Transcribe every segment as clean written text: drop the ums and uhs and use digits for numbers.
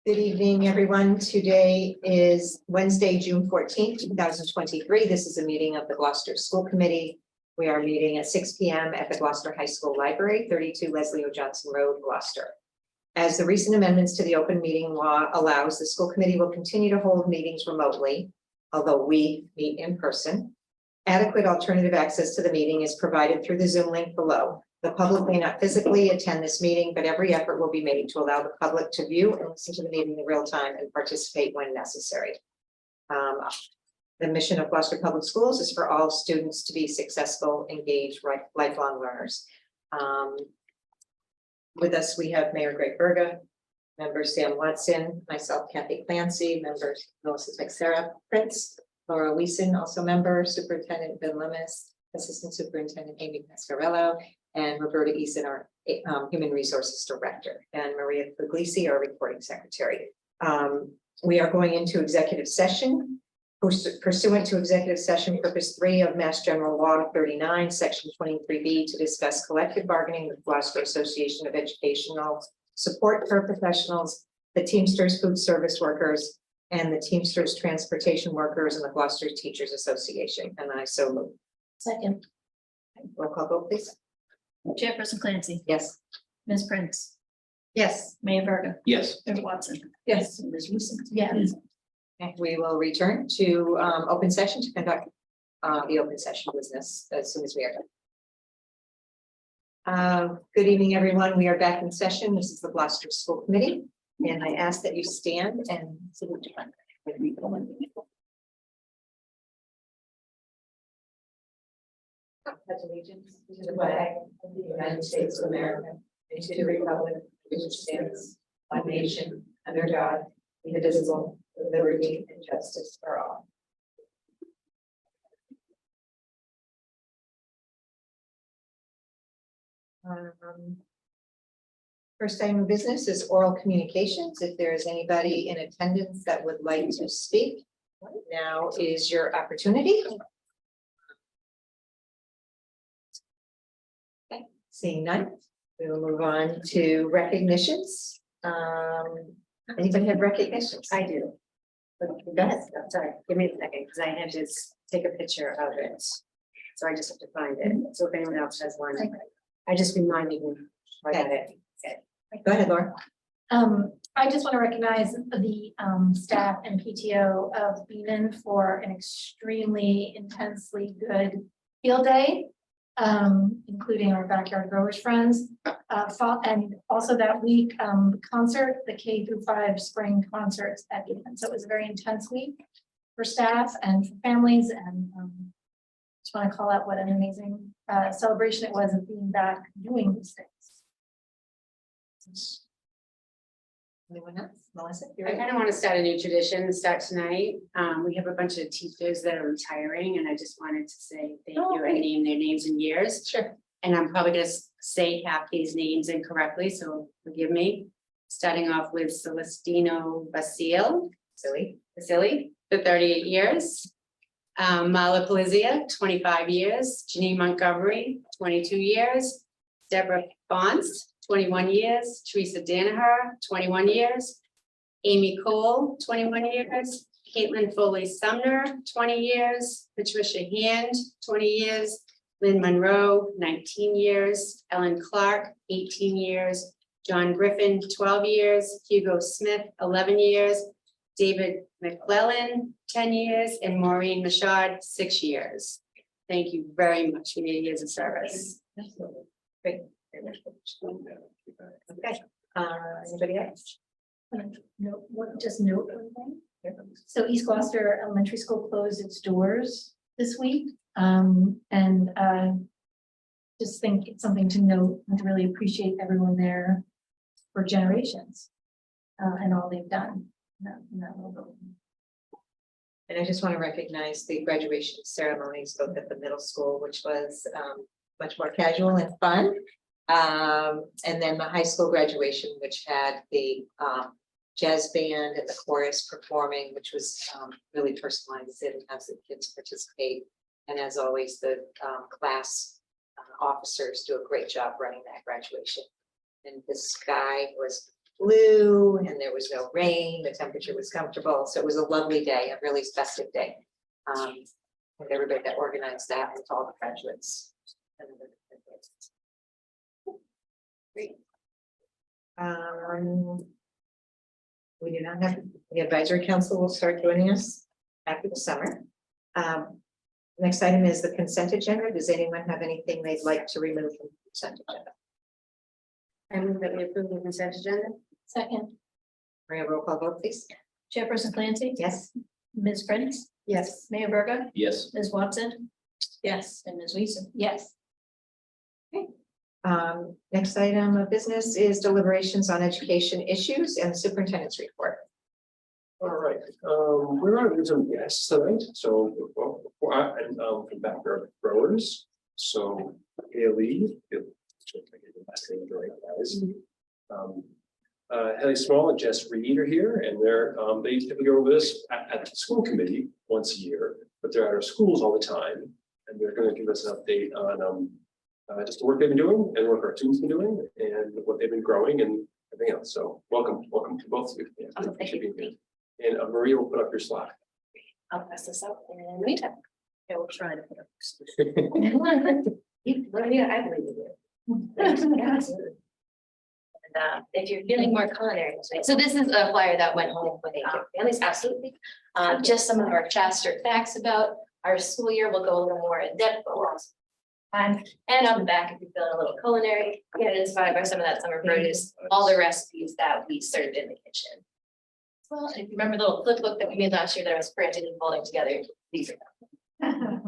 Good evening, everyone. Today is Wednesday, June 14th, 2023. This is a meeting of the Gloucester School Committee. We are meeting at 6 p.m. at the Gloucester High School Library, 32 Leslie O. Johnson Road, Gloucester. As the recent amendments to the open meeting law allows, the school committee will continue to hold meetings remotely, although we meet in person. Adequate alternative access to the meeting is provided through the Zoom link below. The public may not physically attend this meeting, but every effort will be made to allow the public to view and listen to the meeting in real time and participate when necessary. The mission of Gloucester Public Schools is for all students to be successful, engaged, lifelong learners. With us, we have Mayor Greg Berga, member Sam Watson, myself, Kathy Clancy, members Melissa Texera, Prince, Laura Weeson, also member, Superintendent Ben Lemus, Assistant Superintendent Amy Pascarello, and Roberta Eason, our Human Resources Director, and Maria Puglisi, our Reporting Secretary. We are going into executive session. Pursuant to executive session purpose 3 of Mass General Law 39, Section 23B, to discuss collective bargaining with Gloucester Association of Educational Support Professionals, the Teamsters Food Service Workers, and the Teamsters Transportation Workers, and the Gloucester Teachers Association. And I so move. Second. Roll call vote, please. Chairperson Clancy. Yes. Ms. Prince. Yes. Mayor Berga. Yes. Ms. Watson. Yes. Ms. Wilson. Yes. And we will return to open session to conduct the open session business as soon as we are done. Good evening, everyone. We are back in session. This is the Gloucester School Committee, and I ask that you stand and salute the flag. Pledge allegiance to the flag of the United States of America and to the republic which stands one nation under God, indivisible, with liberty and justice for all. First item of business is oral communications. If there is anybody in attendance that would like to speak, now is your opportunity. Okay, seeing none, we will move on to recognitions. Anybody have recognitions? I do. But go ahead. Sorry, give me a second because I had to take a picture of it. So I just have to find it. So if anyone else has one, I just reminded me. I got it. Go ahead, Laura. I just want to recognize the staff and PTO of Beaman for an extremely intensely good field day, including our backyard growers friends. And also that week, concert, the K-5 spring concerts at Beaman. So it was a very intense week for staff and for families. And just want to call out what an amazing celebration it was of being back doing these things. Anyone else? Melissa? I kind of want to start a new tradition, start tonight. We have a bunch of teachers that are retiring and I just wanted to say thank you and name their names and years. Sure. And I'm probably going to say half these names incorrectly, so forgive me. Starting off with Celestino Vasile for 38 years. Mala Polizia, 25 years. Janine Montgomery, 22 years. Deborah Bonds, 21 years. Teresa Danaher, 21 years. Amy Cole, 21 years. Caitlin Foley Sumner, 20 years. Patricia Hand, 20 years. Lynn Monroe, 19 years. Ellen Clark, 18 years. John Griffin, 12 years. Hugo Smith, 11 years. David McClellan, 10 years. And Maureen Machad, 6 years. Thank you very much for your years of service. Great. Okay. Anybody else? Just note one thing. So East Gloucester Elementary School closed its doors this week. Just think it's something to note and to really appreciate everyone there for generations and all they've done in that little building. And I just want to recognize the graduation ceremonies both at the middle school, which was much more casual and fun. And then the high school graduation, which had the jazz band and the chorus performing, which was really personalized and has the kids participate. And as always, the class officers do a great job running that graduation. And this guy was blue and there was no rain. The temperature was comfortable. So it was a lovely day, a really festive day. And everybody that organized that with all the graduates. Great. We do not have, the advisory council will start joining us after the summer. Next item is the consent agenda. Does anyone have anything they'd like to remove from the consent agenda? I move that we approve the consent agenda. Second, Maria, roll call vote, please. Chairperson Clancy, Yes. Ms. Prince, Yes. Mayor Verga, Yes. Ms. Watson. Yes, and Ms. Weason. Yes. Next item of business is deliberations on education issues and superintendent's report. All right, we're on some guests tonight, so and from background growers. So Haley, Haley Small and Jess Reed are here, and they typically go with us at the school committee once a year, but they're at our schools all the time, and they're going to give us an update on just the work they've been doing and what our students been doing and what they've been growing and everything else. So welcome to both of you. Yeah, Oh, thank you. being here. And Maria will put up your slide. I'll pass this up in the meantime. I will try to put up. Yeah, I believe in you. And if you're feeling more culinary, so this is a flyer that went home with families, absolutely. Just some of our faster facts about our school year. We'll go a little more in depth, but we're also time. And on the back, if you're feeling a little culinary, get inspired by some of that summer produce, all the recipes that we served in the kitchen. Well, and if you remember the little flip book that we made last year that I was printing and folding together, these are them.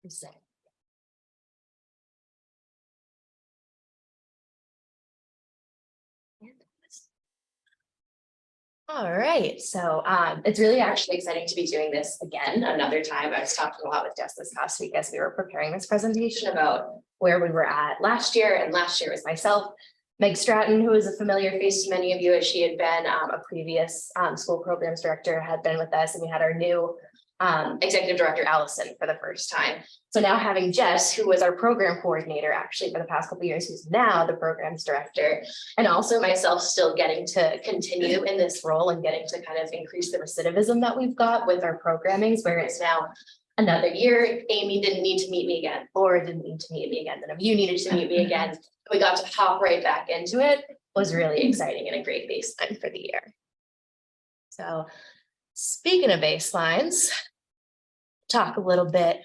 Reset. All right, so it's really actually exciting to be doing this again another time. I was talking a lot with Jess this past week as we were preparing this presentation about where we were at last year, and last year was myself, Meg Stratton, who is a familiar face to many of you as she had been a previous school programs director, had been with us, and we had our new executive director, Allison, for the first time. So now having Jess, who was our program coordinator actually for the past couple of years, who's now the programs director, and also myself still getting to continue in this role and getting to kind of increase the recidivism that we've got with our programmings, where it's now another year. Amy didn't need to meet me again, Laura didn't need to meet me again, none of you needed to meet me again. We got to hop right back into it. Was really exciting and a great baseline for the year. So speaking of baselines, talk a little bit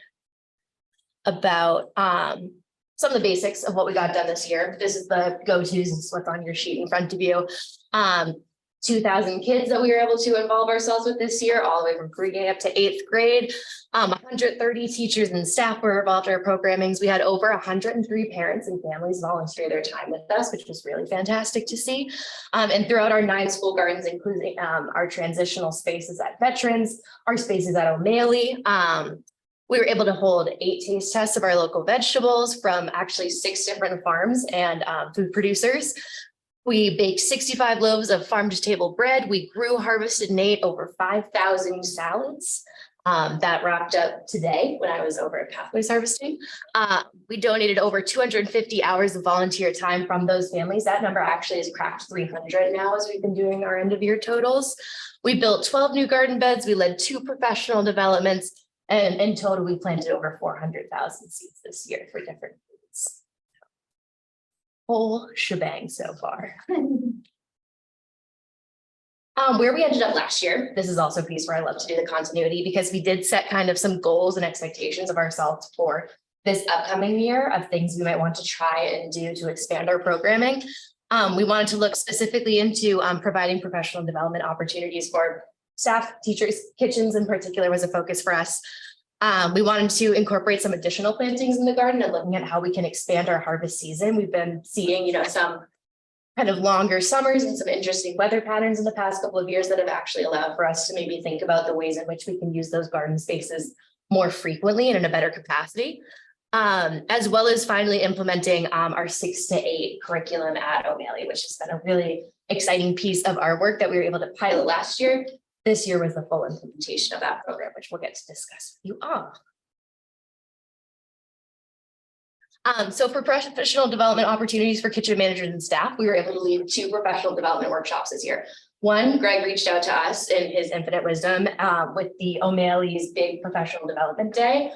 about some of the basics of what we got done this year. This is the go-tos, and what's on your sheet in front of you. 2,000 kids that we were able to involve ourselves with this year, all the way from pre-K up to 8th grade. 130 teachers and staff were involved in our programmings. We had over 103 parents and families volunteer their time with us, which was really fantastic to see. And throughout our 9 school gardens, including our transitional spaces at Veterans, our spaces at O'Malley, we were able to hold 8 taste tests of our local vegetables from actually 6 different farms and food producers. We baked 65 loaves of farm to table bread. We grew, harvested, and ate over 5,000 salads. That wrapped up today when I was over at Pathways Harvesting. We donated over 250 hours of volunteer time from those families. That number actually has cracked 300 now as we've been doing our end of year totals. We built 12 new garden beds. We led 2 professional developments, and in total, we planted over 400,000 seeds this year for different foods. Whole shebang so far. Where we ended up last year, this is also a piece where I love to do the continuity, because we did set kind of some goals and expectations of ourselves for this upcoming year of things we might want to try and do to expand our programming. We wanted to look specifically into providing professional development opportunities for staff, teachers. Kitchens in particular was a focus for us. We wanted to incorporate some additional plantings in the garden and looking at how we can expand our harvest season. We've been seeing, some kind of longer summers and some interesting weather patterns in the past couple of years that have actually allowed for us to maybe think about the ways in which we can use those garden spaces more frequently and in a better capacity. as well as finally implementing our 6 to 8 curriculum at O'Malley, which has been a really exciting piece of our work that we were able to pilot last year. This year was the full implementation of that program, which we'll get to discuss with you all. So for professional development opportunities for kitchen managers and staff, we were able to lead 2 professional development workshops this year. One, Greg reached out to us in his infinite wisdom with the O'Malley's big professional development day,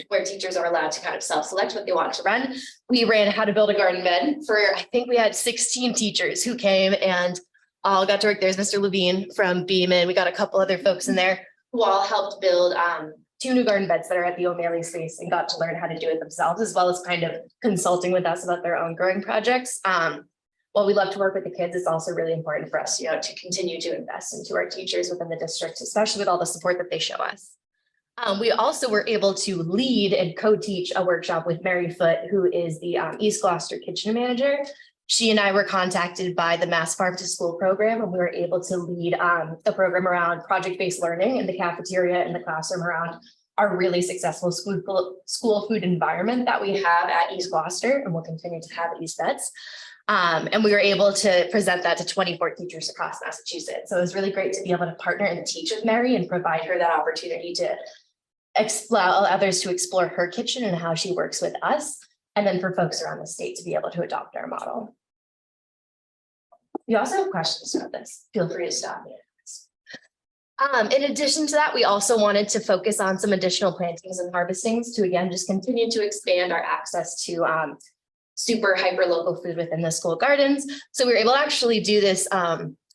where teachers are allowed to kind of self-select what they want to run. We ran how to build a garden bed for, I think we had 16 teachers who came and all got to work. There's Mr. Levine from Beeman. We got a couple other folks in there who all helped build 2 new garden beds that are at the O'Malley space and got to learn how to do it themselves, as well as kind of consulting with us about their own growing projects. While we love to work with the kids, it's also really important for us, to continue to invest into our teachers within the district, especially with all the support that they show us. We also were able to lead and co-teach a workshop with Mary Foote, who is the East Gloucester kitchen manager. She and I were contacted by the Mass Farm to School program, and we were able to lead a program around project-based learning in the cafeteria and the classroom around our really successful school food environment that we have at East Gloucester and will continue to have at East Vets. And we were able to present that to 24 teachers across Massachusetts. So it was really great to be able to partner and teach with Mary and provide her that opportunity to allow others to explore her kitchen and how she works with us. And then for folks around the state to be able to adopt our model. You also have questions about this, feel free to stop me. In addition to that, we also wanted to focus on some additional plantings and harvestings to, again, just continue to expand our access to super hyper local food within the school gardens. So we were able to actually do this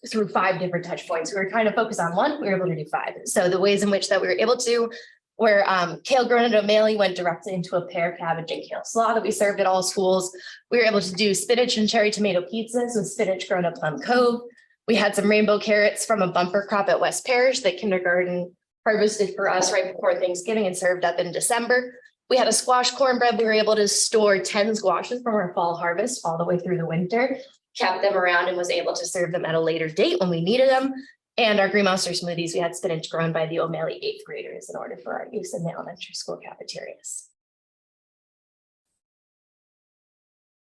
through 5 different touch points. We were trying to focus on 1, we were able to do 5. So the ways in which that we were able to, where kale grown at O'Malley went directly into a pear, cabbage, and kale slaw that we served at all schools. We were able to do spinach and cherry tomato pizzas with spinach grown at Plum Cove. We had some rainbow carrots from a bumper crop at West Parish that kindergarten harvested for us right before Thanksgiving and served up in December. We had a squash cornbread. We were able to store 10 squashes from our fall harvest all the way through the winter, kept them around and was able to serve them at a later date when we needed them. And our green monster smoothies, we had spinach grown by the O'Malley 8th graders in order for our use in the elementary school cafeterias.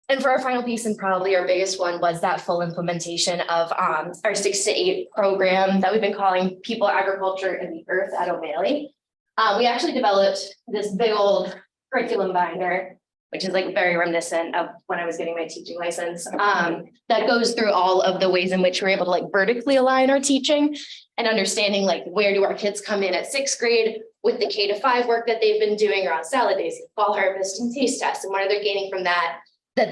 And for our final piece, and probably our biggest one, was that full implementation of our 6 to 8 program that we've been calling People, Agriculture, and the Earth at O'Malley. We actually developed this big old curriculum binder, which is like very reminiscent of when I was getting my teaching license, that goes through all of the ways in which we're able to like vertically align our teaching and understanding like where do our kids come in at 6th grade with the K to 5 work that they've been doing around salad days, fall harvest, and taste tests, and what are they gaining from that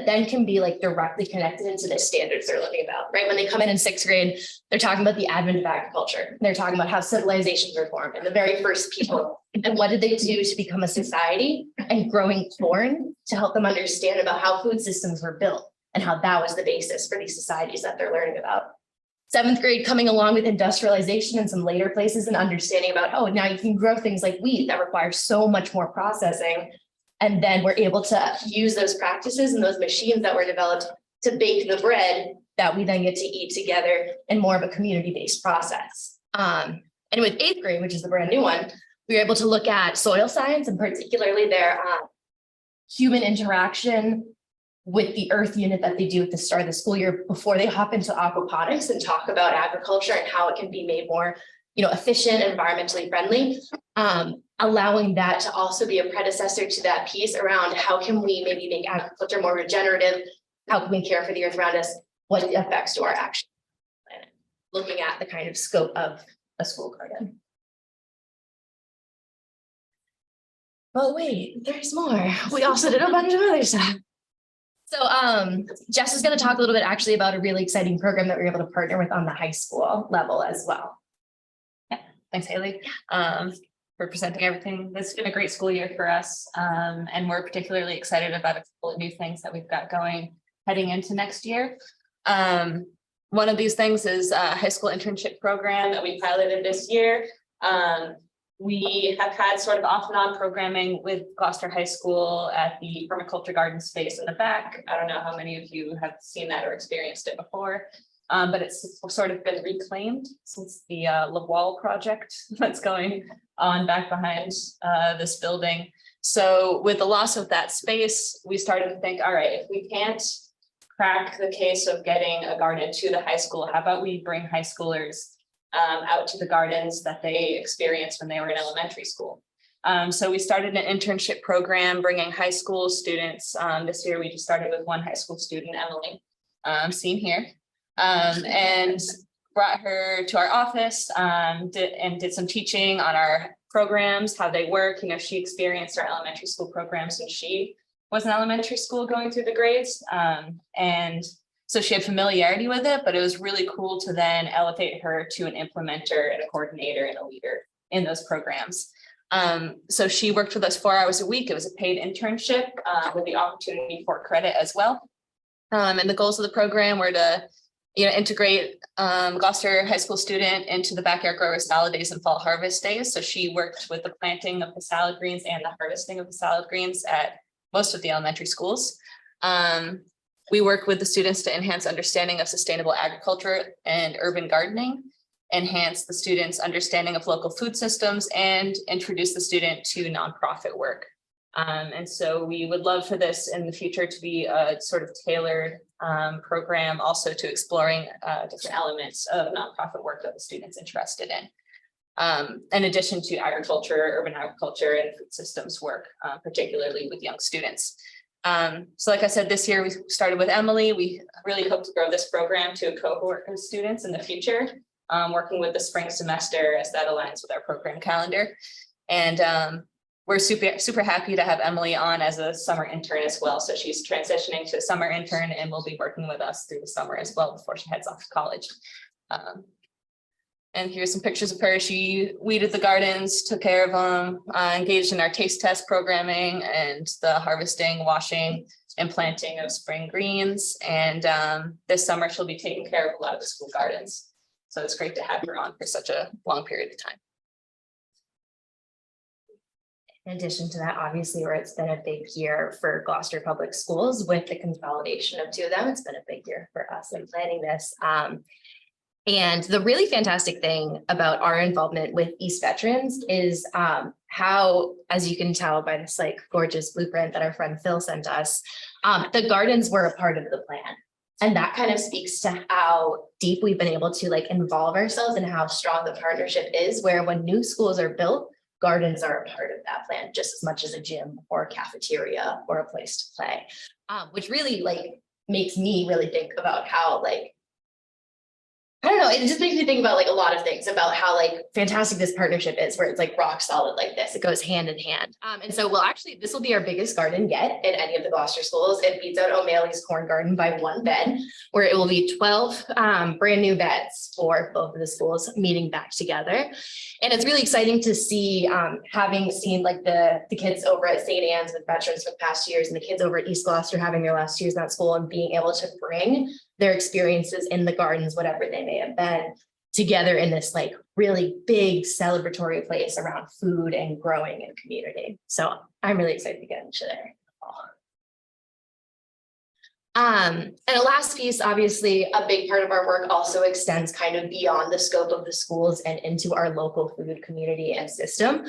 then can be like directly connected into the standards they're learning about, right? When they come in 6th grade, they're talking about the advent of agriculture. They're talking about how civilizations were formed and the very first people. And what did they do to become a society, and growing corn to help them understand about how food systems were built and how that was the basis for these societies that they're learning about. 7th grade coming along with industrialization and some later places and understanding about, oh, now you can grow things like wheat that require so much more processing. And then we're able to use those practices and those machines that were developed to bake the bread that we then get to eat together in more of a community-based process. And with 8th grade, which is the brand new one, we were able to look at soil science and particularly their human interaction with the earth unit that they do at the start of the school year before they hop into aquaponics and talk about agriculture and how it can be made more, efficient and environmentally friendly. Allowing that to also be a predecessor to that piece around how can we maybe make agriculture more regenerative? How can we care for the earth around us? What effects to our action planet? Looking at the kind of scope of a school garden. But wait, there's more. We also did a bunch of other stuff. So Jess is going to talk a little bit actually about a really exciting program that we're able to partner with on the high school level as well. Yeah, thanks, Haley. For presenting everything. This has been a great school year for us. And we're particularly excited about a couple of new things that we've got going heading into next year. One of these things is a high school internship program that we piloted this year. We have had sort of off and on programming with Gloucester High School at the permaculture garden space in the back. I don't know how many of you have seen that or experienced it before. but it's sort of been reclaimed since the Lawal project that's going on back behind this building. So with the loss of that space, we started to think, all right, if we can't crack the case of getting a garden to the high school, how about we bring high schoolers out to the gardens that they experienced when they were in elementary school. So we started an internship program bringing high school students. This year we just started with one high school student, Emily, seen here, and brought her to our office did some teaching on our programs, how they work. You know, she experienced our elementary school program since she was in elementary school going through the grades. And so she had familiarity with it, but it was really cool to then elevate her to an implementer and a coordinator and a leader in those programs. So she worked with us 4 hours a week. It was a paid internship with the opportunity for credit as well. And the goals of the program were to, integrate Gloucester High School student into the backyard grower salad days and fall harvest days. So she worked with the planting of the salad greens and the harvesting of the salad greens at most of the elementary schools. We work with the students to enhance understanding of sustainable agriculture and urban gardening, enhance the students' understanding of local food systems, and introduce the student to nonprofit work. And so we would love for this in the future to be a sort of tailored program also to exploring different elements of nonprofit work that the students interested in addition to agriculture, urban agriculture, and food systems work, particularly with young students. So like I said, this year we started with Emily. We really hope to grow this program to a cohort of students in the future, working with the spring semester as that aligns with our program calendar. And we're super happy to have Emily on as a summer intern as well. So she's transitioning to a summer intern and will be working with us through the summer as well before she heads off to college. And here's some pictures of her. She weeded the gardens, took care of them, engaged in our taste test programming and the harvesting, washing, and planting of spring greens. And this summer she'll be taking care of a lot of the school gardens. So it's great to have her on for such a long period of time. In addition to that, obviously, where it's been a big year for Gloucester Public Schools with the consolidation of two of them, it's been a big year for us in planning this. And the really fantastic thing about our involvement with East Veterans is how, as you can tell by this like gorgeous blueprint that our friend Phil sent us, the gardens were a part of the plan. And that kind of speaks to how deep we've been able to like involve ourselves and how strong the partnership is, where when new schools are built, gardens are a part of that plan just as much as a gym or a cafeteria or a place to play, which really like makes me really think about how like, I don't know, it just makes me think about like a lot of things about how like fantastic this partnership is, where it's like rock solid like this. It goes hand in hand. And so we'll actually, this will be our biggest garden yet in any of the Gloucester schools. It beats out O'Malley's corn garden by 1 bed, where it will be 12 brand new beds for both of the schools meeting back together. And it's really exciting to see, having seen like the kids over at St. Anne's with veterans for the past years and the kids over at East Gloucester having their last years in that school and being able to bring their experiences in the gardens, whatever they may have been, together in this like really big celebratory place around food and growing and community. So I'm really excited to get into there. And the last piece, obviously, a big part of our work also extends kind of beyond the scope of the schools and into our local food community and system.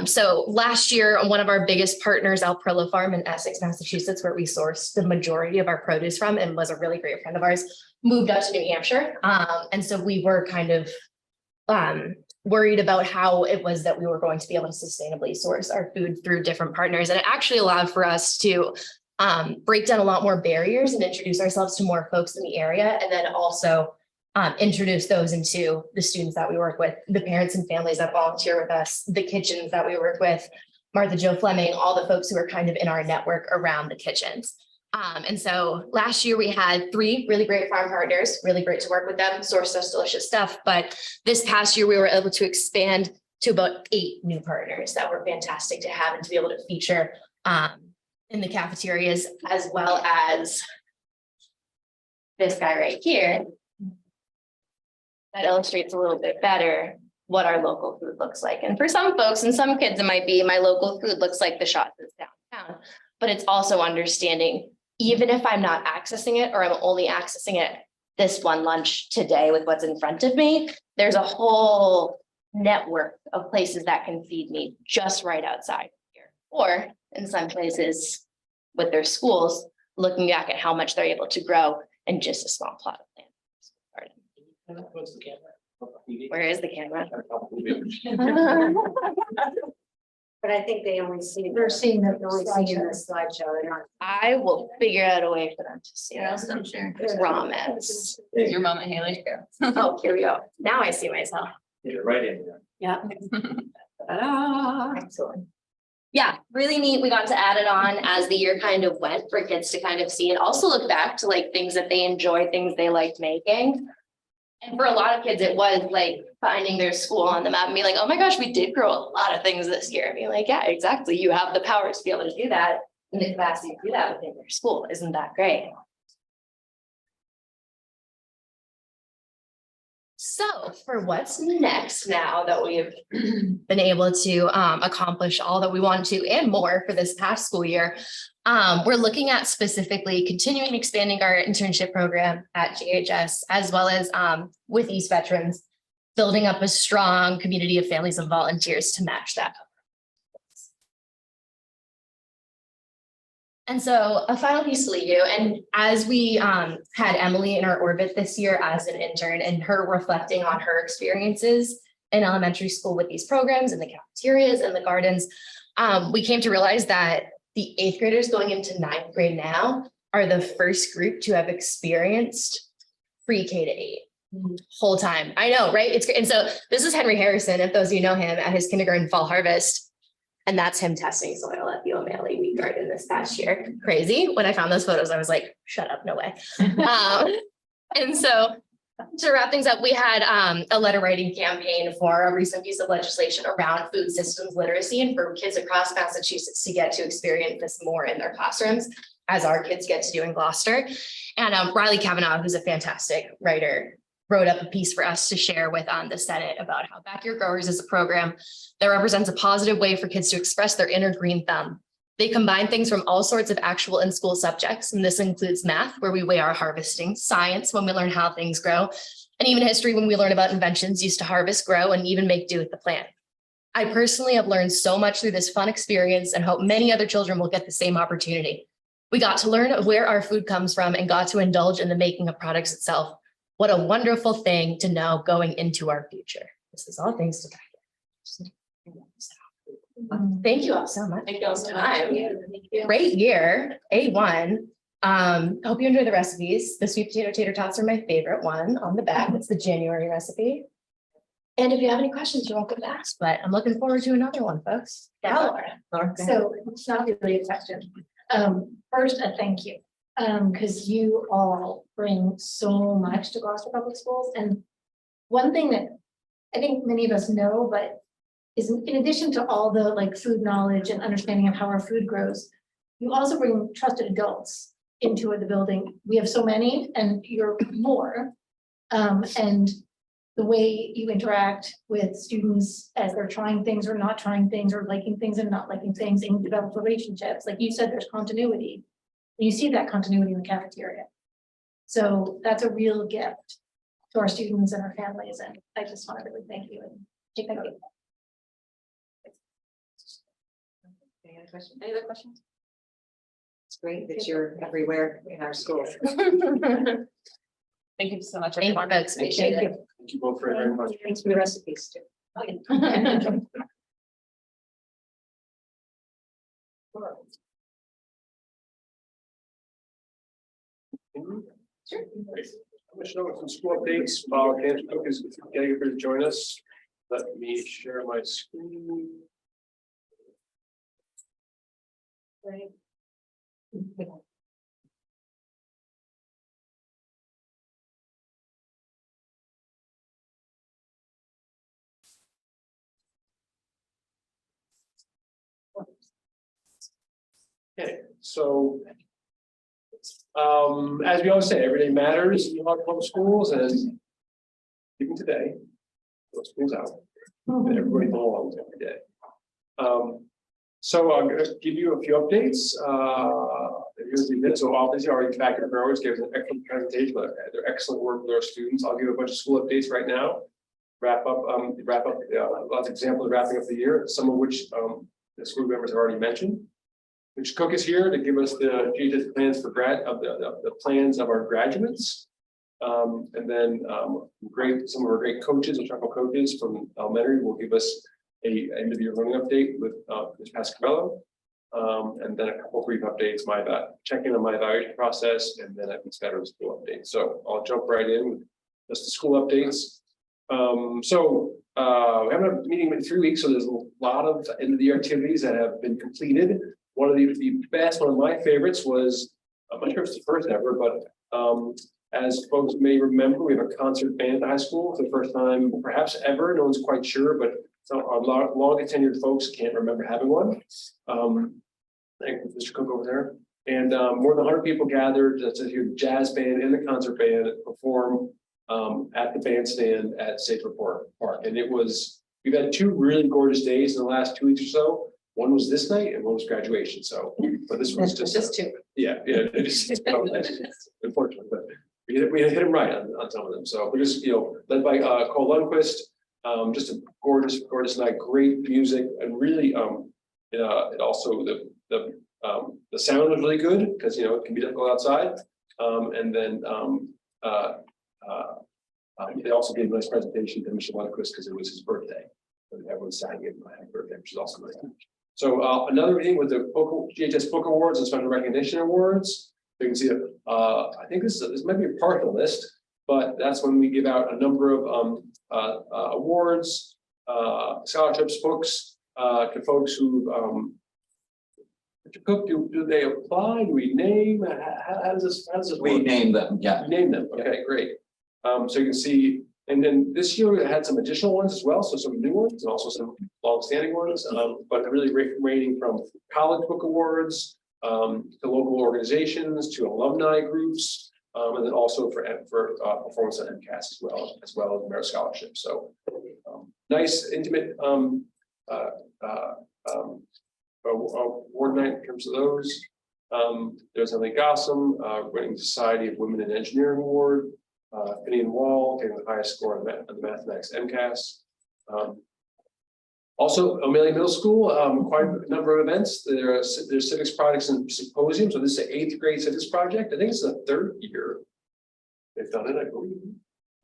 So last year, one of our biggest partners, Alprilla Farm in Essex, Massachusetts, where we sourced the majority of our produce from and was a really great friend of ours, moved out to New Hampshire. And so we were kind of worried about how it was that we were going to be able to sustainably source our food through different partners. And it actually allowed for us to break down a lot more barriers and introduce ourselves to more folks in the area. And then also introduce those into the students that we work with, the parents and families that volunteer with us, the kitchens that we work with, Martha Jo Fleming, all the folks who are kind of in our network around the kitchens. And so last year we had 3 really great farm partners, really great to work with them, sourced us delicious stuff. But this past year we were able to expand to about 8 new partners that were fantastic to have and to be able to feature in the cafeterias, as well as this guy right here. That illustrates a little bit better what our local food looks like. And for some folks and some kids, it might be my local food looks like the shop that's downtown, but it's also understanding, even if I'm not accessing it or I'm only accessing it this one lunch today with what's in front of me, there's a whole network of places that can feed me just right outside here. Or in some places with their schools, looking back at how much they're able to grow in just a small plot of land. What's the camera? Where is the camera? But I think they only see. They're seeing the They're only seeing the slideshow, they're not. I will figure out a way for them to see us. I'm sure. Promise. Your moment, Haley. Oh, here we go. Now I see myself. You're right in there. Yeah. Excellent. Yeah, really neat. We got to add it on as the year kind of went for kids to kind of see and also look back to like things that they enjoy, things they liked making. And for a lot of kids, it was like finding their school on the map and being like, oh my gosh, we did grow a lot of things this year. Being like, yeah, exactly. You have the power to be able to do that and the capacity to do that within your school. Isn't that great? So for what's next now that we've been able to accomplish all that we want to and more for this past school year, we're looking at specifically continuing expanding our internship program at GHS, as well as with East Veterans, building up a strong community of families and volunteers to match that. And so a final piece to leave you, and as we had Emily in our orbit this year as an intern and her reflecting on her experiences in elementary school with these programs and the cafeterias and the gardens, we came to realize that the 8th graders going into 9th grade now are the first group to have experienced pre-K to 8 whole time. I know, right? It's great. And so this is Henry Harrison, if those of you know him, at his kindergarten fall harvest. And that's him testing soil at the O'Malley Wheat Garden this past year. Crazy. When I found those photos, I was like, shut up, no way. And so to wrap things up, we had a letter writing campaign for a recent piece of legislation around food systems literacy and for kids across Massachusetts to get to experience this more in their classrooms, as our kids get to do in Gloucester. And Riley Kavanaugh, who's a fantastic writer, wrote up a piece for us to share with the Senate about how Backyard Growers is a program that represents a positive way for kids to express their inner green thumb. They combine things from all sorts of actual in-school subjects, and this includes math, where we weigh our harvesting, science, when we learn how things grow, and even history, when we learn about inventions used to harvest, grow, and even make do with the plant. I personally have learned so much through this fun experience and hope many other children will get the same opportunity. We got to learn where our food comes from and got to indulge in the making of products itself. What a wonderful thing to know going into our future. This is all thanks to Thank you all so much. Thank you all so much. Great year, A1. Hope you enjoy the recipes. The sweet potato tater tots are my favorite one on the back. It's the January recipe. And if you have any questions, you're welcome to ask, but I'm looking forward to another one, folks. Yeah, Laura. Laura, go ahead. So it's not really a question. First, a thank you. Because you all bring so much to Gloucester Public Schools. And one thing that I think many of us know, but is in addition to all the like food knowledge and understanding of how our food grows, you also bring trusted adults into the building. We have so many and you're more. And the way you interact with students as they're trying things or not trying things or liking things and not liking things and develop relationships. Like you said, there's continuity. You see that continuity in the cafeteria. So that's a real gift to our students and our families. And I just want to really thank you and take that. Any other questions? Any other questions? It's great that you're everywhere in our schools. Thank you so much. Thank you, everyone. folks. Appreciate it. Thank you both very much. Thanks for the recipes too. Sure. I'm going to show some school updates while Nancy Cook is getting here to join us. Let me share my screen. Right. Okay, so as we always say, every day matters in our public schools, and even today, those schools out, and everybody belongs every day. So I'm going to give you a few updates. Here's the minutes. So obviously already back in Growers gave us an excellent presentation, but they're excellent work with our students. I'll give a bunch of school updates right now. Wrap up lots of examples of wrapping up the year, some of which the school members have already mentioned. Which Cook is here to give us the GHS plans for the plans of our graduates. And then some of our great coaches, instructional coaches from elementary will give us a end of year learning update with Ms. Pascarello. And then a couple brief updates, checking on my evaluation process, and then Ms. Federer's school update. So I'll jump right in with just the school updates. We haven't had a meeting in 3 weeks, so there's a lot of end of the year activities that have been completed. One of the best, one of my favorites was, I'm not sure if it's the first ever, but as folks may remember, we have a concert band at the high school for the first time, perhaps ever. No one's quite sure, but our long tenured folks can't remember having one. Thank you, Mr. Cook over there. And more than 100 people gathered to hear the jazz band and the concert band perform at the bandstand at Sacred Park. And we've had 2 really gorgeous days in the last 2 weeks or so. One was this night and one was graduation. So, but this was just 2. Yeah. Unfortunately, but we hit them right on some of them. So we're just, led by Cole Lundquist, just a gorgeous night, great music, and really, it also the sound was really good because it can be difficult outside, and then they also gave a nice presentation to Mr. Lundquist because it was his birthday. And everyone sang it my birthday, which is also nice. So another meeting with the GHS Book Awards and Special Recognition Awards. So you can see, I think this might be a partial list, but that's when we give out a number of awards, scholarships, books to folks who. Mr. Cook, do they apply? Do we name? How does this work? We name them, yeah. We name them. Okay, great. So you can see. And then this year we had some additional ones as well, so some new ones and also some long-standing ones, but really ranging from college book awards to local organizations to alumni groups, and then also for performance on MCAS as well as merit scholarships. So nice, intimate award night in terms of those. There's Emily Gossam winning Society of Women in Engineering Award. Finian Wall getting the highest score on the mathematics MCAS. Also, O'Malley Middle School, quite a number of events. There's civics projects and symposiums. So this is the 8th grade civics project. I think it's the 3rd year they've done it. I believe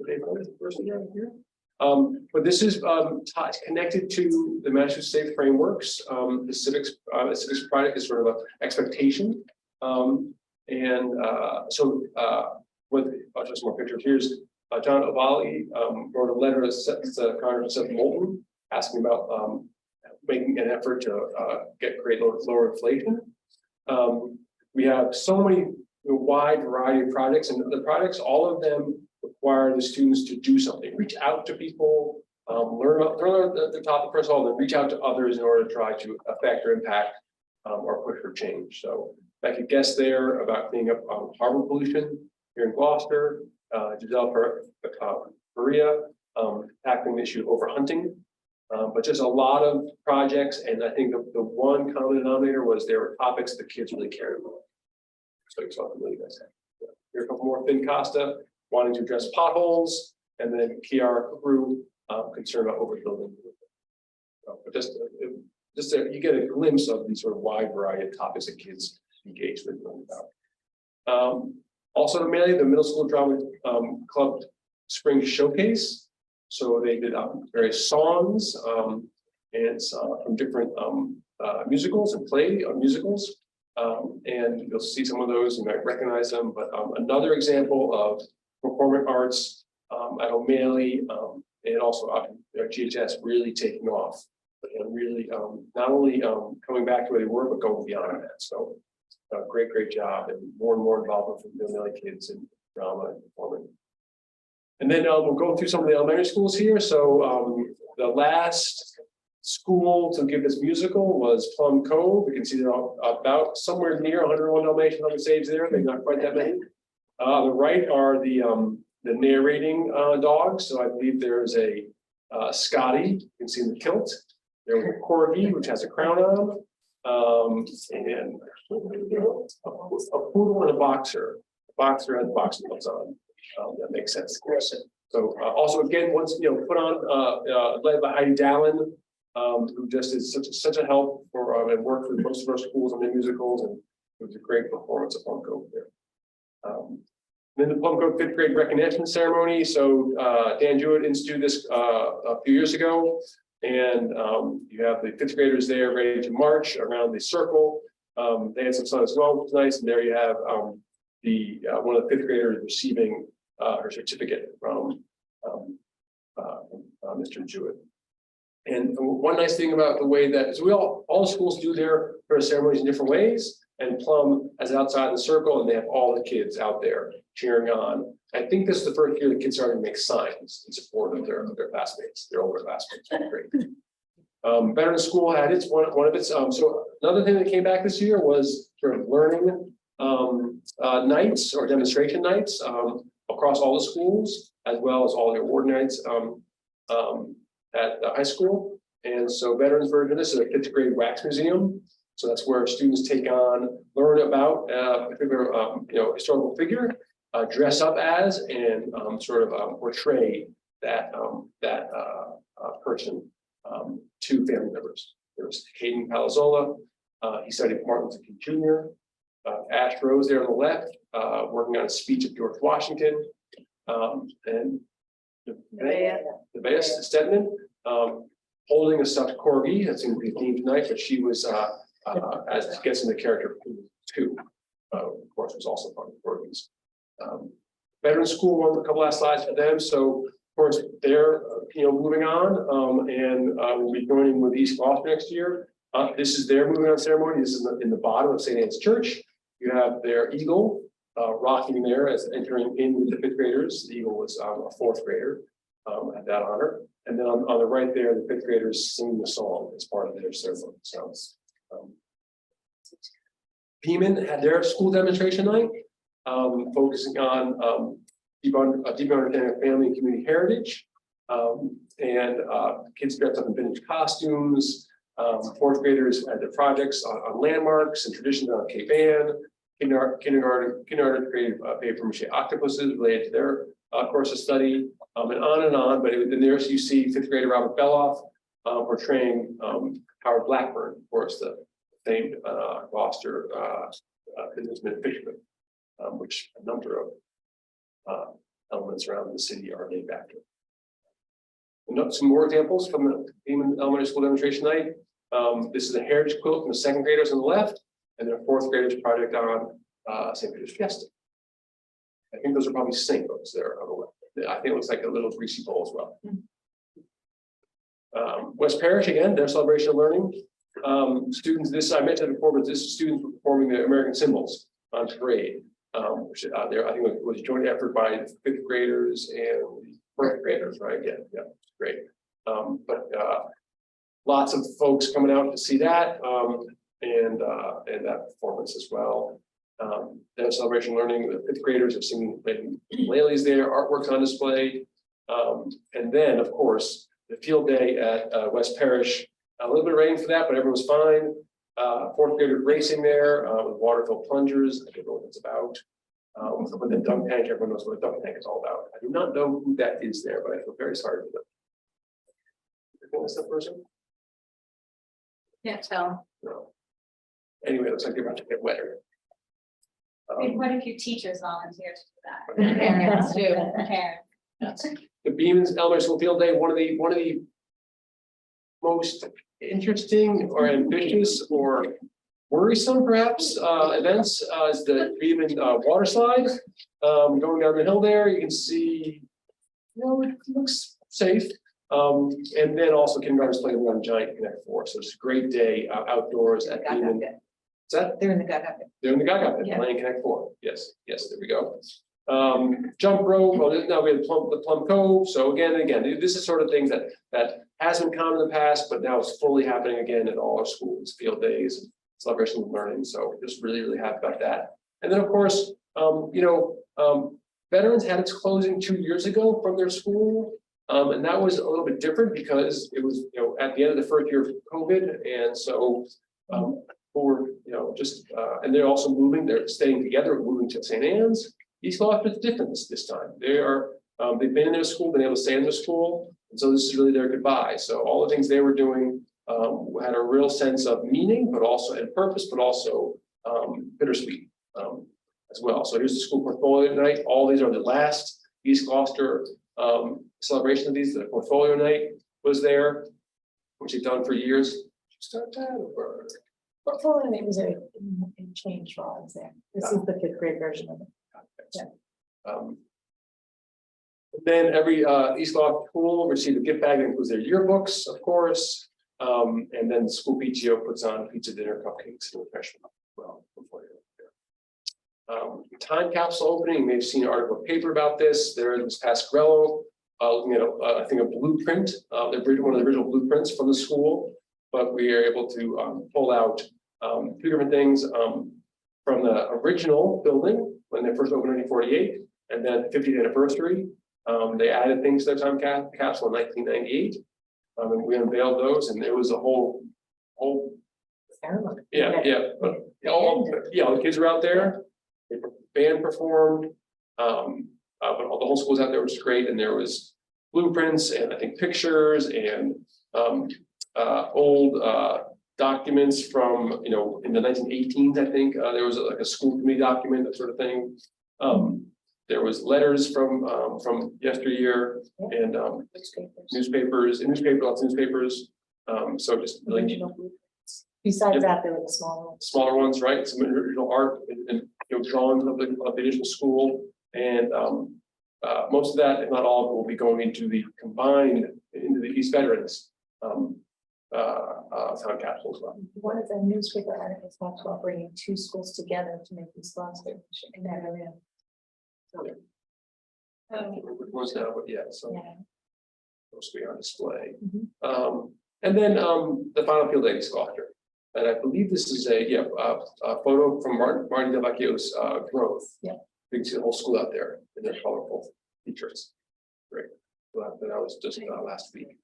they've done it the first year here. But this is connected to the Massachusetts State frameworks. The civics project is sort of an expectation, with just more pictures. Here's John Ovalle wrote a letter to Congress of Moulton asking about making an effort to create lower inflation. We have so many wide variety of projects, and the projects, all of them require the students to do something, reach out to people, learn the topic first of all, then reach out to others in order to try to affect or impact or push for change. So I could guess there about cleaning up harbor pollution here in Gloucester, Giselle Maria, tackling the issue of overhunting, but just a lot of projects. And I think the one common denominator was there were topics the kids really cared about. So you saw really guys. Here a couple more. Finn Costa wanting to address potholes, and then Kiara Crew concerned about overbuilding. But you get a glimpse of the sort of wide variety of topics that kids engage with and learn about. Also, the middle school drama club spring showcase. So they did various songs and from different musicals and musicals. And you'll see some of those, you might recognize them, but another example of performing arts at O'Malley and also GHS really taking off and really not only coming back to where they were, but going beyond that. So great job, and more involvement from the O'Malley kids in drama and performing. And then we'll go through some of the elementary schools here. So the last school to give this musical was Plum Cove. You can see they're about somewhere near 101 Dalmatians on the stage there. They're not quite that many. On the right are the narrating dogs. So I believe there's a Scotty, you can see in the kilt. There's a Corgi, which has a crown on. And a poodle and a boxer. Boxer has boxing gloves on. That makes sense. So also again, once put on led by Heidi Dallin, who just is such a help for and worked with most of our schools on the musicals, and it was a great performance of Plum Cove there. Then the Plum Cove 5th grade recognition ceremony. So Dan Jewett instituted this a few years ago, and you have the 5th graders there ready to march around the circle. They had some fun as well, which was nice. And there you have the one of the 5th graders receiving her certificate from Mr. Jewett. And one nice thing about the way that is all schools do their ceremonies in different ways. And Plum is outside the circle, and they have all the kids out there cheering on. I think this is the first year the kids started to make signs in support of their classmates, their older classmates. Great. Veteran School had its one of its. So another thing that came back this year was sort of learning nights or demonstration nights across all the schools, as well as all the award nights at the high school. And so veterans version of this is a 5th grade wax museum. So that's where students learn about a particular historical figure, dress up as, and portray that person to family members. There's Hayden Palazola. He studied Martin Luther King Jr. Ash Rose there on the left, working on a speech of George Washington, and Nevaeh Stedman holding a stuffed corgi. That's going to be a theme tonight, but she was as it gets in the character too. Of course, was also part of the corgis. Veteran School won a couple last slides for them. So of course they're moving on, and we'll be joining with East Gloucester next year. This is their moving on ceremony. This is in the bottom of St. Anne's Church. You have their eagle rocking there as entering in with the 5th graders. The eagle was a 4th grader at that honor. And then on the right there, the 5th graders sing the song as part of their ceremony. So Beeman had their school demonstration night, focusing on deep understanding of family and community heritage. And kids dressed up in vintage costumes. 4th graders had their projects on landmarks and traditions on Cape Ann. Kindergarten created paper mache octopuses related to their course of study, and on. But in there you see 5th grader Robert Beloff portraying Howard Blackburn, of course, the famed Gloucester businessman fisherman, which a number of elements around the city are named after. And some more examples from the Beeman Elementary School demonstration night. This is a heritage quilt from the 2nd graders on the left, and their 4th graders project on St. Peter's Fiesta. I think those are probably singles there on the left. I think it looks like a little greasy bowl as well. West Parish, again, their celebration of learning. Students, I mentioned before, but this students were performing the American symbols on parade. Which there, I think it was a joint effort by the 5th graders and the 1st graders, right? Yeah, great. But lots of folks coming out to see that, and that performance as well. Their celebration learning, the 5th graders have seen Laylies there, artworks on display. And then, of course, the field day at West Parish, a little bit of rain for that, but everyone was fine. 4th grader racing there with water-filled plungers. I don't know what that's about. With the dunk tank, everyone knows what a dunk tank is all about. I do not know who that is there, but I feel very sorry for them. You think that person? Can't tell. No. Anyway, it looks like they're about to get wetter. Quite a few teachers volunteered to do that. Parents too. Parents. The Beeman's Elementary School Field Day, one of the most interesting or ambitious or worrisome perhaps events is the Beeman water slide. Going down the hill there, you can see, it looks safe. And then also kindergartens playing around Giant Connect 4. So it's a great day outdoors at Beeman. Is that? They're in the Gaga. They're in the Gaga pit playing Connect 4. Yes, there we go. Jump rope. Well, now we have the Plum Cove. So again, this is sort of things that hasn't come in the past, but now it's fully happening again at all our schools, field days, celebration of learning. So just really happy about that. And then of course, Veterans had its closing 2 years ago from their school. And that was a little bit different because it was, at the end of the first year of COVID. And so forward, just, and they're also moving, they're staying together, moving to St. Anne's. East Gloucester is different this time. They are, they've been in their school, been able to stay in their school, and so this is really their goodbye. So all the things they were doing had a real sense of meaning, but also and purpose, but also bittersweet as well. So here's the school portfolio tonight. All these are the last East Gloucester celebration of these. The portfolio night was there, which they've done for years. Start that over. Portfolio name was a change while I was there. This is the 5th grade version of it. Then every East Gloucester school received a gift bag that includes their yearbooks, of course. And then the school PTO puts on pizza, dinner, cupcakes, and refreshment. Well, before you're there. Time capsule opening. You may have seen an article of paper about this. There was Pasquarello looking at I think a blueprint, one of the original blueprints from the school. But we are able to pull out 2 different things from the original building when they first opened in 1948, and then 50th anniversary. They added things to their time capsule in 1998, and we unveiled those, and there was a whole Ceremony. but the kids were out there. The band performed, but the whole school was out there, which is great. And there was blueprints and I think pictures and old documents from in the 1918s. I think there was like a school committee document, that sort of thing. There was letters from yesteryear and newspapers. So just really neat. Besides that, there were the smaller Ones, right? Some original art and drawings of the additional school, and most of that, if not all of it, will be going into the East Veterans town capsule as well. One of the newspaper articles talks about bringing 2 schools together to make these Gloucester in that area. It was now, but yeah, so Yeah. those will be on display. Mhm. And then the final field day is Gloucester. And I believe this is a photo from Martin Delvecchio's growth. Yeah. You can see the whole school out there in their colorful features. Great. That was just last week.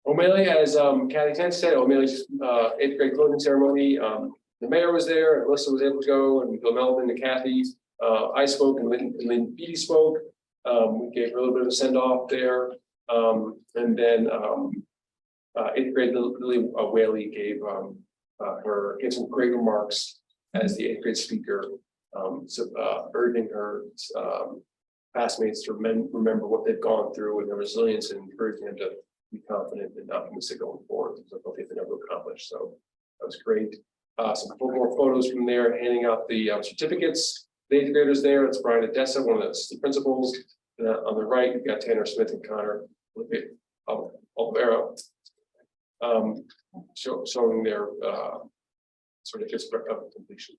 O'Malley, as Kathy Tent said, O'Malley's 8th grade closing ceremony. The mayor was there, and Alyssa was able to go, and Bill Melvin and Kathy. I spoke, and Lynn Beatty spoke. We gave her a little bit of a send off there. And then 8th grade Lily Whaley gave some great remarks as the 8th grade speaker, urging her classmates to remember what they've gone through and their resilience, and encouraging them to be confident and optimistic going forward. So they've never accomplished. So that was great. Some more photos from there, handing out the certificates. The 8th graders there. It's Brian Odessa, one of the assistant principals. On the right, we've got Tanner Smith and Connor Olvera, showing their certificates of completion.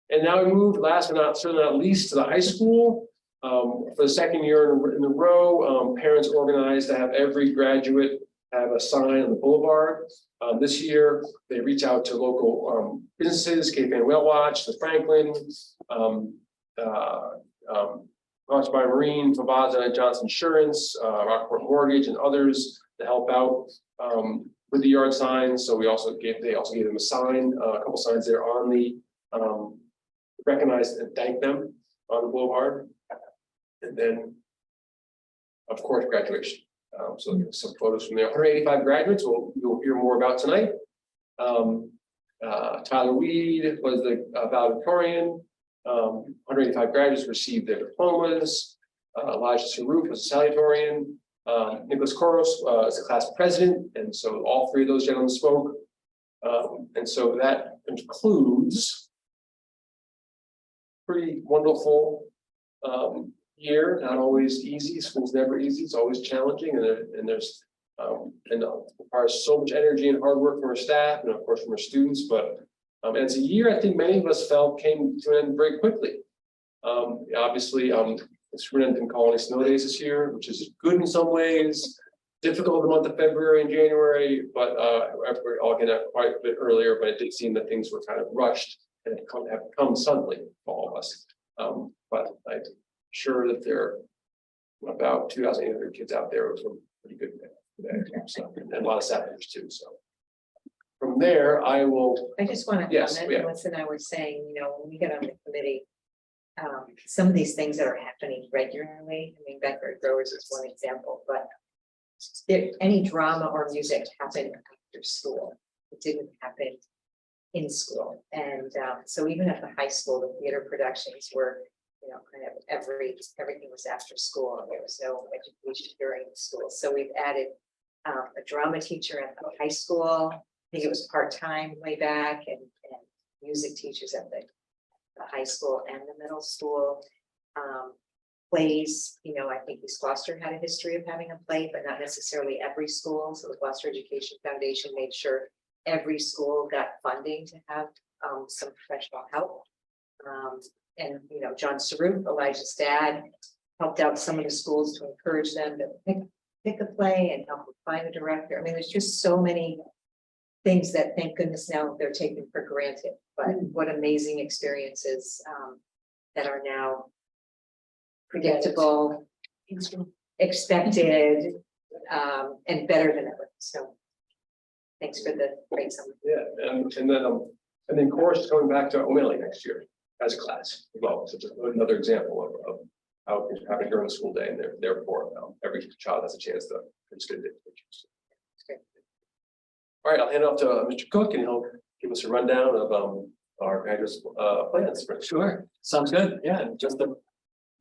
And now we move, last but certainly not least, to the high school. For the 2nd year in a row, parents organized to have every graduate have a sign on the boulevard. This year, they reach out to local businesses, Cape Ann Whale Watch, the Franklin, Launch by Marine, Favaza, Johnson Insurance, Rockport Mortgage, and others to help out with the yard signs. So they also gave them a sign, a couple signs there on the recognize and thank them on the boulevard. And then, of course, graduation. So some photos from there. 185 graduates. You'll hear more about tonight. Tyler Weed was the valedictorian. 185 graduates received their diplomas. Elijah Saruf was a salutatorian. Nicholas Koros is the class president, and so all 3 of those gentlemen spoke. And so that concludes pretty wonderful year. Not always easy. School's never easy. It's always challenging, and there's requires so much energy and hard work from our staff, and of course from our students. But it's a year I think many of us felt came to an end very quickly. Obviously, the superintendent didn't call any snow days this year, which is good in some ways. Difficult the month of February and January, but we're all getting out quite a bit earlier. But it did seem that things were kind of rushed and have come suddenly for all of us. But I'm sure that there are about 2,800 kids out there from pretty good today, so, and a lot of Saturdays too. So From there, I will, I just want to Yes, comment, yeah. Melissa and I were saying, when we get on the committee, some of these things that are happening regularly, I mean, Bedford Growers is one example, but if any drama or music happened after school, it didn't happen in school. And so even at the high school, the theater productions were, kind of everything was after school. There was no education during the school. So we've added a drama teacher at the high school. I think it was part-time way back, and music teachers at the high school and the middle school. Plays, I think East Gloucester had a history of having a play, but not necessarily every school. So the Gloucester Education Foundation made sure every school got funding to have some professional help. And John Saruf, Elijah's dad, helped out some of the schools to encourage them to pick a play and help find a director. I mean, there's just so many things that, thank goodness, now they're taken for granted. But what amazing experiences that are now predictable, expected, and better than ever. So thanks for the great summary. yeah, and then chorus is coming back to O'Malley next year as a class. Well, so just another example of how it's happening during the school day, and therefore every child has a chance to participate. All right, I'll hand it off to Mr. Cook, and he'll give us a rundown of our graduate plans. Sure, sounds good. Yeah, and just to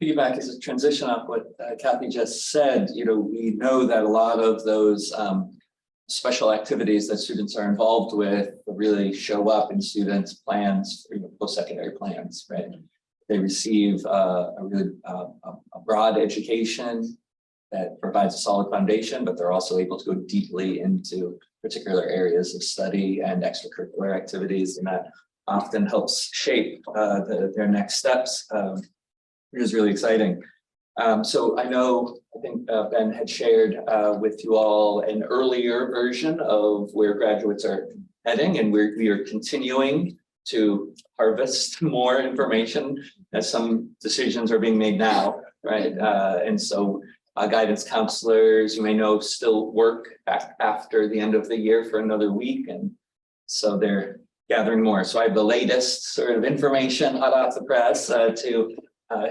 piggyback as a transition off what Kathy just said, we know that a lot of those special activities that students are involved with really show up in students' plans, post-secondary plans, right? They receive a really broad education that provides a solid foundation, but they're also able to go deeply into particular areas of study and extracurricular activities, and that often helps shape their next steps, which is really exciting. So I think Ben had shared with you all an earlier version of where graduates are heading, and we are continuing to harvest more information as some decisions are being made now, right? And so guidance counselors, you may know, still work after the end of the year for another week, and so they're gathering more. So I have the latest sort of information hot off the press to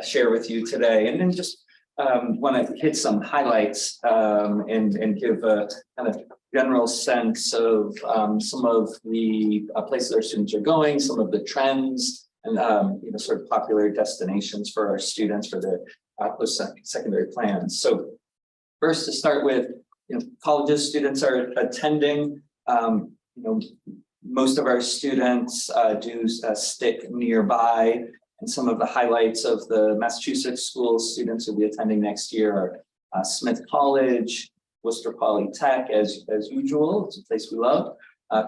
share with you today, and then just want to hit some highlights and give a kind of general sense of some of the places our students are going, some of the trends, and sort of popular destinations for our students for their post-secondary plans. So first, to start with, colleges students are attending. Most of our students do stick nearby. And some of the highlights of the Massachusetts school students who'll be attending next year are Smith College, Worcester Polytech, as usual, it's a place we love,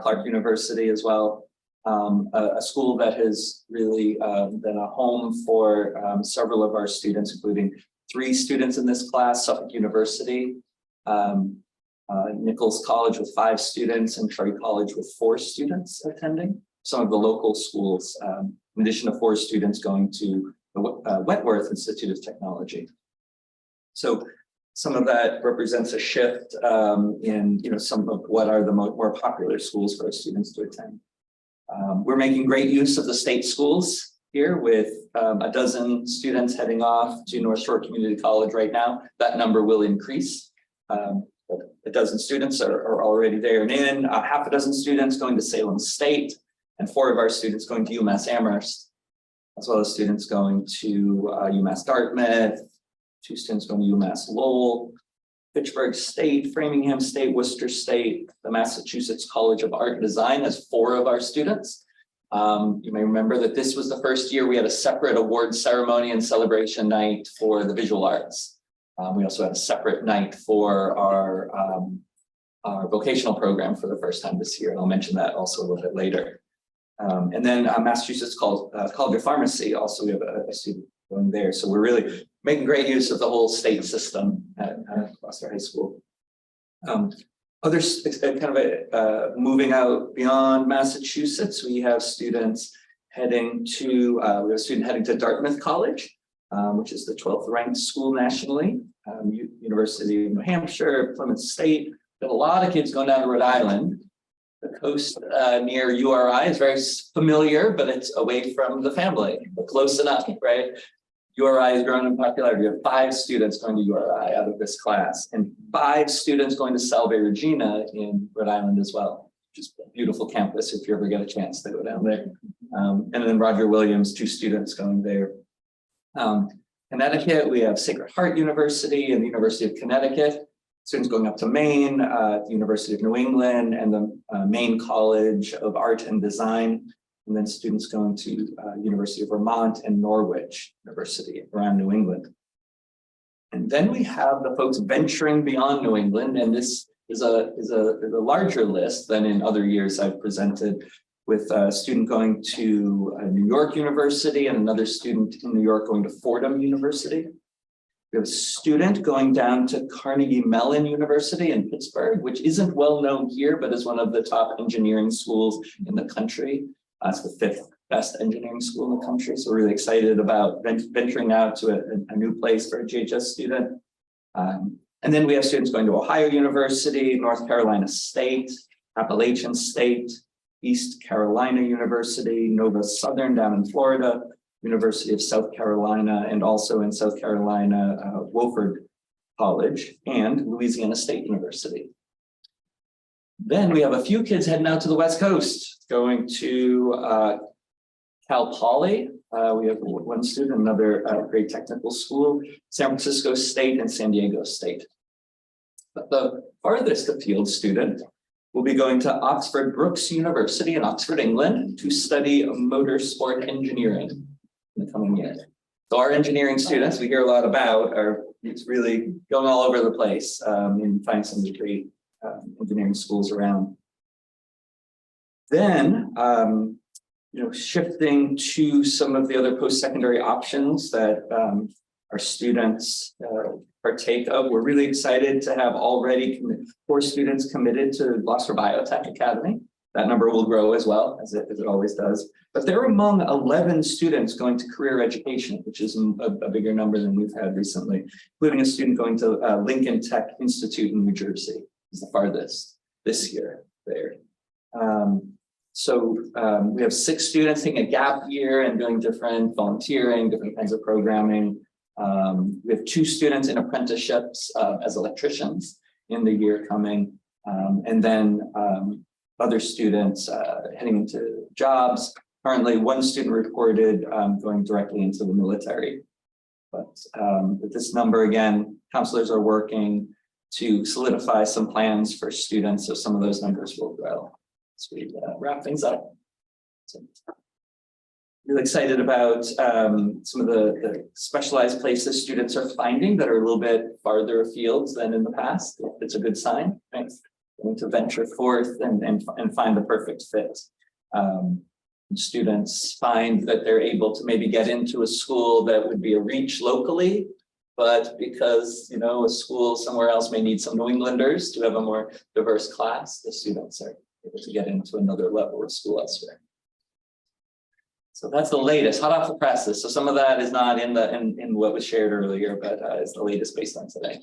Clark University as well, a school that has really been a home for several of our students, including 3 students in this class, Suffolk University, Nichols College with 5 students, and Troy College with 4 students attending. Some of the local schools, in addition to 4 students going to the Wentworth Institute of Technology. So some of that represents a shift in some of what are the more popular schools for our students to attend. We're making great use of the state schools here with a dozen students heading off to North Shore Community College right now. That number will increase. A dozen students are already there and in, half a dozen students going to Salem State, and 4 of our students going to UMass Amherst, as well as students going to UMass Dartmouth, 2 students going to UMass Lowell, Fitchburg State, Framingham State, Worcester State. The Massachusetts College of Art and Design has 4 of our students. You may remember that this was the first year we had a separate award ceremony and celebration night for the visual arts. We also had a separate night for our vocational program for the first time this year, and I'll mention that also a little bit later. And then Massachusetts College of Pharmacy, also we have a student going there. So we're really making great use of the whole state system at Gloucester High School. Others kind of moving out beyond Massachusetts, we have students heading to, we have a student heading to Dartmouth College, which is the 12th ranked school nationally, University of New Hampshire, Plymouth State. Got a lot of kids going down to Rhode Island. The coast near URI is very familiar, but it's away from the family, but close enough, right? URI has grown in popularity. We have 5 students going to URI out of this class, and 5 students going to Salve Regina in Rhode Island as well, which is a beautiful campus if you ever get a chance to go down there. And then Roger Williams, 2 students going there. Connecticut, we have Sacred Heart University and the University of Connecticut. Students going up to Maine, the University of New England, and the Maine College of Art and Design. And then students going to University of Vermont and Norwich University around New England. And then we have the folks venturing beyond New England, and this is a larger list than in other years I've presented, with a student going to New York University and another student in New York going to Fordham University. We have a student going down to Carnegie Mellon University in Pittsburgh, which isn't well known here, but is one of the top engineering schools in the country. It's the 5th best engineering school in the country. So we're really excited about venturing out to a new place for a JHS student. And then we have students going to Ohio University, North Carolina State, Appalachian State, East Carolina University, Nova Southern down in Florida, University of South Carolina, and also in South Carolina, Wofford College, and Louisiana State University. Then we have a few kids heading out to the West Coast, going to Cal Poly. We have 1 student, another great technical school, San Francisco State and San Diego State. But the farthest afield student will be going to Oxford Brookes University in Oxford, England, to study motorsport engineering in the coming year. So our engineering students, we hear a lot about, it's really going all over the place in finding some of the great engineering schools around. Then, shifting to some of the other post-secondary options that our students partake of. We're really excited to have already 4 students committed to Gloucester Biotech Academy. That number will grow as well, as it always does. But they're among 11 students going to career education, which is a bigger number than we've had recently, including a student going to Lincoln Tech Institute in New Jersey, is the farthest this year there. We have 6 students taking a gap year and doing different volunteering, different kinds of programming. We have 2 students in apprenticeships as electricians in the year coming, and then other students heading into jobs. Currently, 1 student reported going directly into the military. But with this number, again, counselors are working to solidify some plans for students, so some of those numbers will grow as we wrap things up. So, really excited about some of the specialized places students are finding that are a little bit farther afield than in the past. It's a good sign, right? Going to venture forth and find the perfect fit. Students find that they're able to maybe get into a school that would be a reach locally, but because a school somewhere else may need some New Englanders to have a more diverse class, the students are able to get into another level of school elsewhere. So that's the latest, hot off the presses. So some of that is not in what was shared earlier, but it's the latest based on today.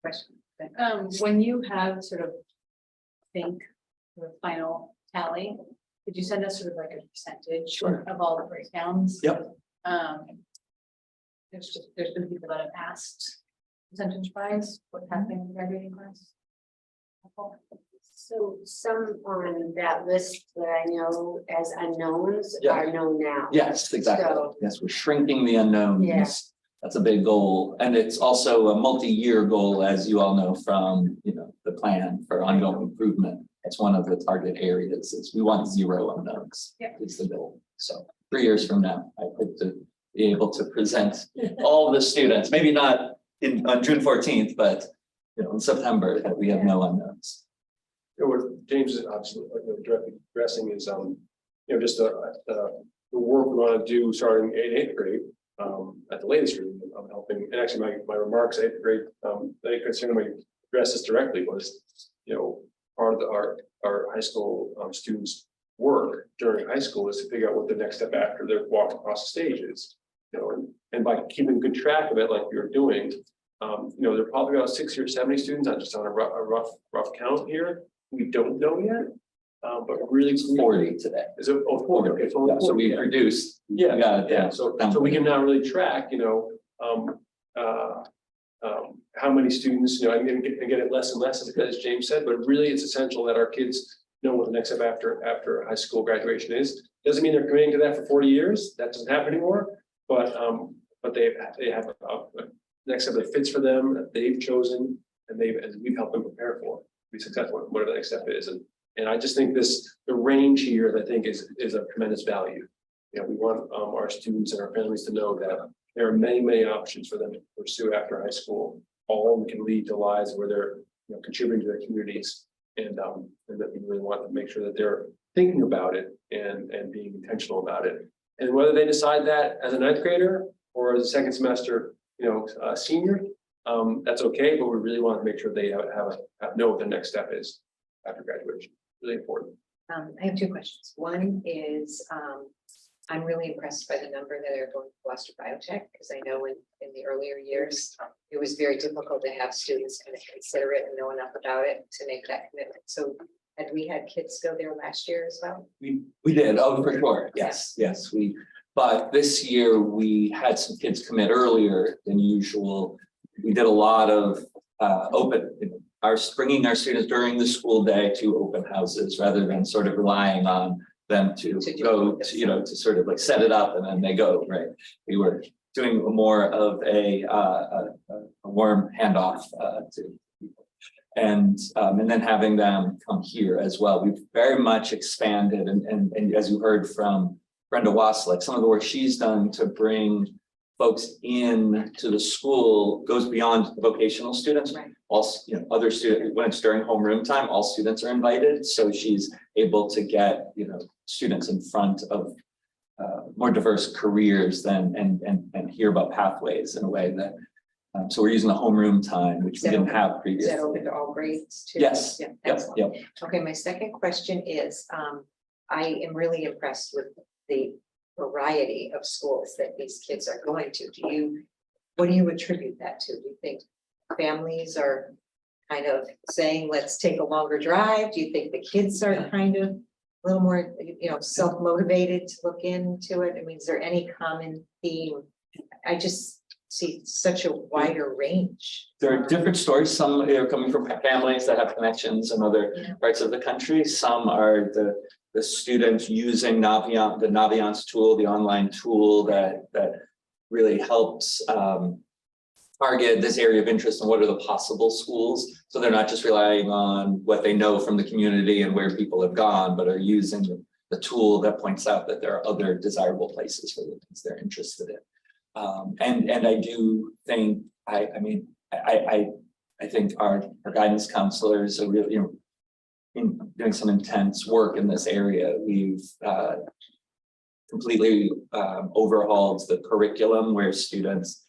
Question. When you have sort of the final tally, could you send us sort of like a percentage Sure. of all the breakdowns? Yep. There's been people that have asked percentage wise what's happening in the graduating class. So some on that list that I know as unknowns Yeah. are known now. Yes, exactly. So- Yes, we're shrinking the unknowns. Yeah. That's a big goal. And it's also a multi-year goal, as you all know, from the plan for ongoing improvement. It's one of the target areas is we want 0 unknowns. Yeah. Is the goal. So 3 years from now, I hope to be able to present all the students, maybe not on June 14th, but in September, that we have no unknowns. What James is obviously directly addressing is, just the work we want to do starting in 8th grade, at the latest grade. I'm helping, and actually my remarks 8th grade, they concern me address this directly was, part of our high school students' work during high school is to figure out what the next step after their walk across the stage is. And by keeping good track of it, like you're doing, there are probably about 60 or 70 students, not just on a rough count here. we don't know yet. But really. 40 today. Is it, oh, 40, okay, it's only Yeah, so 40, we yeah. reduced. Yeah, Yeah, yeah, so we can now really track, how many students, I'm gonna get it less and less, as James said, but really it's essential that our kids know what the next step after high school graduation is. Doesn't mean they're committing to that for 40 years, that doesn't happen anymore, but they have a next step that fits for them, that they've chosen, and we've helped them prepare for, be successful, whatever the next step is, and I just think the range here, I think, is of tremendous value. We want our students and our families to know that there are many options for them to pursue after high school. All of them can lead to lives where they're contributing to their communities, and that we really want to make sure that they're thinking about it and being intentional about it. And whether they decide that as a ninth grader or as a second semester, senior, that's okay. But we really want to make sure they know what the next step is after graduation. Really important. I have two questions. One is, I'm really impressed by the number that are going to Gloucester Biotech, because I know in the earlier years, it was very difficult to have students kind of consider it and know enough about it to make that commitment. So had we had kids go there last year as well? We did, oh, for sure, yes, but this year we had some kids commit earlier than usual. We did a lot of bringing our students during the school day to open houses rather than sort of relying on them to go to, to sort of like set it up and then they go, right? We were doing more of a warm handoff to people. And then having them come here as well. We've very much expanded and as you heard from Brenda Waslick, some of the work she's done to bring folks in to the school goes beyond vocational students. Right. Also, other students, when it's during homeroom time, all students are invited. So she's able to get, students in front of more diverse careers and hear about pathways in a way that, so we're using the homeroom time, which we didn't have Is previously. that open to all grades too? Yes. Yeah, Yep, excellent. yep. Okay, my second question is, I am really impressed with the variety of schools that these kids are going to. What do you attribute that to? Do you think families are kind of saying, let's take a longer drive? Do you think the kids are kind of a little more, self-motivated to look into it? I mean, is there any common theme? I just see such a wider range. There are different stories. Some are coming from families that have connections in other parts of the country. Some are the students using Naviance, the Naviance tool, the online tool that really helps target this area of interest and what are the possible schools. So they're not just relying on what they know from the community and where people have gone, but are using the tool that points out that there are other desirable places for the things they're interested in. And I do think, I think our guidance counselors are really, doing some intense work in this area. We've completely overhauled the curriculum where students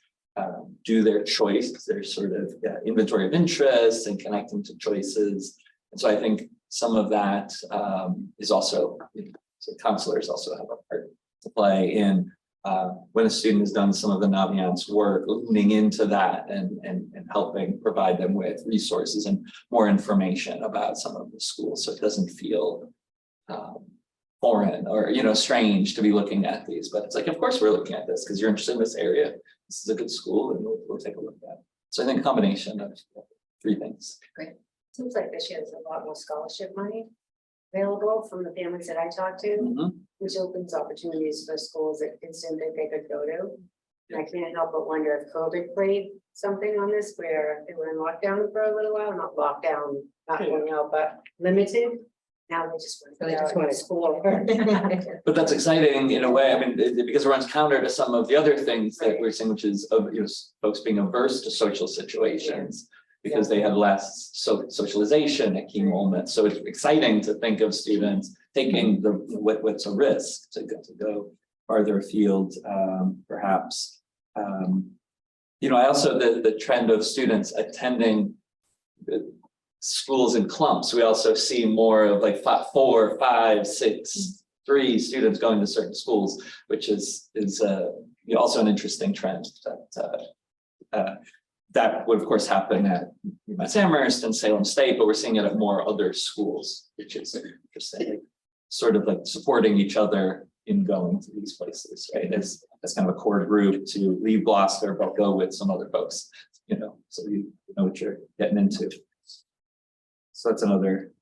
do their choice, their sort of inventory of interests and connecting to choices. And so I think some of that is also, so counselors also have a part to play in when a student has done some of the Naviance work, leaning into that and helping provide them with resources and more information about some of the schools, so it doesn't feel foreign or strange to be looking at these. But it's like, of course we're looking at this because you're interested in this area. This is a good school, and we'll take a look at it. So I think a combination of three things. Seems like this year there's a lot more scholarship money available from the families that I talk to, which opens opportunities for schools that didn't think they could go to. And I can't help but wonder if COVID played something on this, where they were in lockdown for a little while, not lockdown, not going out, but limited. Now they just want to school. But that's exciting in a way. I mean, because it runs counter to some of the other things that we're seeing, which is folks being averse to social situations because they had less socialization at key moments. So it's exciting to think of students taking what's a risk to go farther afield, perhaps. I also the trend of students attending schools in clumps. We also see more of like 4, 5, 6, 3 students going to certain schools, which is also an interesting trend that that would of course happen at UMass Amherst and Salem State, but we're seeing it at more other schools, which is interesting. Sort of like supporting each other in going to these places, right? As kind of a core group to leave Gloucester, but go with some other folks, you know, so you know what you're getting into. So that's another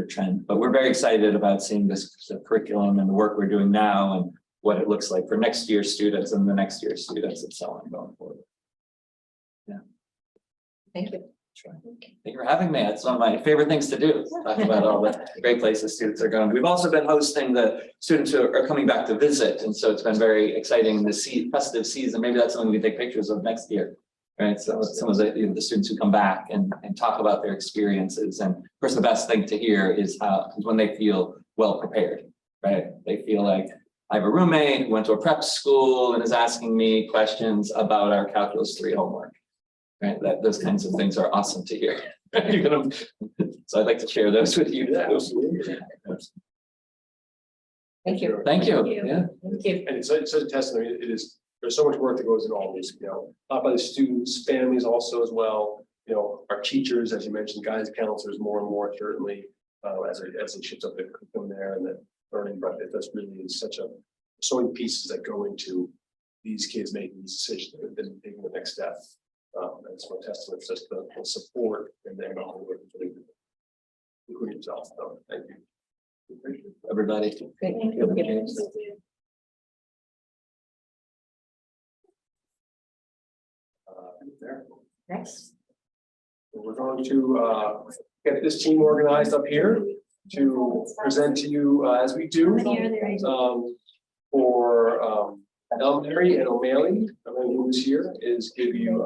trend, but we're very excited about seeing this the curriculum and the work we're doing now and what it looks like for next year's students and the next year's students and so on going forward. Thank you. Sure. Thank you for having me. It's one of my favorite things to do. Talk about all the great places students are going. We've also been hosting the students who are coming back to visit. And so it's been very exciting the festive season. Maybe that's something we take pictures of next year. Right. So some of the students who come back and talk about their experiences. And of course, the best thing to hear is when they feel well prepared, right? They feel like I have a roommate who went to a prep school and is asking me questions about our Calculus 3 homework. Right, those kinds of things are awesome to hear. So I'd like to share those with you. Thank you. Thank you. Yeah. Thank you. And it's a testimony. It is, there's so much work that goes in all this, you know, not by the students, families also as well. You know, our teachers, as you mentioned, guidance counselors more and more certainly as it shifts up the curriculum there and the learning, but that's really is so many pieces that go into these kids making these decisions and then taking the next step. It's my testament to just the support and then including yourself. So thank you. Everybody. Great. Thank you. There. Next. We're going to get this team organized up here to present to you as we do for Elementary and O'Malley. Everyone who's here is give you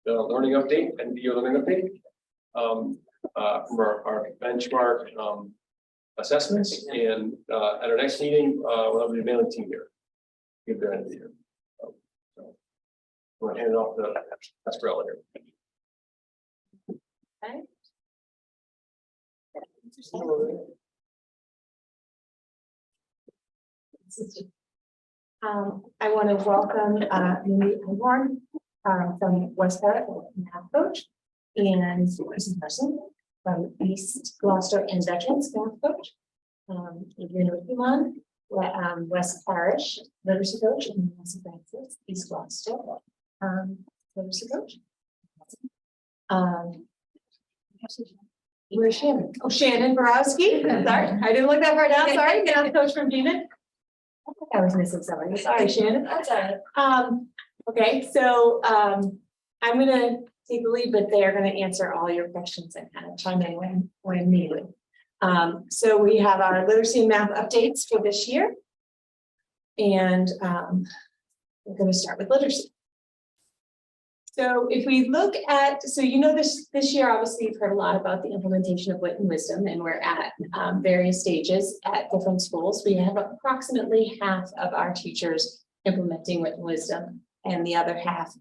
the learning update and video learning update from our benchmark assessments. And at our next meeting, we'll have the O'Malley team here. Give their end of the year. So I'm going to hand it off to Esprella here. Okay. I want to welcome Mimi Einhorn from West Parrot, math coach, and Kristen Person from East Gloucester and Veterans math coach. Adriana Rickman, West Parish literacy coach, and Nancy Francis, East Gloucester literacy coach. Where's Shannon? Oh, Shannon Borowski. Sorry, I didn't look that far down. Sorry, math coach from Beaman. I think I was missing somebody. Sorry, Shannon. That's all right. Okay, so I'm gonna take the lead, but they are gonna answer all your questions and kind of chime in when needed. So we have our literacy and math updates for this year. And we're gonna start with literacy. So if we look at, so you know this year, obviously you've heard a lot about the implementation of Wit and Wisdom, and we're at various stages at different schools. We have approximately half of our teachers implementing Wit and Wisdom, and the other half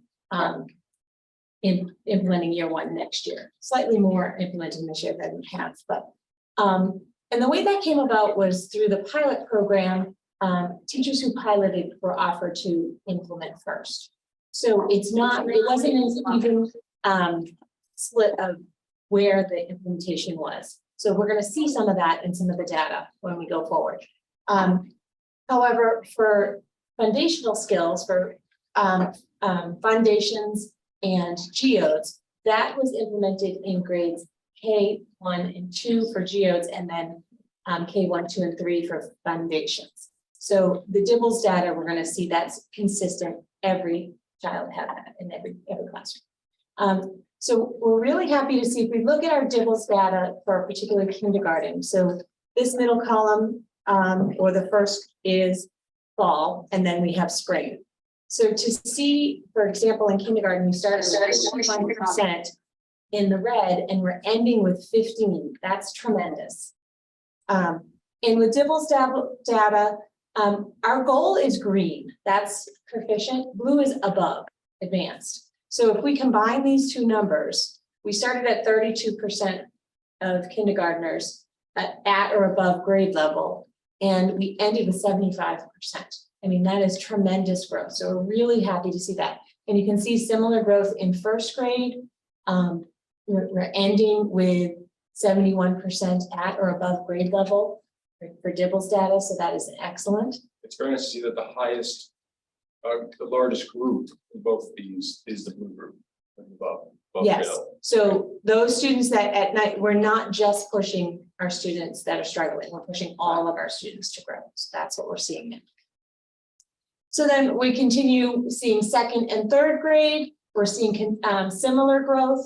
implementing year one next year. Slightly more implementing this year than we have, but and the way that came about was through the pilot program. Teachers who piloted were offered to implement first. So it wasn't an even split of where the implementation was. So we're going to see some of that in some of the data when we go forward. However, for foundational skills, for foundations and geodes, that was implemented in grades K1 and 2 for geodes, and then K1, 2, and 3 for foundations. So the DIBELS data, we're going to see that's consistent. Every child had that in every classroom. So we're really happy to see if we look at our DIBELS data for a particular kindergarten. So this middle column or the first is fall, and then we have spring. So to see, for example, in kindergarten, we started with 25% in the red, and we're ending with 15. That's tremendous. And with DIBELS data, our goal is green. That's proficient. Blue is above advanced. So if we combine these two numbers, we started at 32% of kindergartners at or above grade level, and we ended with 75%. I mean, that is tremendous growth. So we're really happy to see that. And you can see similar growth in first grade. We're ending with 71% at or above grade level for Dibble's data, so that is excellent. It's very nice to see that the highest, the largest group in both these is the blue group. Above Yes, middle. so those students that at night, we're not just pushing our students that are struggling, we're pushing all of our students to grow. So that's what we're seeing now. So then we continue seeing second and third grade. We're seeing similar growth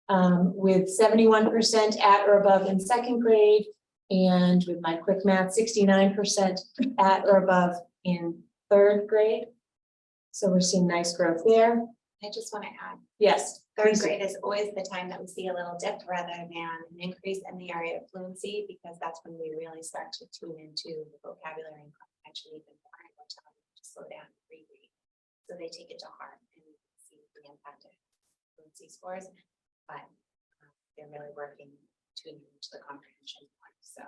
with 71% at or above in second grade. And with my quick math, 69% at or above in third grade. So we're seeing nice growth there. I just want to add, Yes. third please do. grade is always the time that we see a little dip rather than an increase in the area of fluency, because that's when we really start to tune into the vocabulary and comprehension even more, and we'll tell them to slow down and reread. So they take it to heart and you can see the impact of fluency scores, but they're really working tuning into the comprehension part. So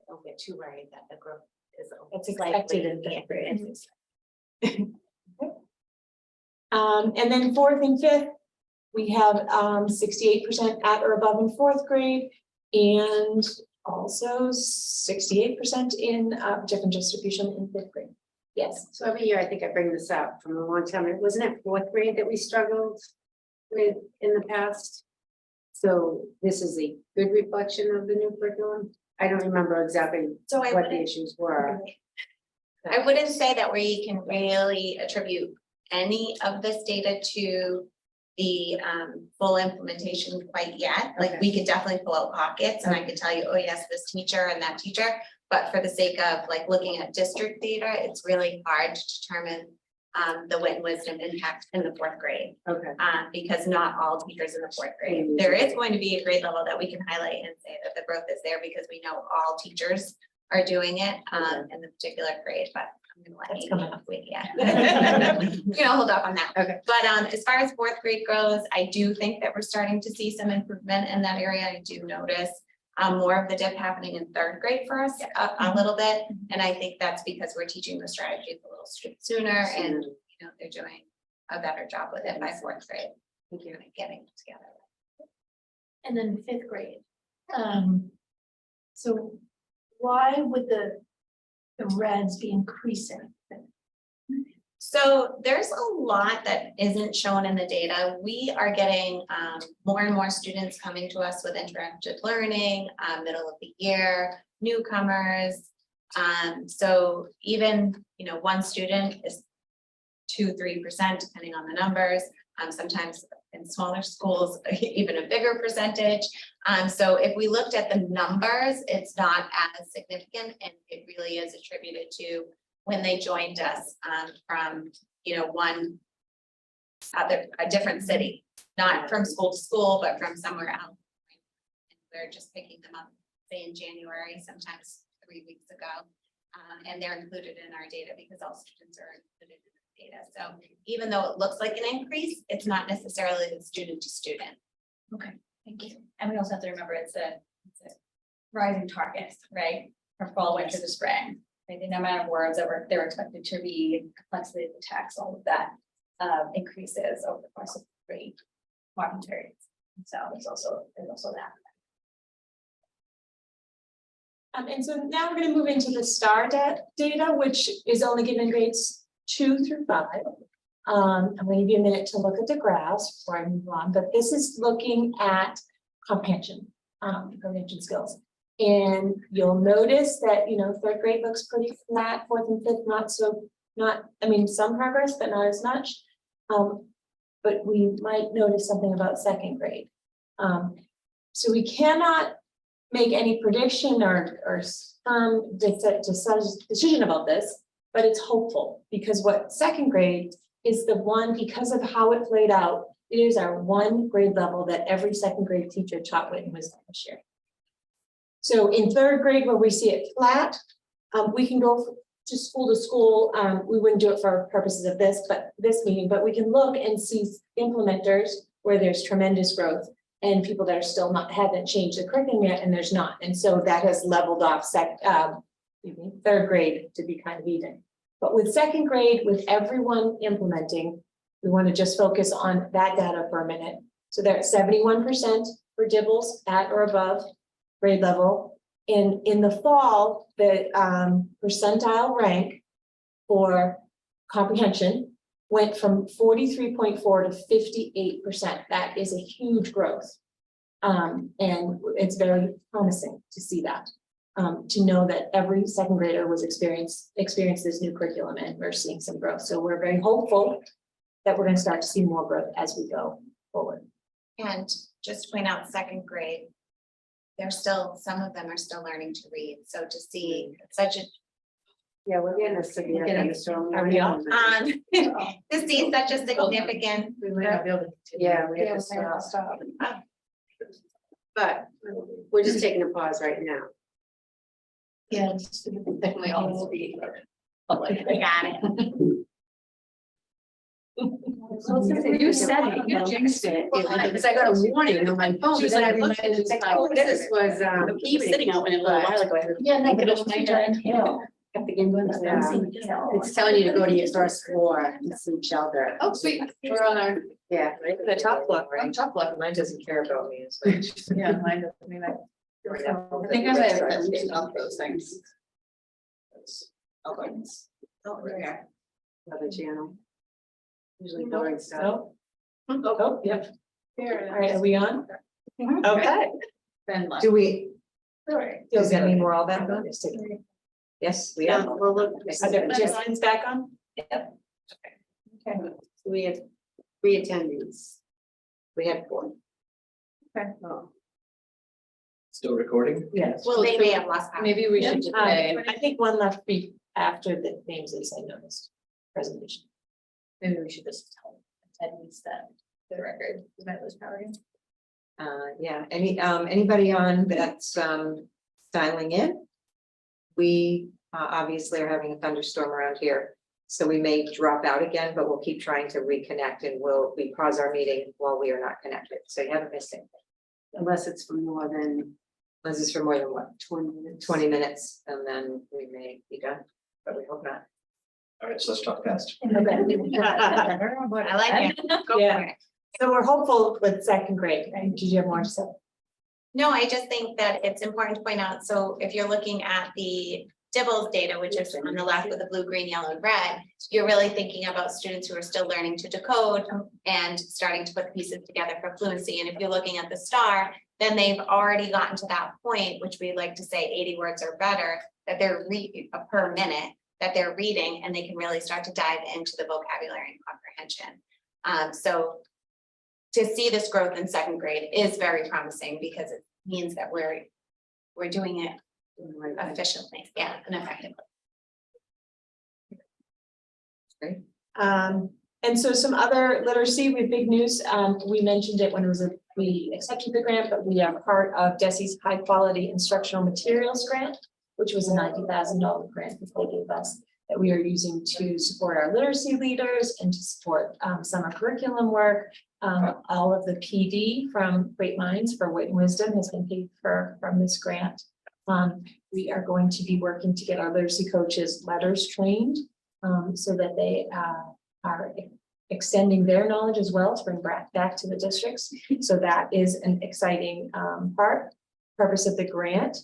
don't get too worried that the growth is. That's expected in likely- fifth grade. Yeah, And then fourth and fifth, we have 68% at or above in fourth grade, and also 68% in different distribution in fifth grade. Yes. So every year, I think I bring this up from a long time. Wasn't it fourth grade that we struggled with in the past? So this is a good reflection of the new curriculum. I don't remember exactly So I what the wouldn't, issues were. I wouldn't say that we can really attribute any of this data to the full implementation quite yet. Like, we could definitely pull out pockets and I could tell you, oh yes, this teacher and that teacher. But for the sake of like looking at district data, it's really hard to determine the wit and wisdom impact in the fourth grade. Okay. Because not all teachers in the fourth grade. There is going to be a grade level that we can highlight and say that the growth is there because we know all teachers are doing it in the particular grade, but I'm gonna let That's you coming up. wait, yeah. You know, hold up on that. Okay. But as far as fourth grade goes, I do think that we're starting to see some improvement in that area. I do notice more of the dip happening in third grade for us a little bit. And I think that's because we're teaching the strategies a little sooner and, you know, they're doing a better job with it by fourth grade. Thank you. Getting it together. And then fifth grade. So why would the reds be increasing? So there's a lot that isn't shown in the data. We are getting more and more students coming to us with interactive learning, middle of the year, newcomers. So even, you know, one student is 2-3%, depending on the numbers. Sometimes in smaller schools, even a bigger percentage. So if we looked at the numbers, it's not as significant, and it really is attributed to when they joined us from, you know, a different city, not from school to school, but from somewhere else. And we're just picking them up, say in January, sometimes 3 weeks ago. And they're included in our data because all students are included in the data. So even though it looks like an increase, it's not necessarily the student to student. Okay, thank you. And we also have to remember it's a rising target, right? From fall, winter to spring. Right? The amount of words that they're expected to read, complexity of the text, all of that increases over the course of 3 marking periods. So there's also that. And so now we're going to move into the STAR data, which is only given grades 2 through 5. I'm going to give you a minute to look at the graphs before I move on, but this is looking at comprehension skills. And you'll notice that, you know, third grade looks pretty flat, fourth and fifth, I mean, some progress, but not as much. But we might notice something about second grade. So we cannot make any prediction or firm decision about this, but it's hopeful because what second grade is the one, because of how it played out, it is our one grade level that every second grade teacher taught wit and wisdom this year. So in third grade, where we see it flat, we can go to school. We wouldn't do it for purposes of this meeting, but we can look and see implementers where there's tremendous growth and people that are still haven't changed the curriculum yet, and there's not. And so that has leveled off third grade to be kind of even. But with second grade, with everyone implementing, We want to just focus on that data for a minute. So they're at 71% for DIBELS at or above grade level. In the fall, the percentile rank for comprehension went from 43.4 to 58%. That is a huge growth. And it's very promising to see that. To know that every second grader was experienced this new curriculum, and we're seeing some growth. So we're very hopeful that we're going to start to see more growth as we go forward. And just to point out, second grade, some of them are still learning to read. So to see such a, Yeah, we're getting a severe thunderstorm. Are we on? to see such a significant, We might not be able to. Yeah, we Yeah, have to we might have to stop. stop. But we're just taking a pause right now. Yeah. Definitely all speak. I got it. You said it, you jinxed it. Because I got a warning on my phone. She was but then like, I looked and it's like, oh, this was, He was sitting out when it a little while ago. Yeah, no, but it's my turn. Got the game going. Yeah. It's telling you to go to your first floor and seek shelter. Oh, sweet. We're on our. Yeah. The top block, right? Top block, mine doesn't care about me as much. Yeah, mine doesn't either. I think I'm at those things. Okay. Another channel. Usually boring stuff. Oh, yep. All right, are we on? Mhm. Okay. Then left. Do we, Sorry. does that mean we're all back on? Yes, we are. We'll look. Are the participants back on? Okay. We had 3 attendings. We had 4. Oh. Still recording? Yes. Well, they may have lost power. Maybe we should just say, I think one left after the names they say noticed presentation. maybe we should just tell attendees that for the record, we might lose power again. Yeah, anybody on that's dialing in? We obviously are having a thunderstorm around here, so we may drop out again, but we'll keep trying to reconnect, and we pause our meeting while we are not connected, so you haven't missed anything. Unless it's for more than Unless it's for more than what, 20 minutes. 20 minutes, and then we may be done, but we hope not. All right, so let's talk fast. I like it. Go Yeah. for it. So we're hopeful with second grade. Right? Did you have more to say? No, I just think that it's important to point out, so if you're looking at the DIBELS data, which is on the left with the blue, green, yellow, and red, you're really thinking about students who are still learning to decode and starting to put pieces together for fluency. And if you're looking at the STAR, then they've already gotten to that point, which we like to say 80 words or better, that they're per minute, that they're reading, and they can really start to dive into the vocabulary and comprehension. So to see this growth in second grade is very promising, because it means that we're doing it efficiently, yeah, and effectively. And so some other literacy with big news. We mentioned it when it was we accepted the grant, but we are part of DESE's high quality instructional materials grant, which was a $90,000 grant that they gave us, that we are using to support our literacy leaders and to support summer curriculum work. All of the PD from Great Minds for Wit and Wisdom has been paid for from this grant. We are going to be working to get our literacy coaches letters trained so that they are extending their knowledge as well to bring back to the districts. So that is an exciting purpose of the grant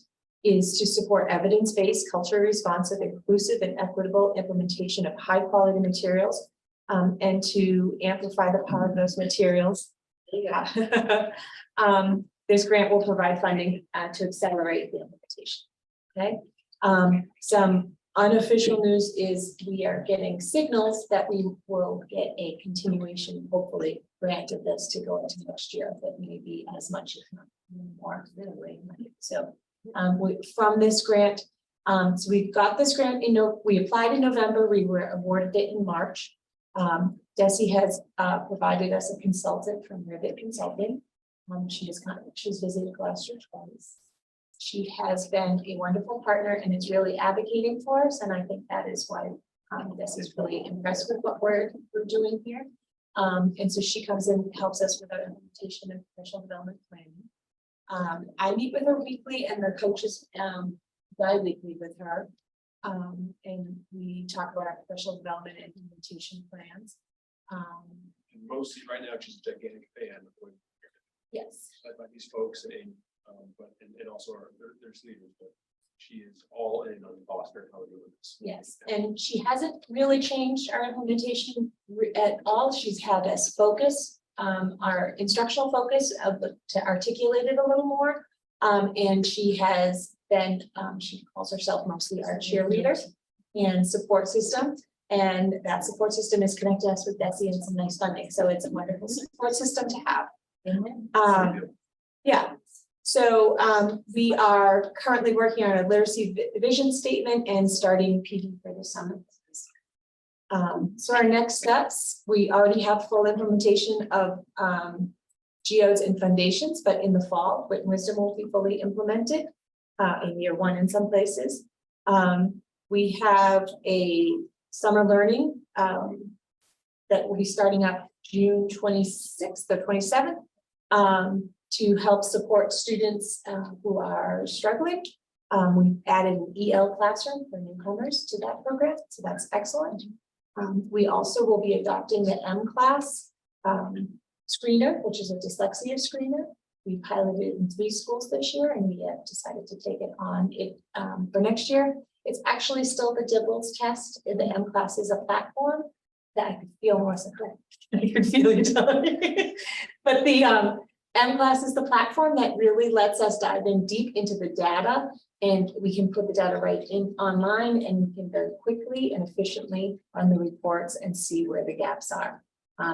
is to support evidence-based, culturally responsive, inclusive, and equitable implementation of high-quality materials, and to amplify the power of those materials. Yeah. This grant will provide funding to accelerate the implementation. Okay. Some unofficial news is we are getting signals that we will get a continuation, hopefully, grant of this to go into next year, that may be as much, if not more. So from this grant, so we got this grant, we applied in November, we were awarded it in March. DESE has provided us a consultant from Rivet Consulting. She's visited Gloucester twice. She has been a wonderful partner and is really advocating for us, and I think that is why DESE is really impressed with what we're doing here. And so she comes in, helps us with our implementation of professional development planning. I meet with her weekly, and the coaches bi-weekly with her. And we talk about our professional development and implementation plans. And mostly right now, she's a gigantic fan of what Yes. by these folks and also there's leaders, but she is all in on Gloucester, how we're doing this. Yes, and she hasn't really changed our implementation at all. She's had us focus, our instructional focus to articulate it a little more. And she has been, she calls herself mostly our cheerleader and support system. And that support system has connected us with Bessie and some nice funding. So it's a wonderful support system to have. Yeah, so we are currently working on a literacy vision statement and starting PD for the summer. So our next steps, we already have full implementation of geodes and foundations, but in the fall, written wisdom will be fully implemented in year one in some places. We have a summer learning that will be starting up June 26th or 27th to help support students who are struggling. We've added an EL classroom for newcomers to that program, so that's excellent. We also will be adopting the M class screener, which is a dyslexia screener. We piloted it in 3 schools this year, and we have decided to take it on for next year. It's actually still the DIBELS test. The M class is a platform that I could feel more support. I could feel you telling. But the M class is the platform that really lets us dive in deep into the data, and we can put the data right in online, and we can very quickly and efficiently run the reports and see where the gaps are.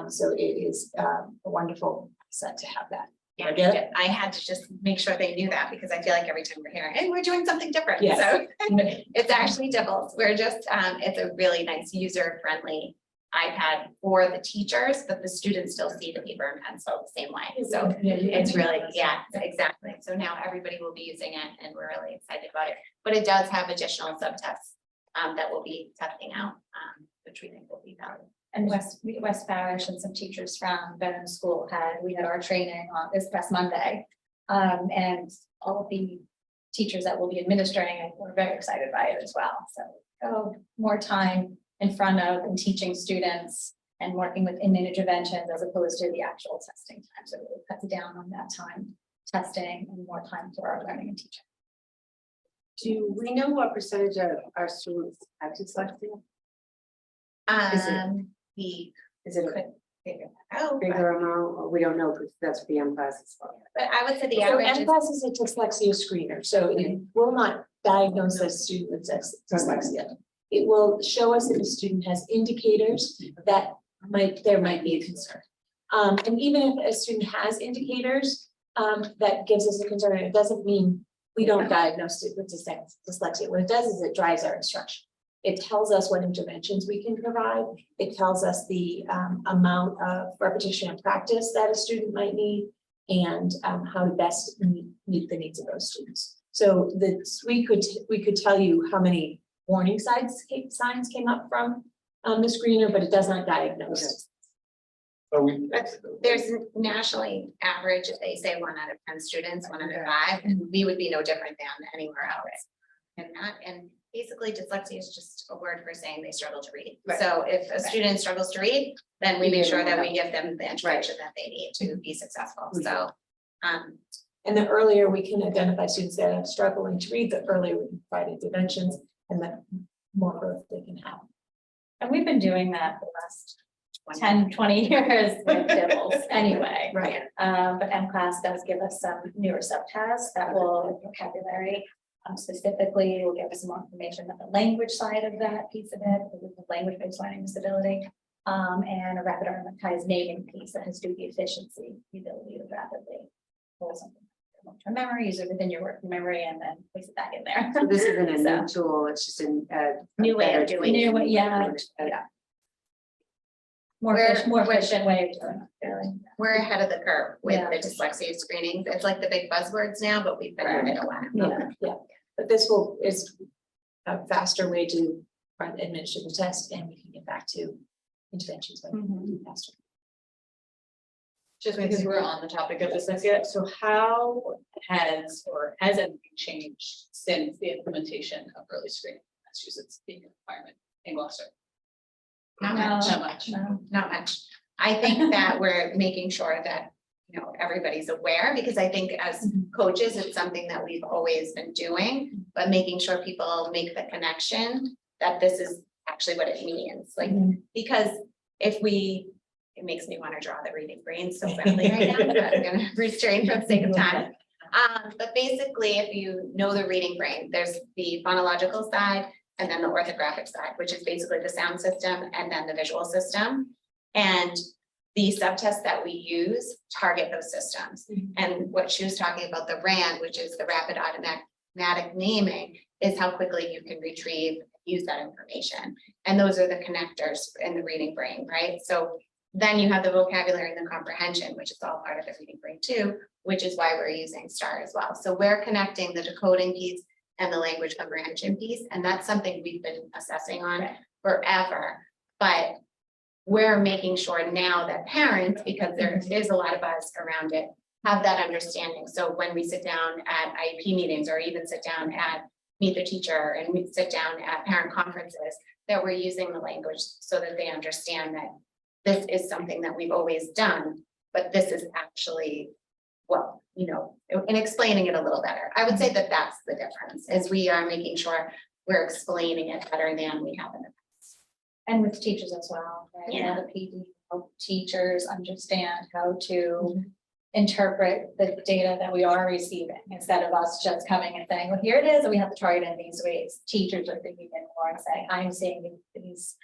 So it is a wonderful set to have that. Yeah, I had to just make sure they knew that because I feel like every time we're here, and we're doing something different. Yes. So it's actually DIBELS. We're just, it's a really nice user-friendly iPad for the teachers, but the students still see the paper and pencil the same way. So it's really, yeah, exactly. So now everybody will be using it and we're really excited about it. But it does have additional subtests that we'll be testing out, which we think will be valuable. And West Parish and some teachers from Veteran School we had our training on this past Monday. And all of the teachers that will be administering it were very excited by it as well. So more time in front of and teaching students and working with in interventions as opposed to the actual testing time. So it really cuts down on that time testing and more time for our learning and teaching. Do we know what percentage of our students have dyslexia? We Is it a could figure that out, bigger amount, or we don't know because that's what the M class is for? but I would say the So average M is. class is a dyslexia screener, so it will not diagnose a student with dyslexia. It will show us if a student has indicators that there might be a concern. And even if a student has indicators, that gives us a concern, it doesn't mean we don't diagnose it with dyslexia. What it does is it drives our instruction. It tells us what interventions we can provide. It tells us the amount of repetition and practice that a student might need, and how to best meet the needs of those students. So we could tell you how many warning signs came up from the screener, but it does not diagnose. There's nationally average, if they say 1 out of 10 students, 1 out of 5, and we would be no different than anywhere else. And basically dyslexia is just a word for saying they struggle to read. Right. So if a student struggles to read, then we make sure that we give them the intervention that they need to be successful. So, And the earlier we can identify students that are struggling to read, the earlier we can provide interventions, and the more growth they can have. And we've been doing that for the last 10, 20 years with DIBELS anyway. Right. But M class does give us some newer subtests that will vocabulary. Specifically, will give us more information about the language side of that piece of it, the language-based learning disability, and a rapid armamentized naming piece that has to do with the efficiency, the ability to rapidly pull something from memory, use it within your working memory, and then place it back in there. So this isn't a new So, tool, it's just a New way of better doing tool. it. Yeah. more We're- efficient way of doing it. Really. we're ahead of the curve with Yeah. the dyslexia screenings. It's like the big buzzwords now, but we've been doing it a while. Yeah, but this is a faster way to administer the test, and we can get back to interventions faster. Just because we're on the topic of dyslexia, so how has anything changed since the implementation of early screening in Massachusetts being a requirement in Gloucester? Not No. much, Not much. No. not much. I think that we're making sure that, you know, everybody's aware, because I think as coaches, it's something that we've always been doing, but making sure people make the connection that this is actually what it means, like, because if we, it makes me want to draw the reading brain so badly right now, but I'm gonna restrain for the sake of time. But basically, if you know the reading brain, there's the phonological side and then the orthographic side, which is basically the sound system and then the visual system. And the subtests that we use target those systems. And what she was talking about, the RAND, which is the rapid automatic naming, is how quickly you can retrieve, use that information. And those are the connectors in the reading brain, right? So then you have the vocabulary and the comprehension, which is all part of the reading brain too, which is why we're using STAR as well. So we're connecting the decoding piece and the language comprehension piece, and that's something we've been assessing on forever. But we're making sure now that parents, because there is a lot of buzz around it, have that understanding. So when we sit down at IEP meetings, or even sit down at Meet the Teacher and we sit down at parent conferences, that we're using the language so that they understand that this is something that we've always done, but this is actually, well, you know, and explaining it a little better. I would say that that's the difference, is we are making sure we're explaining it better than we have in the past. And with teachers as well, right? Yeah. The PD help teachers understand how to interpret the data that we are receiving, instead of us just coming and saying, well, here it is, and we have to target it in these ways. Teachers are thinking it more and saying, I'm seeing these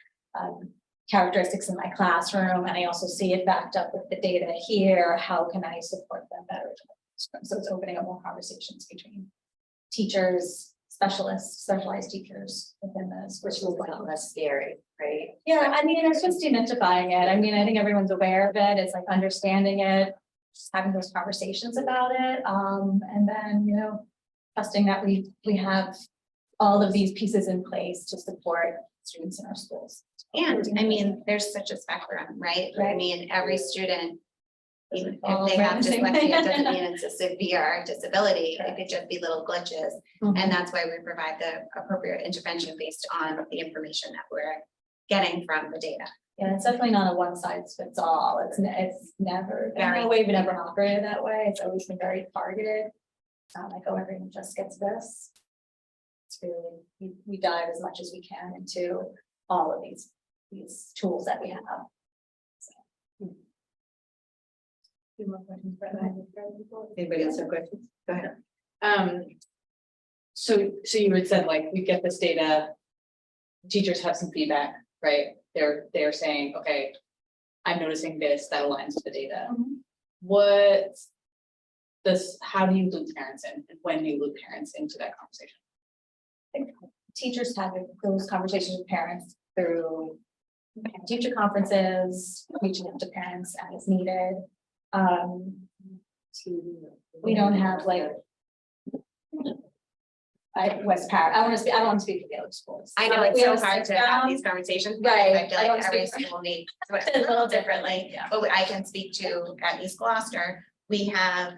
characteristics in my classroom, and I also see it backed up with the data here. How can I support them better? So it's opening up more conversations between teachers, specialists, specialized teachers within this, Which will become less scary, right? yeah, I mean, it's just demystifying it. I mean, I think everyone's aware of it. It's like understanding it, just having those conversations about it. And then, you know, trusting that we have all of these pieces in place to support students in our schools. And I mean, there's such a spectrum, right? I Right. mean, every student, even All if they have same thing. dyslexia, doesn't mean it's a severe disability. It could just be little glitches. And that's why we provide the appropriate intervention based on the information that we're getting from the data. Yeah, it's definitely not a one size fits all. It's never, Very. we've never operated that way. It's always been very targeted. It's not like, oh, everyone just gets this. It's really, we dive as much as we can into all of these tools that we have. Anybody else have questions? Go ahead. So you had said, like, we get this data. Teachers have some feedback, right? They're saying, okay, I'm noticing this, that aligns with the data. How do you loop parents in, and when do you loop parents into that conversation? Teachers have those conversations with parents through teacher conferences, reaching out to parents as needed. We don't have like. I don't want to speak for the other schools. I know Like, it's we so have a hard to sit have down. these conversations. Right, Because I I feel don't like every speak for- school needs It's it a little differently, yeah. but I can speak to at East Gloucester, we have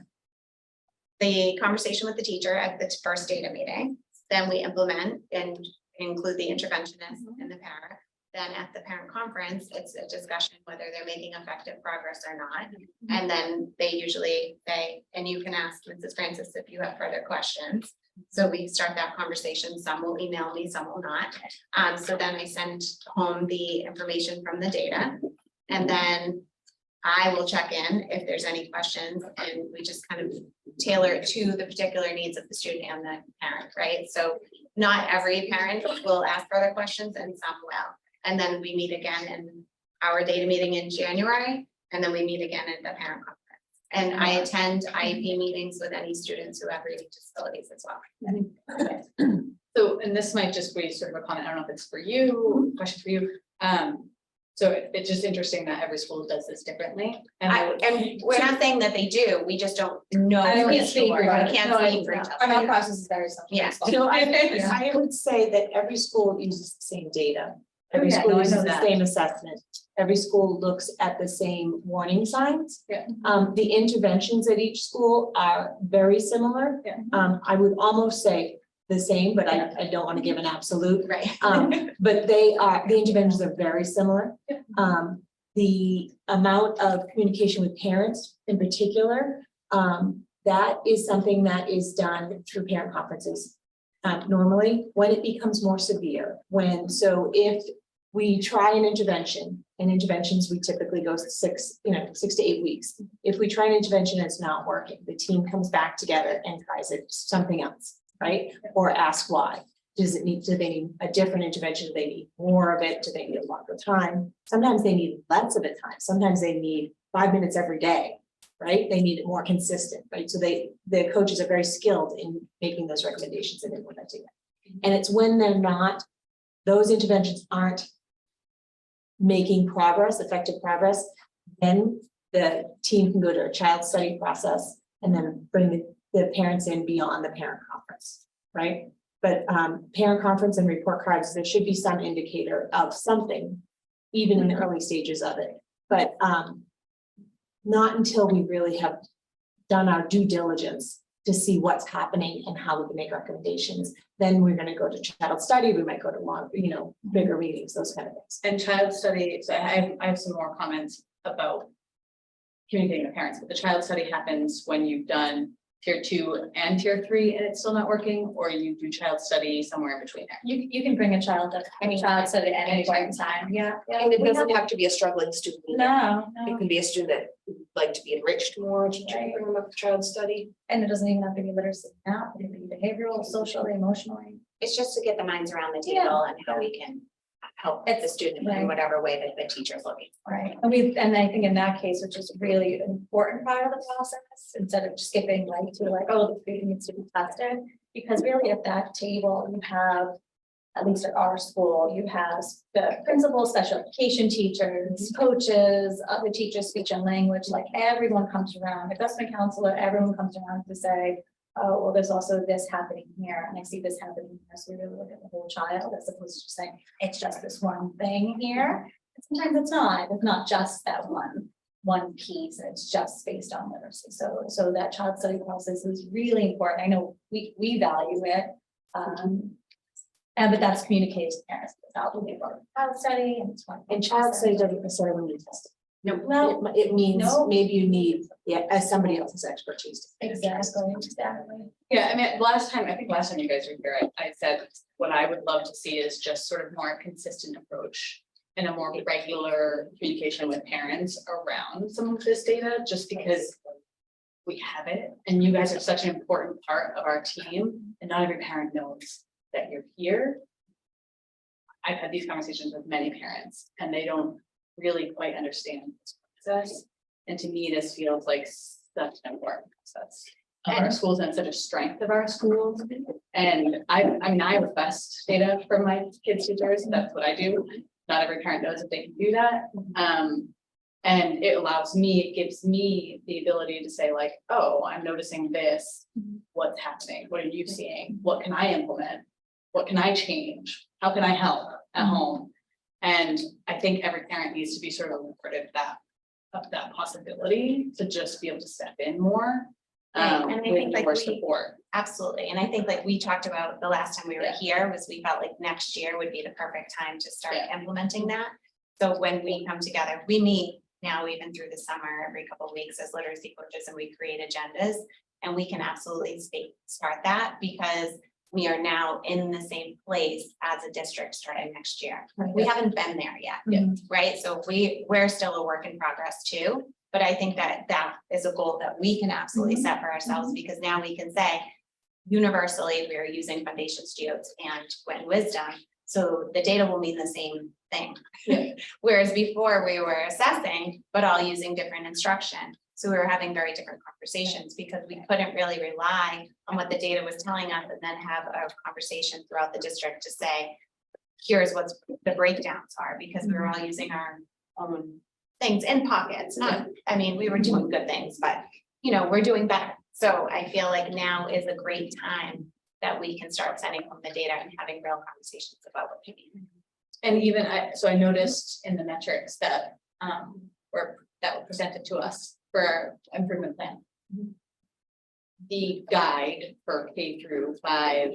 the conversation with the teacher at the first data meeting, then we implement and include the interventionist and the parent. Then at the parent conference, it's a discussion whether they're making effective progress or not. And then they usually say, and you can ask Mrs. Francis if you have further questions. So we start that conversation. Some will email me, some will not. So then I send home the information from the data. And then I will check in if there's any questions, and we just kind of tailor it to the particular needs of the student and the parent, right? So not every parent will ask further questions and some will. And then we meet again in our data meeting in January, and then we meet again at the parent conference. And I attend IEP meetings with any students who have reading disabilities as well. So, and this might just be sort of a comment, I don't know if it's for you, question for you. So it's just interesting that every school does this differently. And we're not saying that they do, we just don't know. I for can't speak sure. for We that. can't No, I- speak for each other. Our thought process is very similar. Yeah. So Yeah. I would say that every school uses the same data. Every yeah, school no, I know uses the that. same assessment. Every school looks at the same warning signs. Yeah. The interventions at each school are very similar. Yeah. I would almost say the same, but I don't want to give an absolute. Right. But the interventions are very similar. The amount of communication with parents in particular, that is something that is done through parent conferences. Normally, when it becomes more severe, if we try an intervention, and interventions, we typically go 6 to 8 weeks. If we try an intervention and it's not working, the team comes back together and tries something else, right? Or ask why. Do they need a different intervention? Do they need more of it? Do they need a longer time? Sometimes they need less of a time. Sometimes they need 5 minutes every day, right? They need it more consistent, right? So the coaches are very skilled in making those recommendations and implementing it. And it's when those interventions aren't making effective progress, then the team can go to a child study process and then bring the parents in beyond the parent conference, right? But parent conference and report cards, there should be some indicator of something, even in the early stages of it. But not until we really have done our due diligence to see what's happening and how we can make recommendations. Then we're going to go to child study. We might go to bigger meetings, those kind of things. And child study, so I have some more comments about communicating with parents, but the child study happens when you've done tier 2 and tier 3 and it's still not working, or you do child study somewhere in between there. You can bring a child study at any point in time, yeah. And it doesn't have to be a struggling student. either. No, It can be a student that would like to be enriched more, a teacher can bring them up to child study. and it doesn't even have to be literacy now, it can be behavioral, socially, emotionally. It's just to get the minds around the table and how we can help the student in whatever way that the teacher's looking. Right, and I think in that case, which is really an important part of the process, instead of skipping right to the student needs to be tested. Because really at that table, you have, at least at our school, you have the principal, special education teachers, coaches, other teachers, speech and language, like everyone comes around, assessment counselor, everyone comes around to say, oh, well, there's also this happening here, and I see this happening here. So we really look at the whole child as opposed to just saying, it's just this one thing here. And sometimes it's not just that one piece, it's just based on literacy. So that child study process is really important. I know we value it. But that's communicated to parents. About the child study And child study doesn't necessarily need testing. No. No, It means No. maybe you need, somebody else's expertise. exactly. Yeah, I mean, last time you guys were here, I said, what I would love to see is just sort of more consistent approach and a more regular communication with parents around some of this data, just because we have it and you guys are such an important part of our team and not every parent knows that you're here. I've had these conversations with many parents and they don't really quite understand this process. And to me, this feels like such an important process of our schools and such a strength of our schools. And I request data from my kids' teachers. That's what I do. Not every parent knows if they can do that. And it gives me the ability to say like, oh, I'm noticing this. What's happening? What are you seeing? What can I implement? What can I change? How can I help at home? And I think every parent needs to be sort of afforded that possibility to just be able to step in more. Right, and I think like more support. Absolutely, and I think like we talked about the last time we were here was we felt like next year would be the perfect time to start implementing that. So when we come together, we meet now even through the summer every couple of weeks as literacy coaches and we create agendas. And we can absolutely start that because we are now in the same place as a district starting next year. We haven't been there yet, right? So we're still a work in progress too. But I think that is a goal that we can absolutely set for ourselves because now we can say universally we are using Foundations, Geodes and When Wisdom. So the data will mean the same thing. Whereas before we were assessing, but all using different instruction. So we were having very different conversations because we couldn't really rely on what the data was telling us and then have a conversation throughout the district to say, here's what the breakdowns are because we were all using our own things in pockets. We were doing good things, but we're doing better. So I feel like now is a great time that we can start sending home the data and having real conversations about what we need. And even I noticed in the metrics that were presented to us for our improvement plan. The guide for K through 5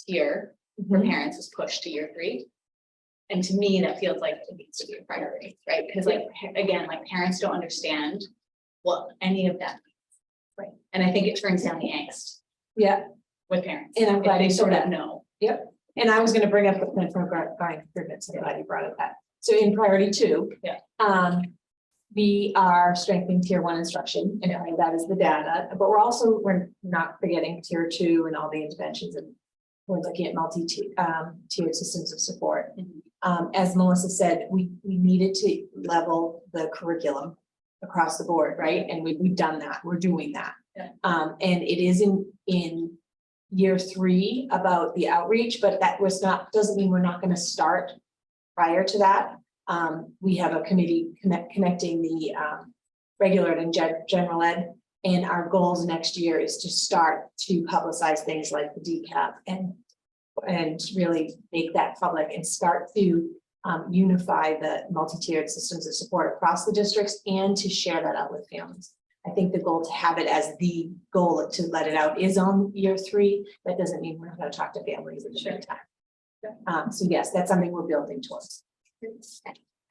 tier for parents is pushed to year 3. And to me, that feels like it needs to be a priority, right? Because like, again, like parents don't understand what any of that means. Right. And I think it turns down the angst Yeah, with parents. and I'm if glad they you said sort of that. know. Yep, and I was gonna bring up the plan for ongoing improvements, I'm glad you brought up that. So in priority 2. Yeah. We are strengthening tier 1 instruction, and I mean, that is the data, but we're not forgetting tier 2 and all the interventions, and we're looking at tiered systems of support. As Melissa said, we needed to level the curriculum across the board, right? And we've done that, we're doing that. Yeah. And it is in year 3 about the outreach, but that was not, doesn't mean we're not gonna start prior to that. We have a committee connecting the regular and general ed, and our goals next year is to start to publicize things like the DCAP and really make that public and start to unify the multi-tiered systems of support across the districts and to share that out with families. I think the goal to have it as the goal to let it out is on year 3. That doesn't mean we're not going to talk to families at the same time. So yes, that's something we're building towards.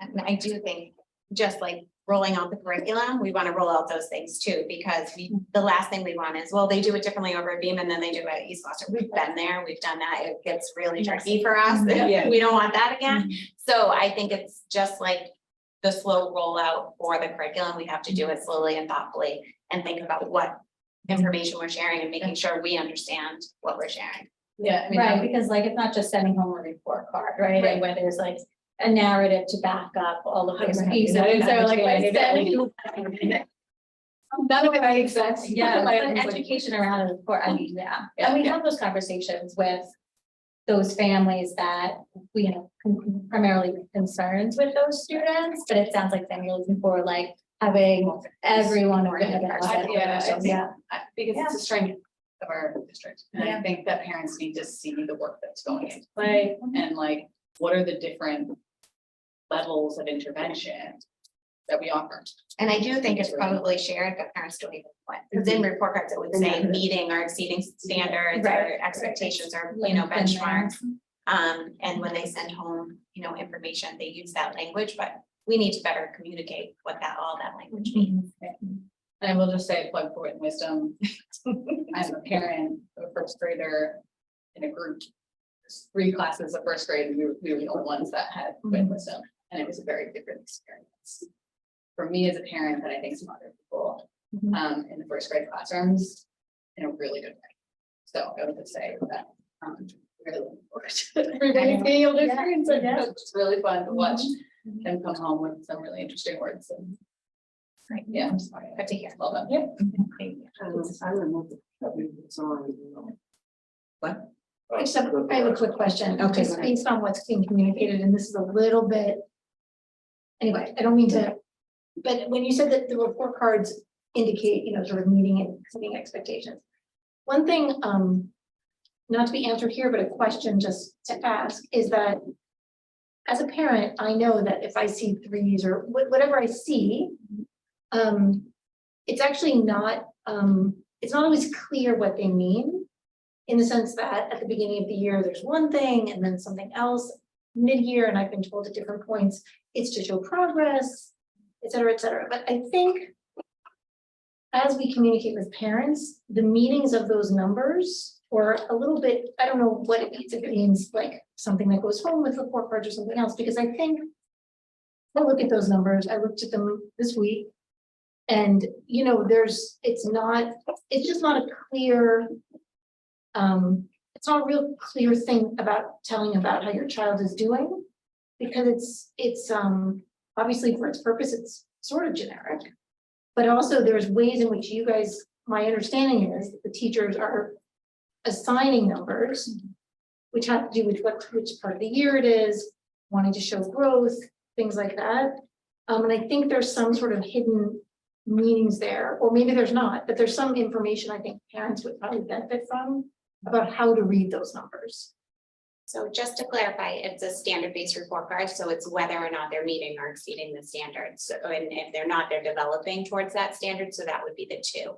And I do think, just like rolling out the curriculum, we want to roll out those things too, because the last thing we want is, well, they do it differently over at Beam and then they do it at East Gloucester. We've been there, we've done that. It gets really tricky for us. Yeah. We don't want that again. So I think it's just like the slow rollout for the curriculum. We have to do it slowly and thoughtfully and think about what information we're sharing and making sure we understand what we're sharing. Yeah, I mean, Right, because like, it's not just sending home a report card, right? And where there's like a narrative to back up all of those pieces. So like, by sending. None of it makes sense. Yeah, like an education around it, of course, I mean, yeah. And we have those conversations with those families that we have primarily concerns with those students, but it sounds like then you're looking for like having everyone or. Yeah, because it's a strength of our district. And I Yeah. think that parents need to see the work that's going into play and like, what are the different levels of intervention that we offer? And I do think it's probably shared, but parents don't even want, because in report cards, it would say meeting or exceeding standards or expectations or, benchmarks. And when they send home, information, they use that language, but we need to better communicate what all that language means. And I will just say, plug for Wit and Wisdom. I'm a parent of a first grader in a group. There's 3 classes of first grade, and we were the only ones that had Wit and Wisdom, and it was a very different experience. For me as a parent, that I think some other people in the first grade classrooms in a really good way. So I would just say that really looking forward to everybody being able to experience it. It's really fun to watch them come home with some really interesting words and. Right. Yeah. Good to hear. Well done. Yep. Uh, I just have a quick question, Okay, just go ahead. based on what's being communicated, and this is a little bit. Anyway, I don't mean to, but when you said that the report cards indicate, sort of meeting and exceeding expectations. One thing, not to be answered here, but a question just to ask is that. As a parent, I know that if I see 3s or whatever I see. It's actually not, it's not always clear what they mean. In the sense that at the beginning of the year, there's one thing and then something else mid-year, and I've been told at different points, it's to show progress, et cetera, et cetera. But I think as we communicate with parents, the meanings of those numbers or a little bit, I don't know what it means, if it means like something that goes home with report cards or something else, because I think I look at those numbers, I looked at them this week. And, it's just not a clear, it's not a real clear thing about telling about how your child is doing. Because it's obviously for its purpose, it's sort of generic. But also there's ways in which you guys, my understanding is that the teachers are assigning numbers, which have to do with which part of the year it is, wanting to show growth, things like that. And I think there's some sort of hidden meanings there, or maybe there's not, but there's some information I think parents would probably benefit from about how to read those numbers. So just to clarify, it's a standard-based report card, so it's whether or not they're meeting or exceeding the standards. So, and if they're not, they're developing towards that standard, so that would be the 2.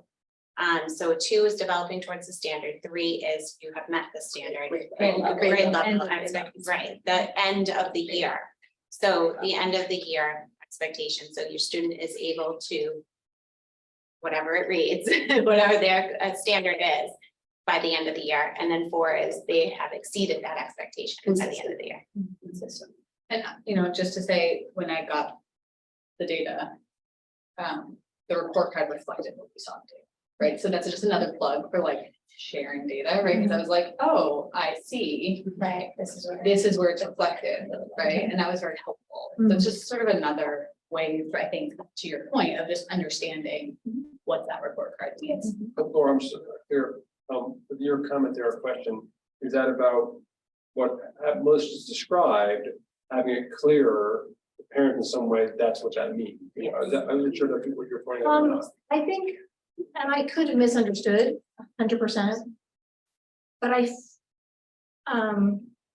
So 2 is developing towards the standard, 3 is you have met the standard. Grade level. Grade End level, of the year. right, the end of the year. So the end of the year expectation, so your student is able to whatever it reads, whatever their standard is by the end of the year. And then 4 is they have exceeded that expectation by the end of the year. Consistent. And, you know, just to say, when I got the data, the report card reflected what we saw today, right? So that's just another plug for like sharing data, right? Because I was like, oh, I see, Right, this is where it's reflected, right? And that was very helpful. So it's just sort of another way, I think, to your point of just understanding what that report card means. But Laura, I'm just clear, with your comment there, or question, is that about what Melissa just described, having it clearer, the parent in some way, that's what that means? You know, is that, I'm not sure that what you're pointing out or not. I think, and I could have misunderstood 100%. But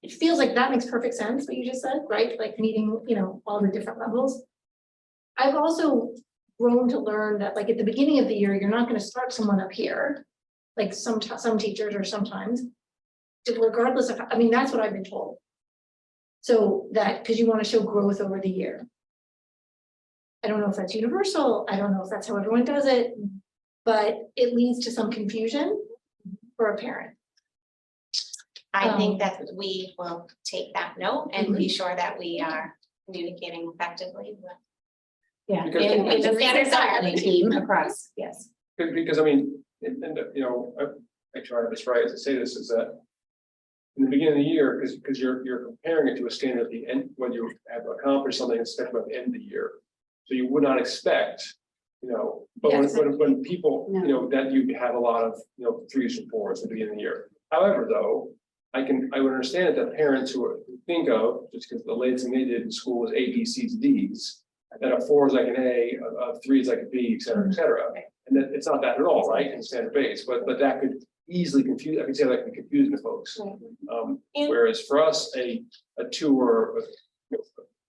it feels like that makes perfect sense, what you just said, right? Like meeting, you know, all the different levels. I've also grown to learn that like at the beginning of the year, you're not gonna start someone up here. Like some teachers or sometimes, regardless of, I mean, that's what I've been told. So that, because you want to show growth over the year. I don't know if that's universal, I don't know if that's how everyone does it, but it leads to some confusion for a parent. I think that we will take that note and be sure that we are communicating effectively with. Yeah. Because- And the standards are the team. across, yes. Because I mean, and you know, I try to try to say this is that in the beginning of the year, because you're comparing it to a standard at the end, when you have accomplished something, especially at the end of the year. So you would not expect, you know, but when people, you know, that you have a lot of, you know, 3s and 4s at the beginning of the year. However, though, I would understand that parents who think of, just because the latest thing they did in school was A, B, C's, D's, that a 4 is like an A, a 3 is like a B, et cetera, et cetera. And that it's not that at all, right, in standard base, but that could easily confuse, I could say that could confuse the folks. Whereas for us, a 2 or,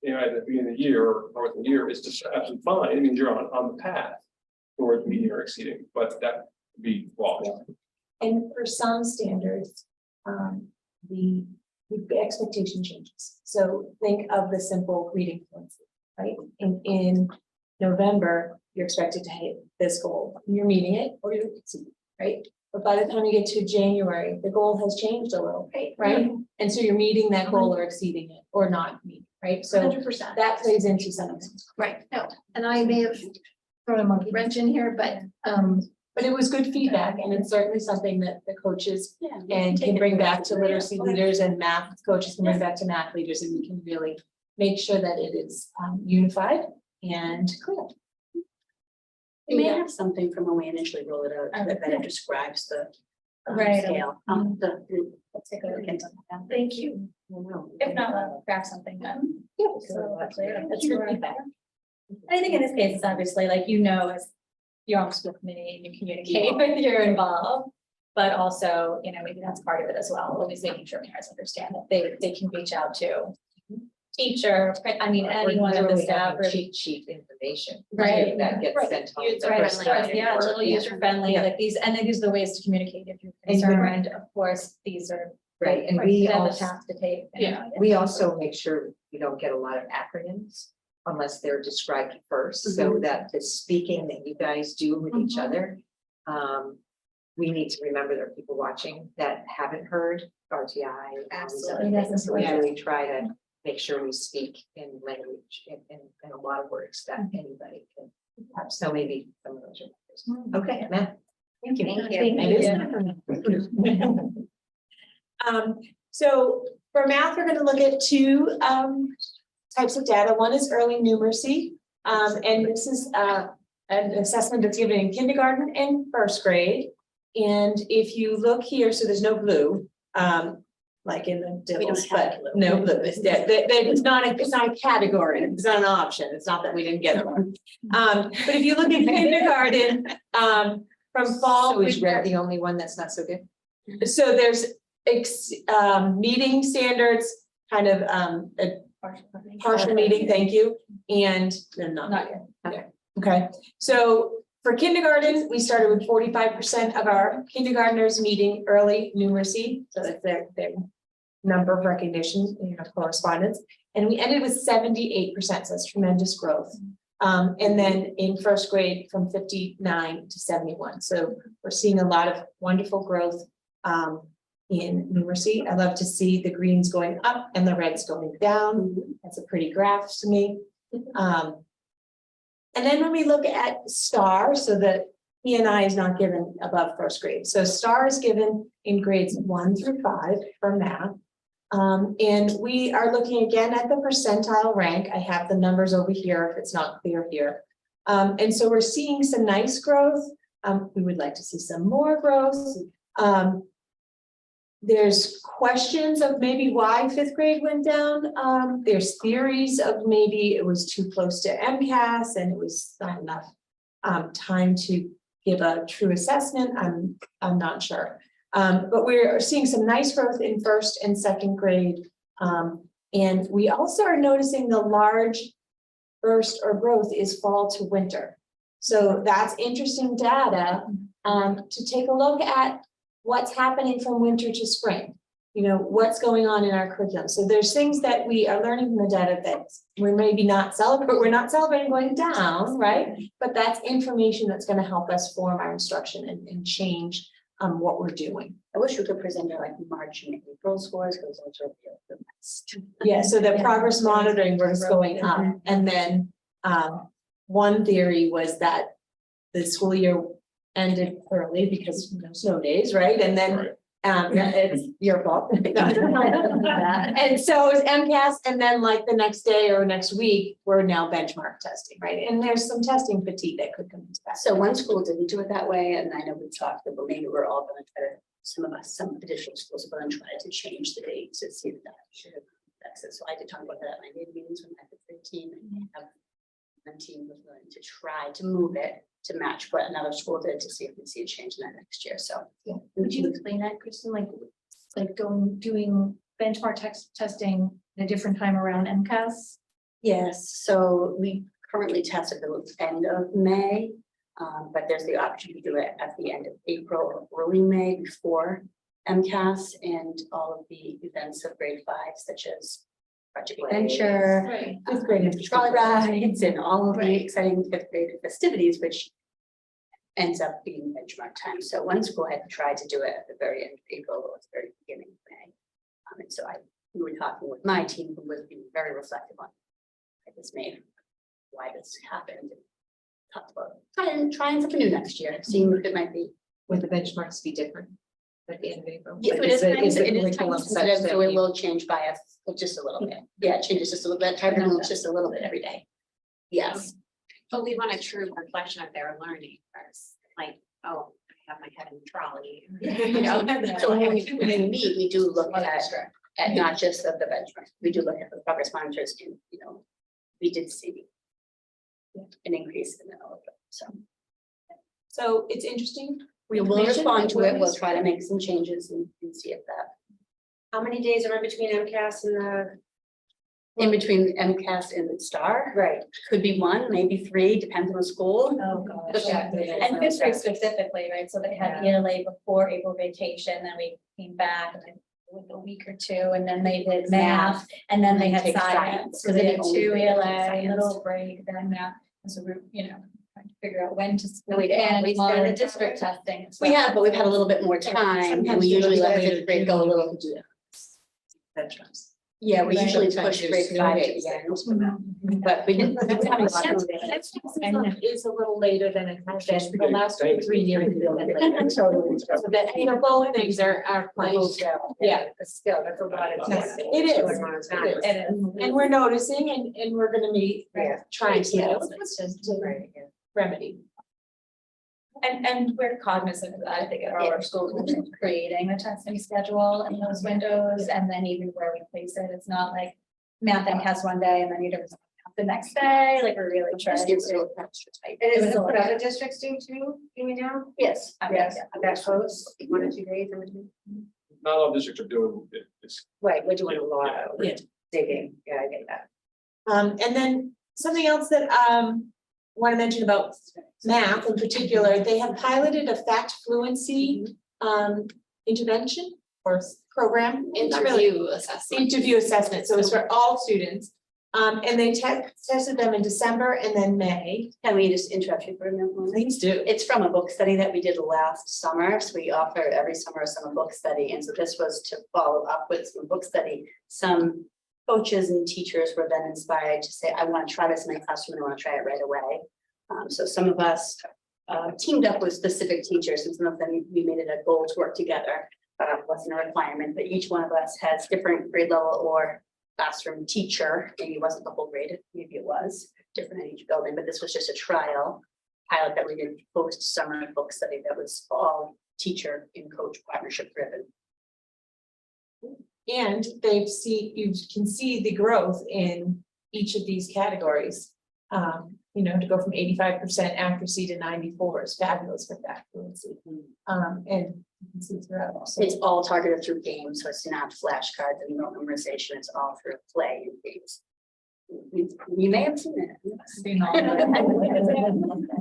you know, at the beginning of the year or at the year is just absolutely fine. It means you're on the path towards meeting or exceeding, but that would be wrong. And for some standards, the expectation changes. So think of the simple reading fluency, right? In November, you're expected to hit this goal. You're meeting it or you're exceeding, right? But by the time you get to January, the goal has changed a little, right? And so you're meeting that goal or exceeding it or not meeting, right? So 100%. that plays into some of things. Right, no, and I may have thrown a monkey wrench in here, but it was good feedback and it's certainly something that the coaches and can bring back to literacy leaders and math coaches can bring back to math leaders, and we can really make sure that it is unified and clear. We may have something from when we initially roll it out that better describes the Right. scale. Let's take a look into that. thank you. If not, we'll craft something then. So that's good feedback. I think in this case, it's obviously like, you know, as you're on the school committee, you communicate with your involved. But also, you know, maybe that's part of it as well, always making sure parents understand that they can reach out to teacher, I mean, anyone in the staff. or- Cheat sheet information. Right. That gets Right. sent home. User-friendly. Yeah, it's a little Yeah. user friendly, Yeah. like these, and these are the ways to communicate if you're And concerned, of course, these are. Right, and we They have a also, task to take. you know, we also make sure we don't get a lot of acronyms unless they're described first, so that the speaking that you guys do with each other. We need to remember there are people watching that haven't heard RTI. and all these other Absolutely. things. So we really try to make sure we speak in language in a lot of words that anybody can have. So maybe some of those are. Okay, Matt. Thank you. So for math, we're gonna look at 2 types of data. One is early numeracy. And this is an assessment that's given in kindergarten and 1st grade. And if you look here, so there's no blue, like in the Dibbles, but no blue. It's not a category, it's not an option. It's not that we didn't get it one. But if you look at kindergarten, from fall. So is red the only one that's not so good? So there's meeting standards, kind of a partial meeting, thank you, and then not yet. Okay, so For kindergarten, we started with 45% of our kindergartners meeting early numeracy, so that's their number of recognition, correspondence. And we ended with 78%, so that's tremendous growth. And then in first grade from 59 to 71. So we're seeing a lot of wonderful growth in numeracy. I love to see the greens going up and the reds going down. That's a pretty graph to me. And then when we look at STAR, so the E&I is not given above first grade. So STAR is given in grades 1 through 5 for math. And we are looking again at the percentile rank. I have the numbers over here if it's not clear here. And so we're seeing some nice growth. We would like to see some more growth. There's questions of maybe why fifth grade went down. There's theories of maybe it was too close to MCAS and it was not enough time to give a true assessment. I'm not sure. But we're seeing some nice growth in first and second grade. And we also are noticing the large burst or growth is fall to winter. So that's interesting data to take a look at what's happening from winter to spring. What's going on in our curriculum. So there's things that we are learning from the data that we're maybe not celebrating, we're not celebrating going down, right? But that's information that's going to help us form our instruction and change what we're doing. I wish we could present our March and April scores because those are the best. Yeah, so the progress monitoring was going up. And then one theory was that the school year ended early because snow days, right? And then it's your fault. And so it was MCAS, and then like the next day or next week, we're now benchmark testing, right? And there's some testing fatigue that could come into that. So one school didn't do it that way, and I know we talked, but maybe we're all going to try to, some additional schools are going to try to change the dates to see if that should have access. So I did talk about that at my meetings with my fifth team, and have my team was willing to try to move it to match what another school did to see if we see a change in that next year. So Yeah. Would you explain that, Kristen? Like doing benchmark testing at a different time around MCAS? yes, so we currently test at the end of May, but there's the option to do it at the end of April or early May before MCAS and all of the events of grade 5, such as Project Adventure, Right. Fifth grade trolley rides, and all of the exciting fifth grade festivities, which ends up being benchmark time. So one school had tried to do it at the very end of April or at the very beginning of May. And so we were talking with my team, who was being very reflective on this made, why this happened. And talked about trying something new next year, seeing if it might be. Would the benchmarks be different at the end of April? Yeah, Like, it is the- time the sensitive, curriculum such so that it you- will change by just a little bit. Yeah, it changes just a little bit, time moves just a little bit every day. Yes. But we want a true reflection of their learning first, like, oh, I have my head in the trolley. So when we meet, we do look at not just of the benchmark, we do look at the progress monitors and, we did see an increase in all of them, so. So it's interesting. We will respond to it, we'll try to make some changes and see if that. How many days are in between MCAS and the? In between MCAS and the STAR, Right. could be 1, maybe 3, depends on the school. Oh, gosh. Yeah. And fifth grade specifically, right, so they had ELA before April vacation, then we came back and then with a week or 2, and then they did math, and then they had Take science, science, so they had only 2 take ELA, science. little break, then math, and so we're, trying to figure out when to. We and always on done the it district testing. as We well. have, but we've had a little bit more time, and Sometimes we you usually let later fifth grade go a little. Benchmarks. Yeah, we Right. usually Sometimes push there's grade snow 5 to days the that end, goes from that. but we didn't. we haven't got to it. Is a little later than it has been the last 2 or 3 years. So that, both things are playing. Yeah. Still, that's a lot of time. It is. It is. And we're noticing and we're gonna be Yeah. trying to Right, yeah. remedy. And we're cognizant of that, I think at all our schools, we're just creating a testing schedule in those windows, and then even where we place it, it's not like math has one day and then you don't the next day, like we're really trying Just gives it a to. little extra tight. And is It was it a what lot. other districts do too, you know? Yes. Yes, that close, 1 or 2 days in between. Not all districts are doing it, it's. Right, we're doing a lot of Yeah. digging, yeah, I get that. And then something else that want to mention about math in particular, they have piloted a fact fluency intervention or program. Not really- Interview assessment. Interview assessment, so it's for all students. And they tested them in December and then May. Can we just interrupt you for a minute? Melanie? Please do. It's from a book study that we did last summer. So we offer every summer a summer book study. And so this was to follow up with some book study. Some coaches and teachers were then inspired to say, I want to try this in my classroom and I want to try it right away. So some of us teamed up with specific teachers and some of them, we made it a goal to work together. It wasn't a requirement, but each one of us has different grade level or classroom teacher, maybe it wasn't the whole grade, maybe it was different in each building, but this was just a trial pilot that we did post summer book study that was all teacher and coach partnership driven. And you can see the growth in each of these categories. To go from 85% accuracy to 94 is fabulous with that fluency. And you can see throughout. So It's all targeted through games, so it's not flashcards and no memorization, it's all through play and games. You may have seen it.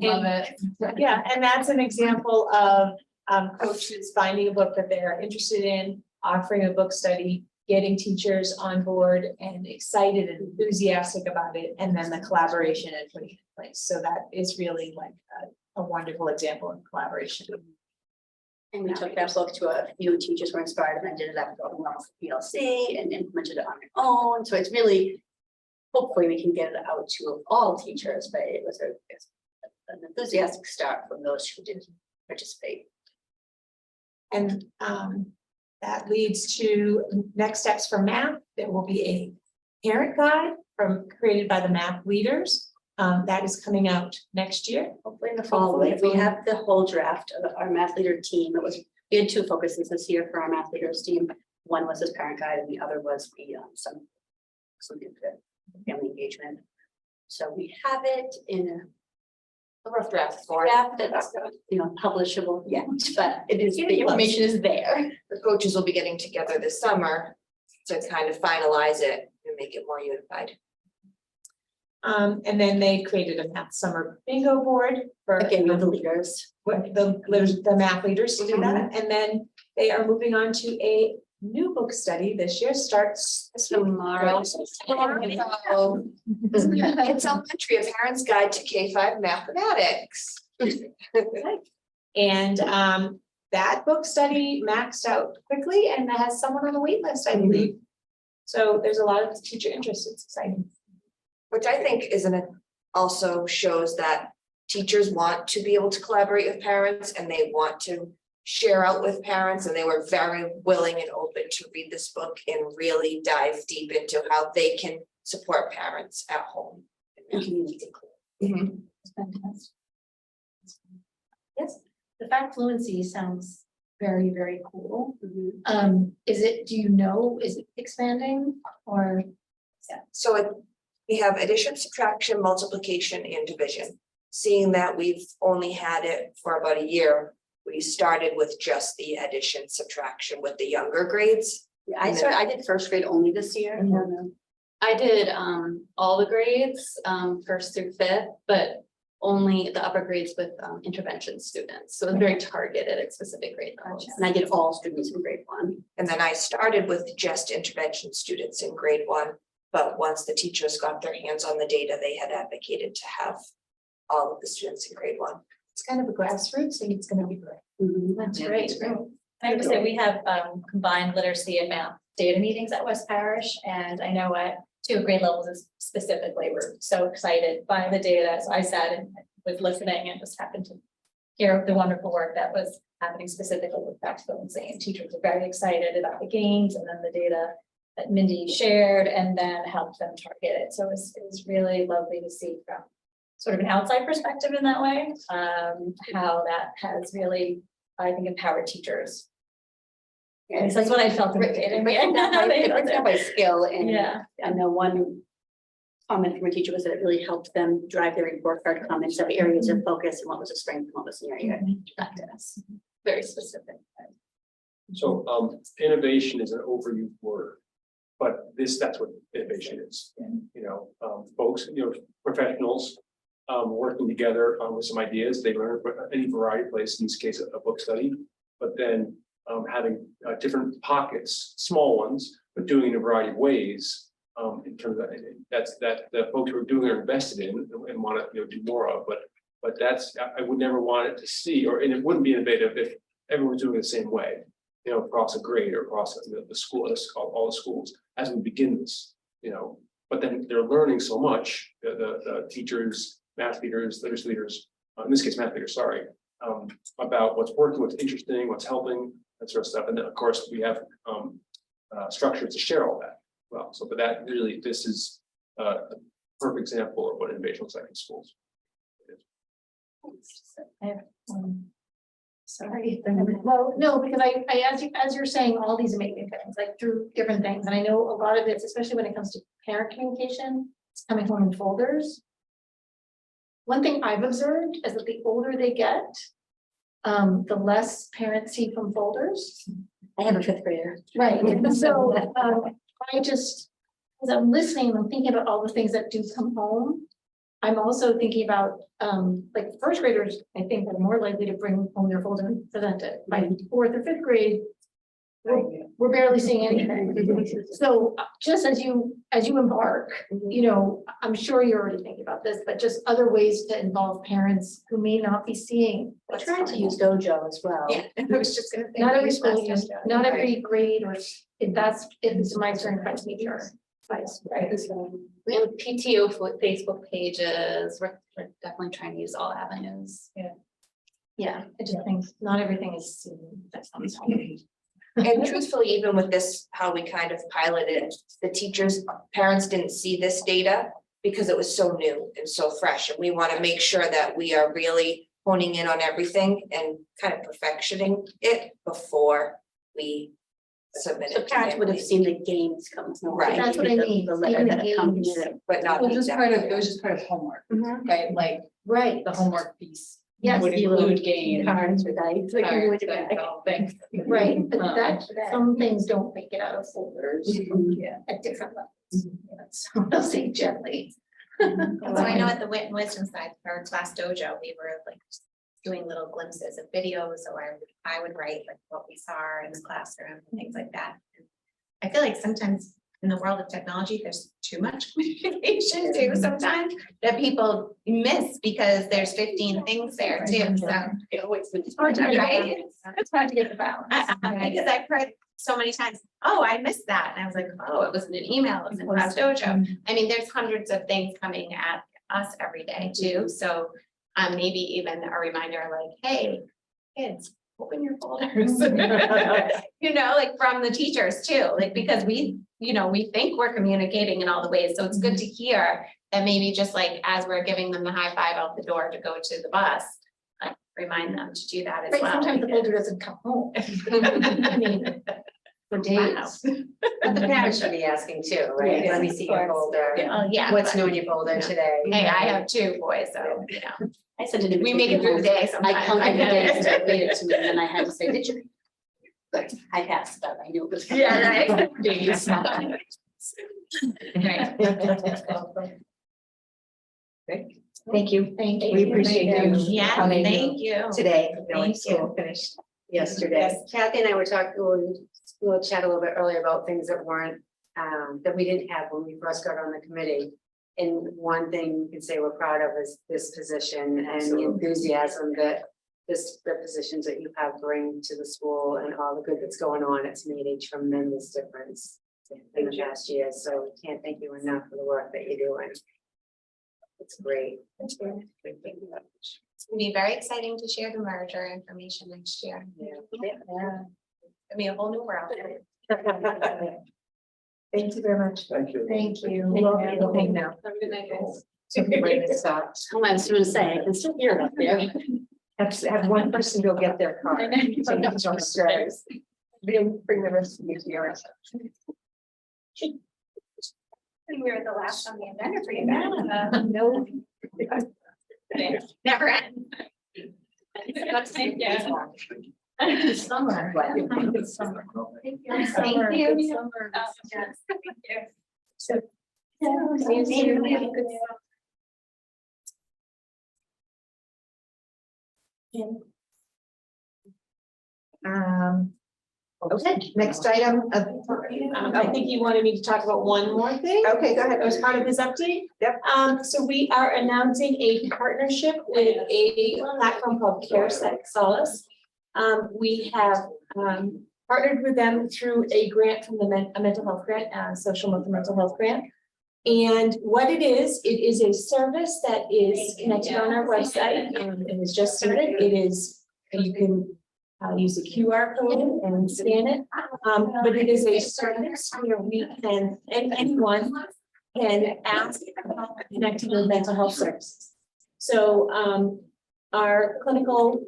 Love it. Yeah, and that's an example of coaches finding a book that they're interested in, offering a book study, getting teachers on board and excited and enthusiastic about it, and then the collaboration and putting it in place. So that is really like a wonderful example of collaboration. And we took that book to a few teachers were inspired and did it after going off the PLC and implemented it on their own. So it's really, hopefully we can get it out to all teachers, but it was an enthusiastic start from those who did participate. And that leads to next steps for math. There will be a parent guide created by the math leaders. That is coming out next year. Hopefully in the fall, we have the whole draft of our math leader team. We had two focuses this year for our math leaders team. One was this parent guide and the other was the some family engagement. So we have it in a rough draft form. That's publishable yet, but it is, the information is there. The coaches will be getting together this summer to kind of finalize it and make it more unified. And then they created a math summer bingo board for Again, with the leaders. the math leaders to do that. And then they are moving on to a new book study this year, starts Tomorrow. It's elementary, a parent's guide to K-5 mathematics. And that book study maxed out quickly and has someone on the wait list, I believe. So there's a lot of teacher interest. It's exciting. Which I think also shows that teachers want to be able to collaborate with parents and they want to share out with parents, and they were very willing and open to read this book and really dive deep into how they can support parents at home. And community. Fantastic. Yes, the fact fluency sounds very, very cool. Is it expanding or? So we have addition, subtraction, multiplication, and division. Seeing that we've only had it for about a year, we started with just the addition, subtraction with the younger grades. I did first grade only this year. I did all the grades, first through fifth, but only the upper grades with intervention students. So it was very targeted at specific grade levels. And I did all students in grade 1. And then I started with just intervention students in grade 1. But once the teachers got their hands on the data, they had advocated to have all of the students in grade 1. It's kind of a grassroots and it's going to be great. That's great. I have to say, we have combined literacy and math data meetings at West Parish, and I know at 2 grade levels specifically, we're so excited by the data. So I sat and was listening and just happened to hear the wonderful work that was happening specifically with fact fluency, and teachers are very excited about the gains and then the data that Mindy shared and then helped them target it. So it was really lovely to see from sort of an outside perspective in that way, how that has really, I think, empowered teachers. At least that's what I felt in the data. It's not by skill, and Yeah. I know one comment from a teacher was that it really helped them drive their report card comments of areas of focus and what was a strength and what was an area of practice. Very specific. So innovation is an overused word, but that's what innovation is. Folks, professionals working together with some ideas. They learn any variety of place, in this case, a book study, but then having different pockets, small ones, but doing it in a variety of ways. In terms of that the folks who are doing are invested in and want to do more of, but that's I would never want it to see, and it wouldn't be innovative if everyone's doing it the same way, across a grade or across the school, all the schools as we begin this, but then they're learning so much, the teachers, math leaders, literacy leaders, in this case, math leaders, sorry, about what's working, what's interesting, what's helping, that sort of stuff. And then, of course, we have structures to share all that. Well, so, but that really, this is a perfect example of what innovation looks like in schools. Sorry. Well, no, because as you're saying, all these amazing things, like through different things, and I know a lot of it's, especially when it comes to parent communication, it's coming home in folders. One thing I've observed is that the older they get, the less parents see from folders. I have a fifth grader. Right, so, I just, as I'm listening, I'm thinking about all the things that do come home. I'm also thinking about, like first graders, I think are more likely to bring home their folder and present it. By fourth or fifth grade, we're barely seeing anything. So just as you embark, I'm sure you're already thinking about this, but just other ways to involve parents who may not be seeing. I tried to use Dojo as well. Yeah, I was just gonna say. Not we every use school, Gloucester. not every grade, or if it's my turn, my teacher. Right. We have PTO Facebook pages. We're definitely trying to use all avenues. Yeah, I just think not everything is seen. That's not the And truthfully, even with this, how we kind of piloted, the teachers, parents didn't see this data because it was so new and so fresh. And we want to make sure that we are really honing in on everything and kind of perfectioning it before we submit So it. to parents would have families. seen the games come. Right. That's what I mean, The letter even the that accompanies games. it. But not. It the was just exact part of, data. it was just part of homework, Mhm. right? Like Right. the homework piece Yes. would include games. Cards or dice. like you would back. Thanks. Right, but Um, that, some things don't make it out of folders at different levels. So I'll say gently. So I know at the Wit and Wisdom side, for Class Dojo, we were like doing little glimpses of videos, or I would write like what we saw in the classroom and things like that. I feel like sometimes in the world of technology, there's too much communication too sometimes that people miss because there's 15 things there too, so. It always been. It's hard to get the Right? balance. It's hard to get the balance. Because I've heard so many times, oh, I missed that, and I was like, oh, it wasn't an email, it was in Class Dojo. I mean, there's hundreds of things coming at us every day too, so maybe even a reminder like, hey, kids, open your folders. Like from the teachers too, like because we think we're communicating in all the ways, so it's good to hear that maybe just like as we're giving them the high five out the door to go to the bus, like remind them to do that as Right, well. sometimes the folder doesn't come home. I mean, for days. But the parents should be asking too, right? Yes, Let me of see your course. folder. Oh, yeah. What's but- new in your folder today? Hey, I have 2 boys, so, I sent it. we make it through the day sometimes. I counted the get it. days to read it to me, and then I had to say, did you? But I passed, but I knew it was. coming. Yeah, right. Thank you. Thank you. We appreciate you Yeah, coming thank you. today. Thank School finished yesterday. Yes, Kathy and I were talking, we'll chat a little bit earlier about things that weren't, that we didn't have when we first got on the committee. And one thing we can say we're proud of is this position and the enthusiasm that the positions that you have bring to the school and all the good that's going on. It's made a tremendous difference in the past year. So we can't thank you enough for the work that you're doing. It's great. It's gonna be very exciting to share the merger information next year. It'll be a whole new world. Thank you very much. Thank you. Thank you. Okay, now. Have a good night, guys. Ready to stop. I was gonna say, I can still hear it up there. Have one person go get their car. I know. So that's on stairs. Bring the rest of you to yours. We're the last on the agenda for you. No. Never end. Thank you. Summer. Good summer. Thank you. Thank you. Good summer. Yes, thank you. So. Yeah, see you soon. Have a good summer. Okay, next item of. I think you wanted me to talk about one more thing. Okay, go ahead. As part of this update. Yep. So we are announcing a partnership with a platform called Solace. We have partnered with them through a grant from a mental health grant, social mental health grant. And what it is a service that is connected on our website and it is just started. It is, you can use a QR code and scan it. But it is a service where we can, and anyone can ask about connecting with mental health services. So our clinical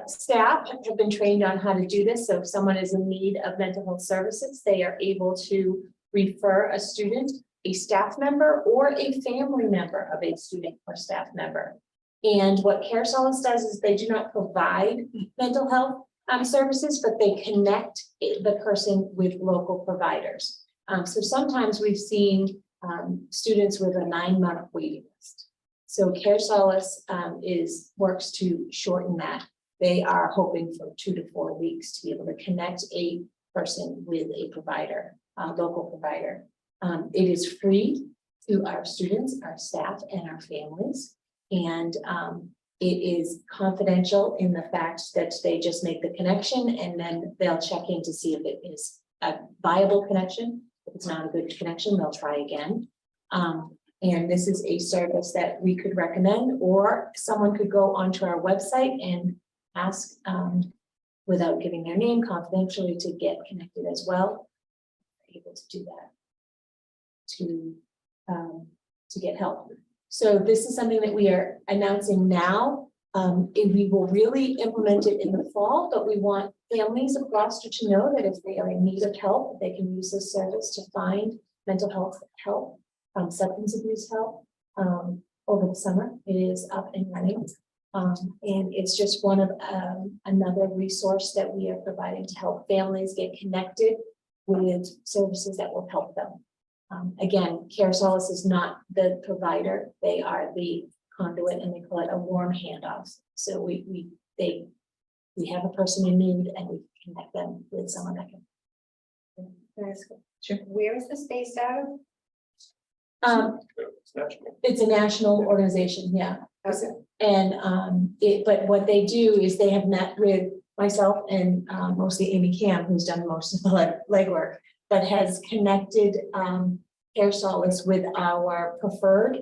staff have been trained on how to do this. So if someone is in need of mental health services, they are able to refer a student, a staff member, or a family member of a student or staff member. And what Solace does is they do not provide mental health services, but they connect the person with local providers. So sometimes we've seen students with a 9-month waiting list. So Solace works to shorten that. They are hoping for 2 to 4 weeks to be able to connect a person with a provider, local provider. It is free to our students, our staff, and our families. And it is confidential in the fact that they just make the connection and then they'll check in to see if it is a viable connection. If it's not a good connection, they'll try again. And this is a service that we could recommend, or someone could go onto our website and ask without giving their name confidentially to get connected as well. We're able to do that to get help. So this is something that we are announcing now. And we will really implement it in the fall, but we want families of Gloucester to know that if they are in need of help, they can use this service to find mental health help, substance abuse help over the summer. It is up and running. And it's just one of another resource that we are providing to help families get connected with services that will help them. Again, Solace is not the provider. They are the conduit and they call it a warm handoff. So we have a person in need and we connect them with someone that can. Sure. Where is this based out of? It's a national organization, yeah. Okay. And but what they do is they have met with myself and mostly Amy Cam, who's done most of the legwork, but has connected Solace with our preferred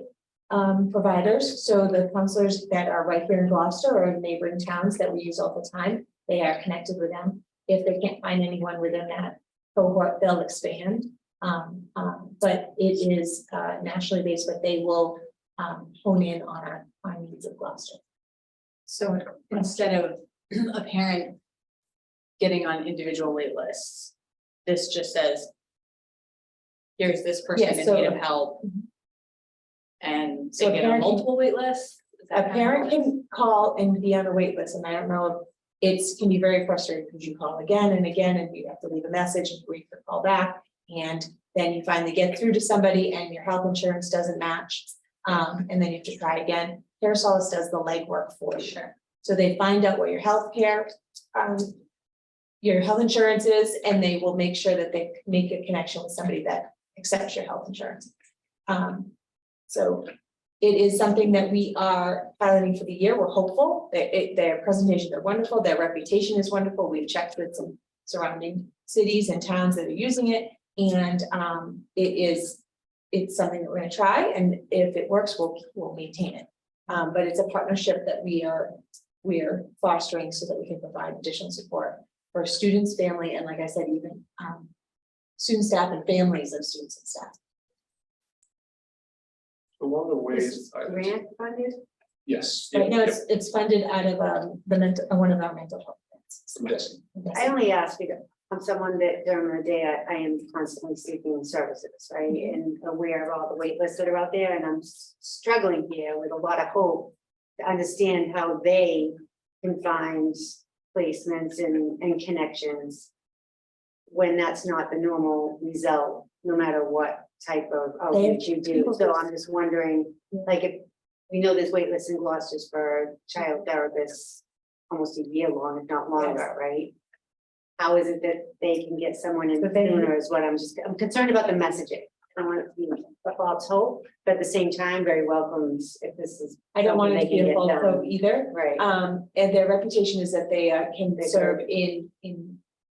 providers. So the counselors that are right here in Gloucester or in neighboring towns that we use all the time, they are connected with them. If they can't find anyone within that cohort, they'll expand. But it is nationally based, but they will hone in on our needs of Gloucester. So instead of a parent getting on individual wait lists, this just says, here's this person Yeah, in so- need of help. And So they get on parent- multiple wait lists? Is that A how it parent works? can call and be on a wait list, and I don't know, it's can be very frustrating because you call again and again and you have to leave a message and wait for call back. And then you finally get through to somebody and your health insurance doesn't match. And then you have to try again. Solace does the legwork for you. Sure. So they find out what your health care, your health insurance is, and they will make sure that they make a connection with somebody that accepts your health insurance. So it is something that we are piloting for the year. We're hopeful that their presentations are wonderful. Their reputation is wonderful. We've checked with some surrounding cities and towns that are using it. And it's something that we're going to try. And if it works, we'll maintain it. But it's a partnership that we are fostering so that we can provide additional support for students, family, and like I said, even student staff and families of students and staff. So one of the This ways, is grant funded? yes. Right now, yeah, it's funded out of one of our mental health yes. grants. I only ask because I'm someone that during the day I am constantly seeking services, right? And aware of all the wait lists that are out there, and I'm struggling here with a lot of hope to understand how they can find placements and connections when that's not the normal result, no matter what type of outreach you do. So I'm just wondering, like, if we know there's wait lists in Gloucester's for child therapists almost a year long, if not longer, right? How is it that they can get someone in But they- sooner is what I'm concerned about the messaging. I don't want it to be a false hope, but at the same time, very welcomes if this is. I don't want it to something be they a can get false hope done. either. Right. And their reputation is that they can serve in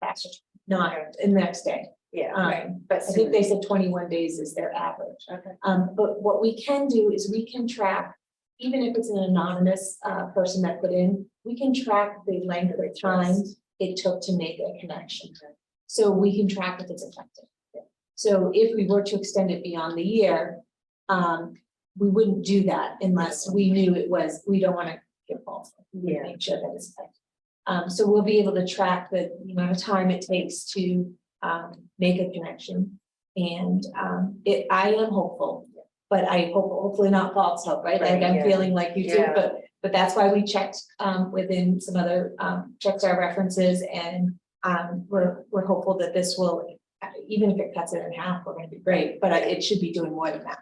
faster, not in the next day. Yeah, But I think they said 21 days is their average. Okay. But what we can do is we can track, even if it's an anonymous person that put in, we can track the length of time it took to make a connection. So we can track if it's effective. So if we were to extend it beyond the year, we wouldn't do that unless we knew it was, we don't want to give false. We Yeah. make sure that it's effective. So we'll be able to track the amount of time it takes to make a connection. And I am hopeful, but I hope, hopefully not false hope, right? Like I'm Yeah. feeling like you do, Yeah. but that's why we checked within some other checked our references, and we're hopeful that this will, even if it cuts it in half, we're gonna be great, but it should be doing more than that.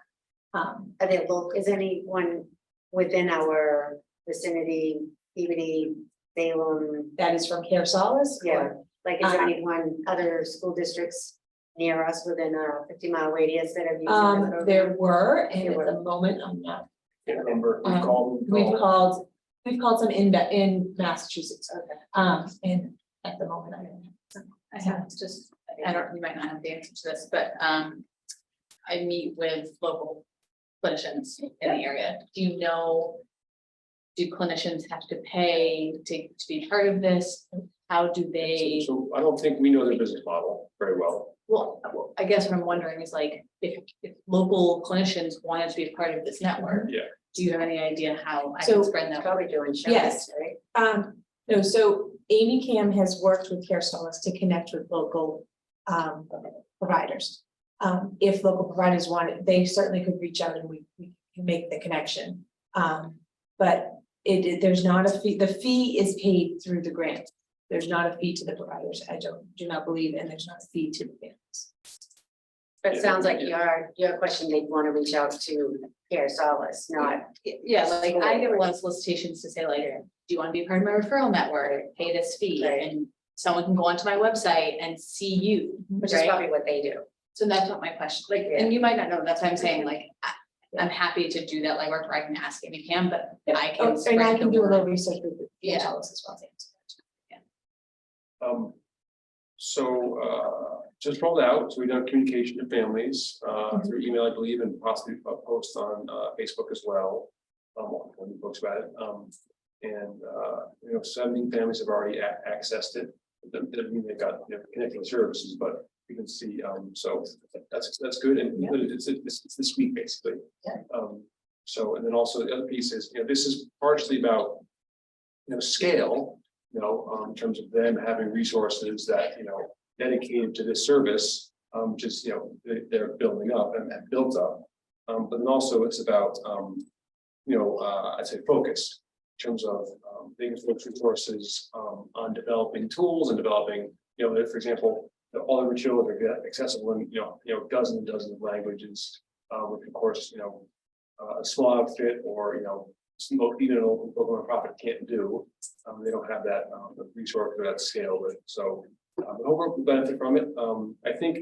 Are they local, is anyone within our vicinity, PBD, Salem? That is from Care Solace. Yeah, like is there anyone, other school districts near us within a 50-mile radius that have used this program? There were, and There at the moment, I'm not. Can't remember, We've called some in Massachusetts. Okay. And at the moment, I don't have some. I have just, I don't, you might not have the answer to this, but I meet with local clinicians in the area. Do you know? Do clinicians have to pay to be part of this? How do they? So I don't think we know their business model very well. Well, I guess what I'm wondering is like, if local clinicians wanted to be a part of this network. Yeah. Do you have any idea how I So- can spread that? Probably doing shows, Yes. right? No, so Amy Cam has worked with Care Solace to connect with local providers. If local providers want it, they certainly could reach out and we can make the connection. But there's not a fee, the fee is paid through the grant. There's not a fee to the providers, do not believe, and there's not a fee to the families. But it sounds like your question, they'd want to reach out to Care Solace, not. Yeah, like I get a lot of solicitations to say like, do you want to be a part of my referral network? Pay this fee, Right. and someone can go onto my website and see you, Which is right? probably what they do. So that's not my question, like, and you might not know, that's why I'm saying, like, I'm happy to do that, like, where I can ask if you can, but I can. Oh, and I spread can the do a word. little research with Care Yeah. Solace as well. Just rolled out, so we've done communication to families, through email, I believe, and possibly a post on, Facebook as well. When you post about it, 70 families have already accessed it. That doesn't mean they've got, connecting services, but you can see, so that's good, and it's this week, basically. So, and then also the other piece is, this is partially about, scale, in terms of them having resources that, dedicated to this service, just, they're building up and built up. But then also it's about, I'd say focus in terms of being focused resources on developing tools and developing, for example, all the materials are accessible in, dozens and dozens of languages, which of course, a small outfit or, even an local nonprofit can't do. They don't have that resource or that scale, but so overall we benefit from it. I think,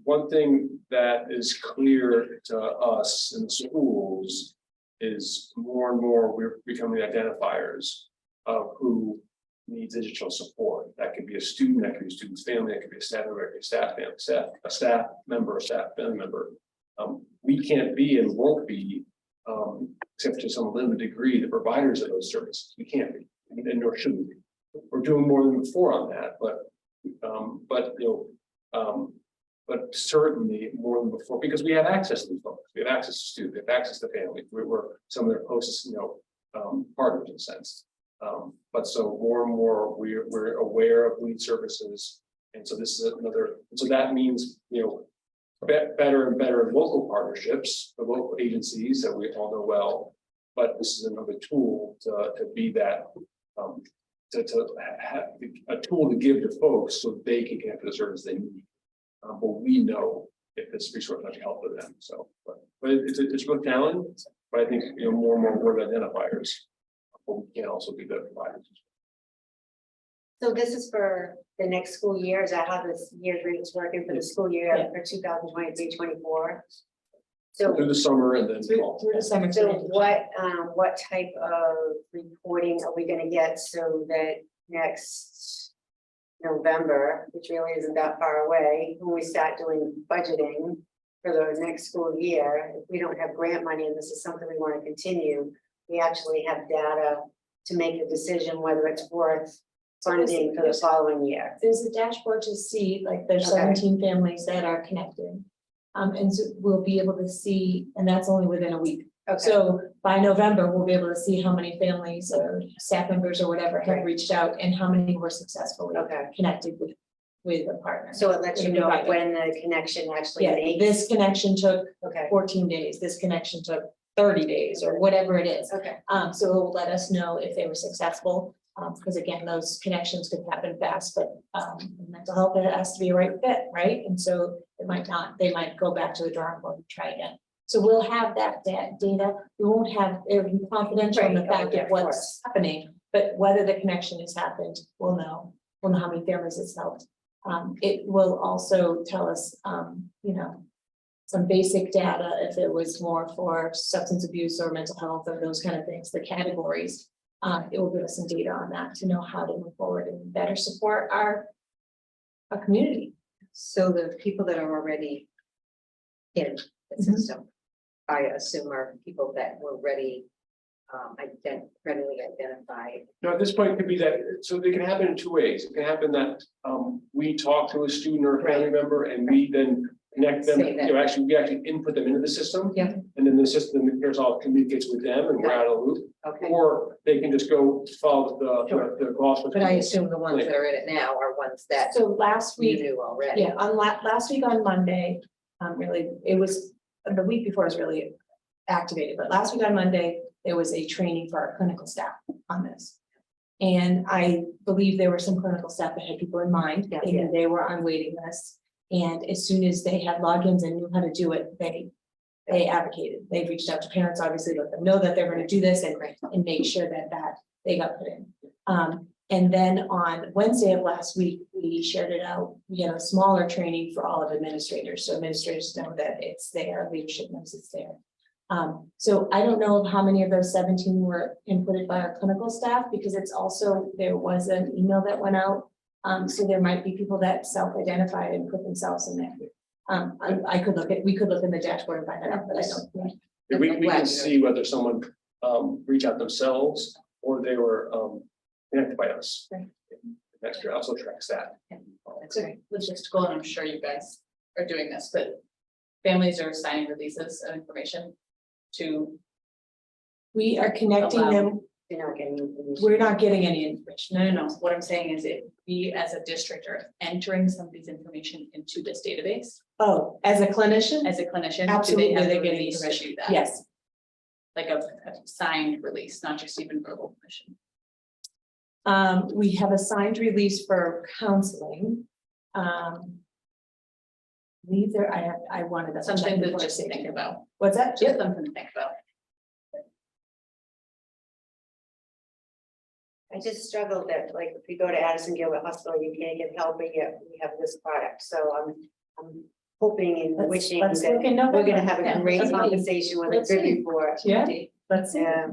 one thing that is clear to us in the schools is more and more we're becoming identifiers of who needs digital support. That could be a student, that could be a student's family, that could be a staff member, a staff family, a staff member, a staff family member. We can't be and won't be, except to some limited degree, the providers of those services. We can't be, and nor should we. We're doing more than before on that, but certainly more than before, because we have access to these folks. We have access to students, we have access to families. We're some of their closest, partners in a sense. But so more and more we're aware of lead services, and so this is another. So that means better and better local partnerships, the local agencies that we all know well. But this is another tool to be that. To have a tool to give to folks so they can get the service they need. But we know if this resource might help with them. So, but it's a good challenge. But I think more and more we're identifiers, but we can also be the providers. So this is for the next school year, is that how this year's rate is working for the school year for 2023-24? So, Through the summer and then fall. Through the summer. so what type of reporting are we gonna get so that next November, which really isn't that far away, when we start doing budgeting for the next school year, if we don't have grant money and this is something we want to continue, we actually have data to make a decision whether it's worth funding for the following year. There's a dashboard to see, like, there's Okay. 17 families that are connected. And so we'll be able to see, and that's only within a week. Okay, So by November, we'll be able to see how many families or staff members or whatever have Right. reached out and how many were successfully okay. connected with a partner. So it lets you know Right. when the connection actually Yeah, makes. this connection took Okay, 14 days, this connection took 30 days, or whatever it is. okay. So it will let us know if they were successful, because again, those connections could happen fast, but mental health, it has to be a right fit, right? And so it might not, they might go back to the drawing board and try again. So we'll have that data, we won't have, it will be confidential in the Right, oh, fact yeah, of of what's course. happening, but whether the connection has happened, we'll know how many families it's helped. It will also tell us, some basic data, if it was more for substance abuse or mental health or those kind of things, the categories. It will give us some data on that to know how to move forward and better support our community. So the people that are already in the system, I assume are people that were ready, readily identified. Now, at this point, it could be that, so it can happen in two ways. It can happen that we talk to a student or a family member and we then connect them, Say that. actually, we actually input them into the system. Yeah. And then the system, here's all communicates with them and we're out of the loop. Okay, Or they can just go follow the Gloucester. but I assume the ones that are in it now are ones that So last we week, knew already. yeah, on last week on Monday, really, it was, the week before was really activated, but last week on Monday, there was a training for our clinical staff on this. And I believe there were some clinical staff that had people in mind, Yeah. and they were on waiting lists. And as soon as they had logins and knew how to do it, they advocated. They reached out to parents, obviously, let them know that they're going to do this and make sure that they got put in. And then on Wednesday of last week, we shared it out. We had a smaller training for all of administrators, so administrators know that it's there, leadership knows it's there. So I don't know how many of those 17 were inputted by our clinical staff, because it's also, there was an email that went out. So there might be people that self-identified and put themselves in there. We could look in the dashboard and find that out, but I don't think. We can see whether someone reached out themselves or they were connected by us. Right. Next year also tracks that. It's a logistical, and I'm sure you guys are doing this, but families are signing releases of information to. We are connecting Allow- them, You're not getting information. we're not getting any information. No. What I'm saying is if we as a district are entering somebody's information into this database, Oh, as a clinician? as a clinician, do Absolutely, they have they're the getting release to permission. do that? Yes, Like a signed release, not just even verbal permission. we have a signed release for counseling. Neither, I wanted to. Something to just think about, What's that? just something to think about. I just struggled that, like, if you go to Addison Gilbert Hospital, you can't get help, but yet we have this product, so I'm hoping and wishing Let's that look in we're gonna November. have Yeah, a great let's see. conversation with a Let's good see. report. Yeah, let's see. Yeah.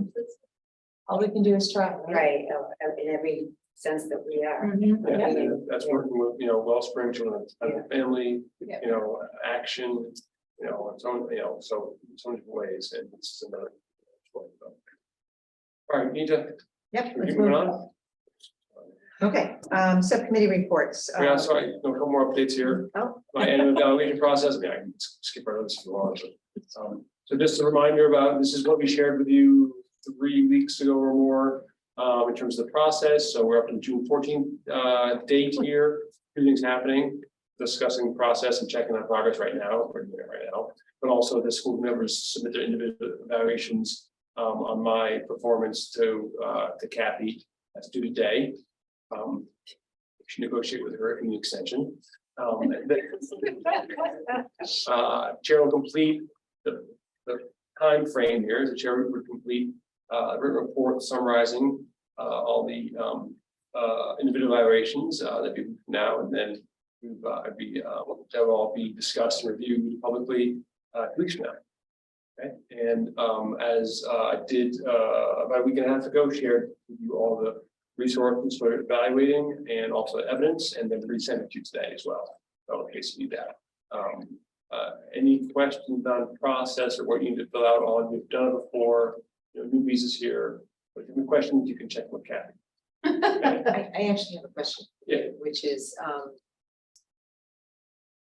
All we can do is try. Right, in every sense that we are. Mhm. Yeah, Yeah. and that's working with, Wellspring Children's Family, Action, its own, so many different ways, and it's another. All right, Nita. Yep, Keep let's moving move on. Okay, subcommittee reports. Yeah, sorry, a couple more updates here. Oh. My annual evaluation process, I can skip right over this if you want. But, so just a reminder about, this is what we shared with you 3 weeks ago or more, in terms of the process. So we're up to June 14th date here. 2 things happening, discussing process and checking on progress right now. We're doing it right now. But also the school members submit their individual evaluations on my performance to Kathy. That's due today. Should negotiate with her an extension. Chair will complete the time frame here. The chair would complete a written report summarizing all the individual evaluations that we now and then that will all be discussed and reviewed publicly 2 weeks from now. Okay, and as I did about a week and a half ago, shared with you all the resources for evaluating and also evidence, and then resend it to you today as well. So in case you need that. Any questions on process or what you need to fill out on? You've done it before. Newbies is here. But if you have questions, you can check with Kathy. I actually have a question. Yeah. Which is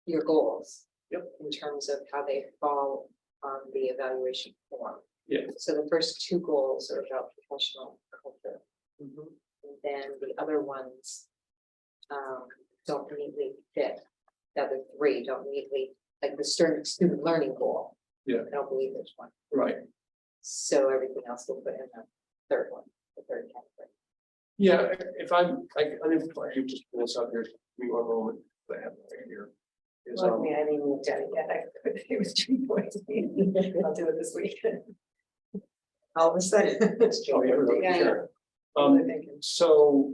your goals. Yep. In terms of how they fall on the evaluation form. Yeah. So the first 2 goals are about professional culture. Mm-hmm. And then the other ones don't neatly fit. The other 3 don't neatly, like the student learning goal. Yeah. I don't believe there's one. Right. So everything else will put in the third one, the third category. Yeah, if I'm like, I just pull this up here, give me one moment. I have it right here. Is, Well, I haven't even looked at it yet. It was 2 points. I'll do it this week. All of a sudden. It's oh, yeah, we're Yeah. sure. I'm thinking. So.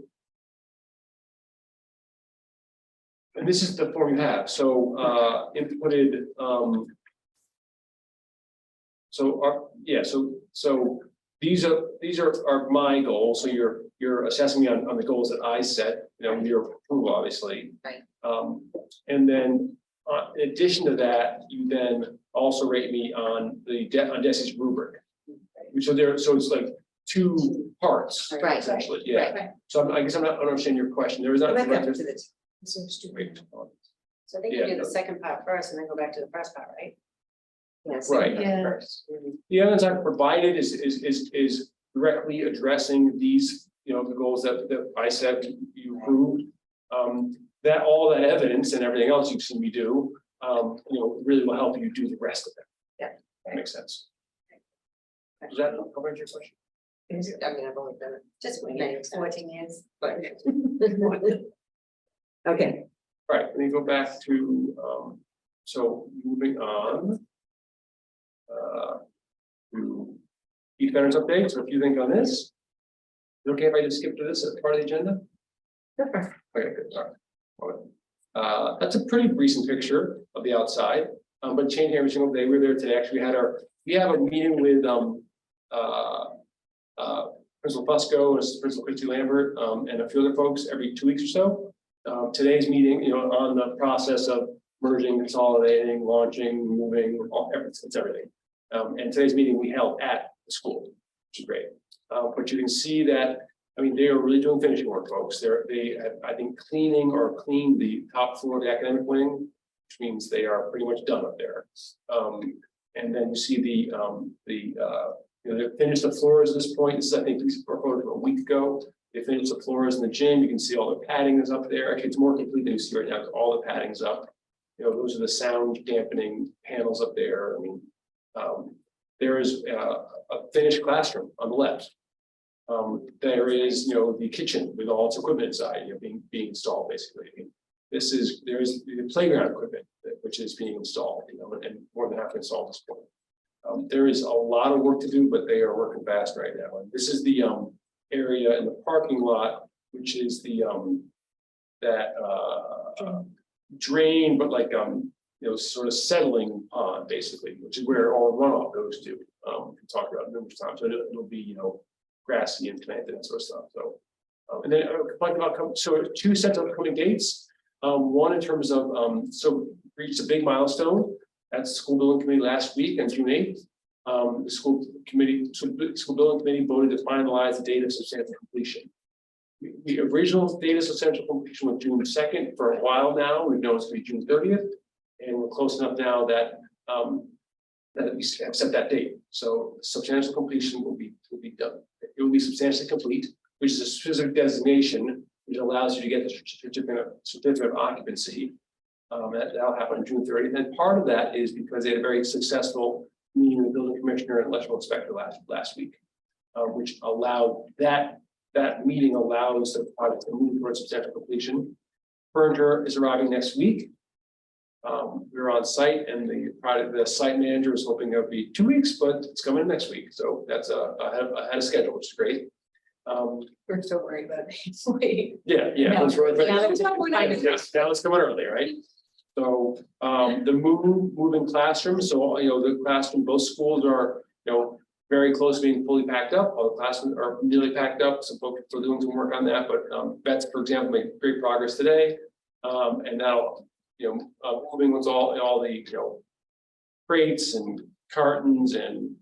And this is the form you have, so inputted, so these are my goals, so you're assessing me on the goals that I set, with your approval, obviously. Right. And then in addition to that, you then also rate me on on DESI's rubric. So it's like 2 parts. Right. Essentially, yeah. Right. So I guess I'm not understanding your question. There is not. Back up to the. Wait. So I think you do the second part first and then go back to the first part, right? Yes. Right. Yeah. The evidence I've provided is directly addressing these, the goals that I said you approved. That all that evidence and everything else you've seen me do, really will help you do the rest of it. Yeah. That makes sense. Does that cover your question? I mean, I've only done it. Just many 14 years. But. Okay. All right, let me go back to, so moving on. To each veterans update, so if you think on this. Is it okay if I just skip to this as part of the agenda? Okay, good, all right. That's a pretty recent picture of the outside, but changing every single day. We were there today, actually, we have a meeting with, Principal Fusco and Principal Christy Lambert, and a few other folks every 2 weeks or so. Today's meeting, on the process of merging, consolidating, launching, moving, it's everything. And today's meeting we held at the school, which is great. But you can see that, they are really doing finishing work, folks. They have, I think, cleaned the top floor of the academic wing, which means they are pretty much done up there. And then you see they finished the floors at this point. This is, I think, these were photos a week ago. They finished the floors in the gym. You can see all the padding is up there. Actually, it's more complete than you see right now. All the padding's up. Those are the sound dampening panels up there. There is a finished classroom on the left. There is, the kitchen with all its equipment inside, being installed basically. There is the playground equipment which is being installed, and more than half installed at this point. There is a lot of work to do, but they are working fast right now. And this is the area in the parking lot, which is the drain, but like sort of settling pond basically, which is where all the runoff goes to. We talked about it numerous times. So it'll be grassy and planted and sort of stuff. So and then so 2 sets of upcoming dates. One in terms of so reached a big milestone at the school building committee last week on June 8th. The school building committee voted to finalize the date of substantial completion. The original date of substantial completion was June 2nd for a while now. We've known it's going to be June 30th, and we're close enough now that that we accept that date. So substantial completion will be done. It will be substantially complete, which is a specific designation which allows you to get the certificate of occupancy. That'll happen on June 30th. And part of that is because they had a very successful meeting with the building commissioner and electrical inspector last week, which allowed that meeting allows the project to move towards substantial completion. Furniture is arriving next week. We're on site, and the site manager is hoping it'll be 2 weeks, but it's coming next week. So that's ahead of schedule, which is great. We're still worried about it. Yeah, No. that's right. Now that- Yes, now it's coming early, right? So, the moving classrooms, so, the classroom, both schools are, very close to being fully packed up. All the classrooms are nearly packed up, so folks are doing some work on that, but, Vets, for example, made great progress today. And now, moving with all the, crates and cartons and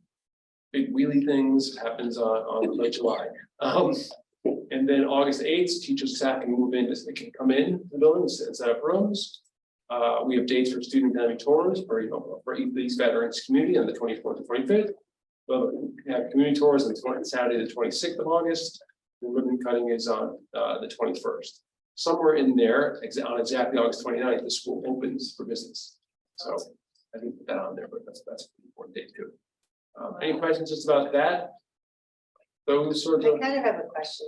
big wheelie things happens on late July. And then August 8th, teachers and staff can move in, they can come in the buildings and set up rooms. We have dates for student academy tours for these veterans community on the 24th and 25th. Well, we have community tours on Saturday, the 26th of August. The ribbon cutting is on the 21st. Somewhere in there, on exactly August 29th, the school opens for business. So I didn't put that on there, but that's an important date too. Any questions just about that? Those sorts I of. kind of have a question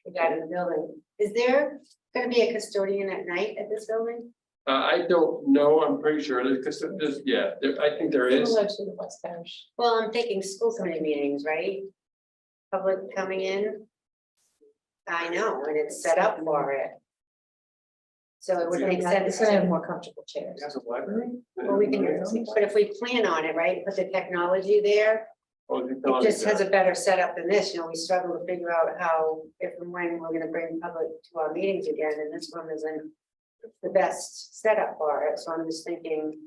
regarding the building. Is there gonna be a custodian at night at this building? I don't know, I'm pretty sure, because I think there is. Similar to the West Parish. Well, I'm thinking school committee meetings, right? Public coming in. I know, and it's set up for it. So it would make sense It's gonna have to, more comfortable chairs. As a library? well, we can, but if we plan on it, right, put the technology there. Oh, It just has a better setup than this, we struggle to figure out how, if and when we're gonna bring public to our meetings again, and this one isn't the best setup for it, so I'm just thinking,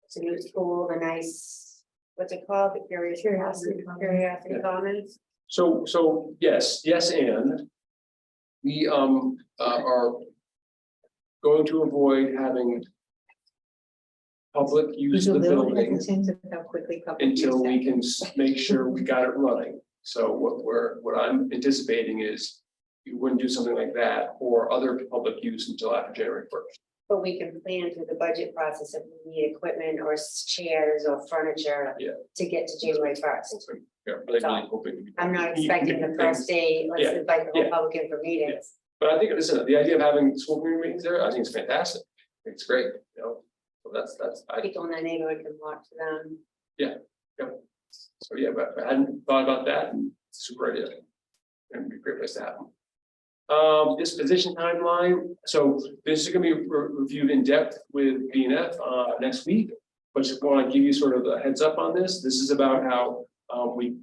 it's a new school, the nice, what's it called, the Curiosity Yeah. Commons? So, yes, and we are going to avoid having public use of the building Hesitant of how quickly public until use we can make sure we got it running. So what I'm anticipating is you wouldn't do something like that or other public use until after January 1st. But we can plan through the budget process if we need equipment or chairs or furniture. Yeah. To get to January 1st. Yeah, really hoping. I'm not expecting the first day, let's Yeah, invite the whole yeah. public in for meetings. But I think, listen, the idea of having school community meetings there, I think it's fantastic. It's great, So that's, People in the neighborhood can walk to them. so yeah, but I hadn't thought about that and super idea. And it'd be a great place to have them. Disposition timeline, so this is gonna be reviewed in depth with BNF next week. But just want to give you sort of a heads up on this. This is about how we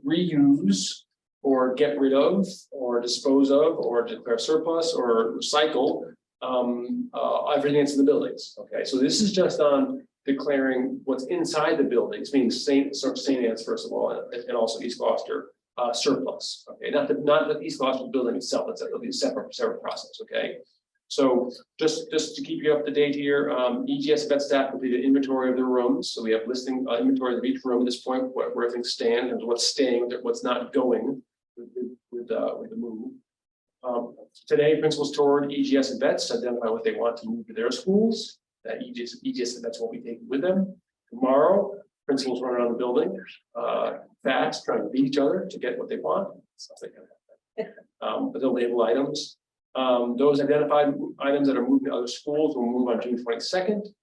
reuse or get rid of or dispose of or declare surplus or recycle everything that's in the buildings. Okay, so this is just on declaring what's inside the buildings, meaning St. Anne's first of all, and also East Gloucester surplus. Okay, not the East Gloucester building itself. It'll be a separate process. Okay. So just to keep you up to date here, EGS vet staff completed inventory of the rooms. So we have listing inventory of each room at this point, where things stand and what's staying, what's not going with the move. Today, principals toured EGS and vets to identify what they want to move to their schools. That EGS and vets will be taken with them. Tomorrow, principals run around the building, fast, trying to beat each other to get what they want. Stuff like that. But they'll label items. Those identified items that are moving to other schools will move on June 22nd.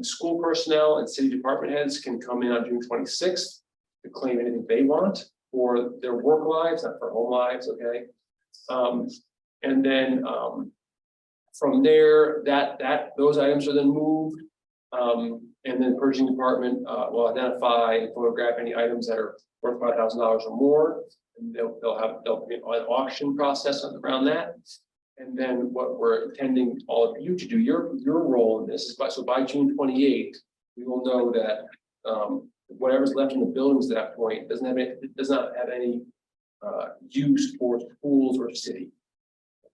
School personnel and city department heads can come in on June 26th to claim anything they want for their work lives, not for home lives, okay? And then from there, those items are then moved. And then purchasing department will identify and photograph any items that are worth $5,000 or more. And they'll be an auction process around that. And then what we're intending all of you to do, your role in this is by June 28th, we will know that whatever's left in the buildings at that point does not have any use for schools or city.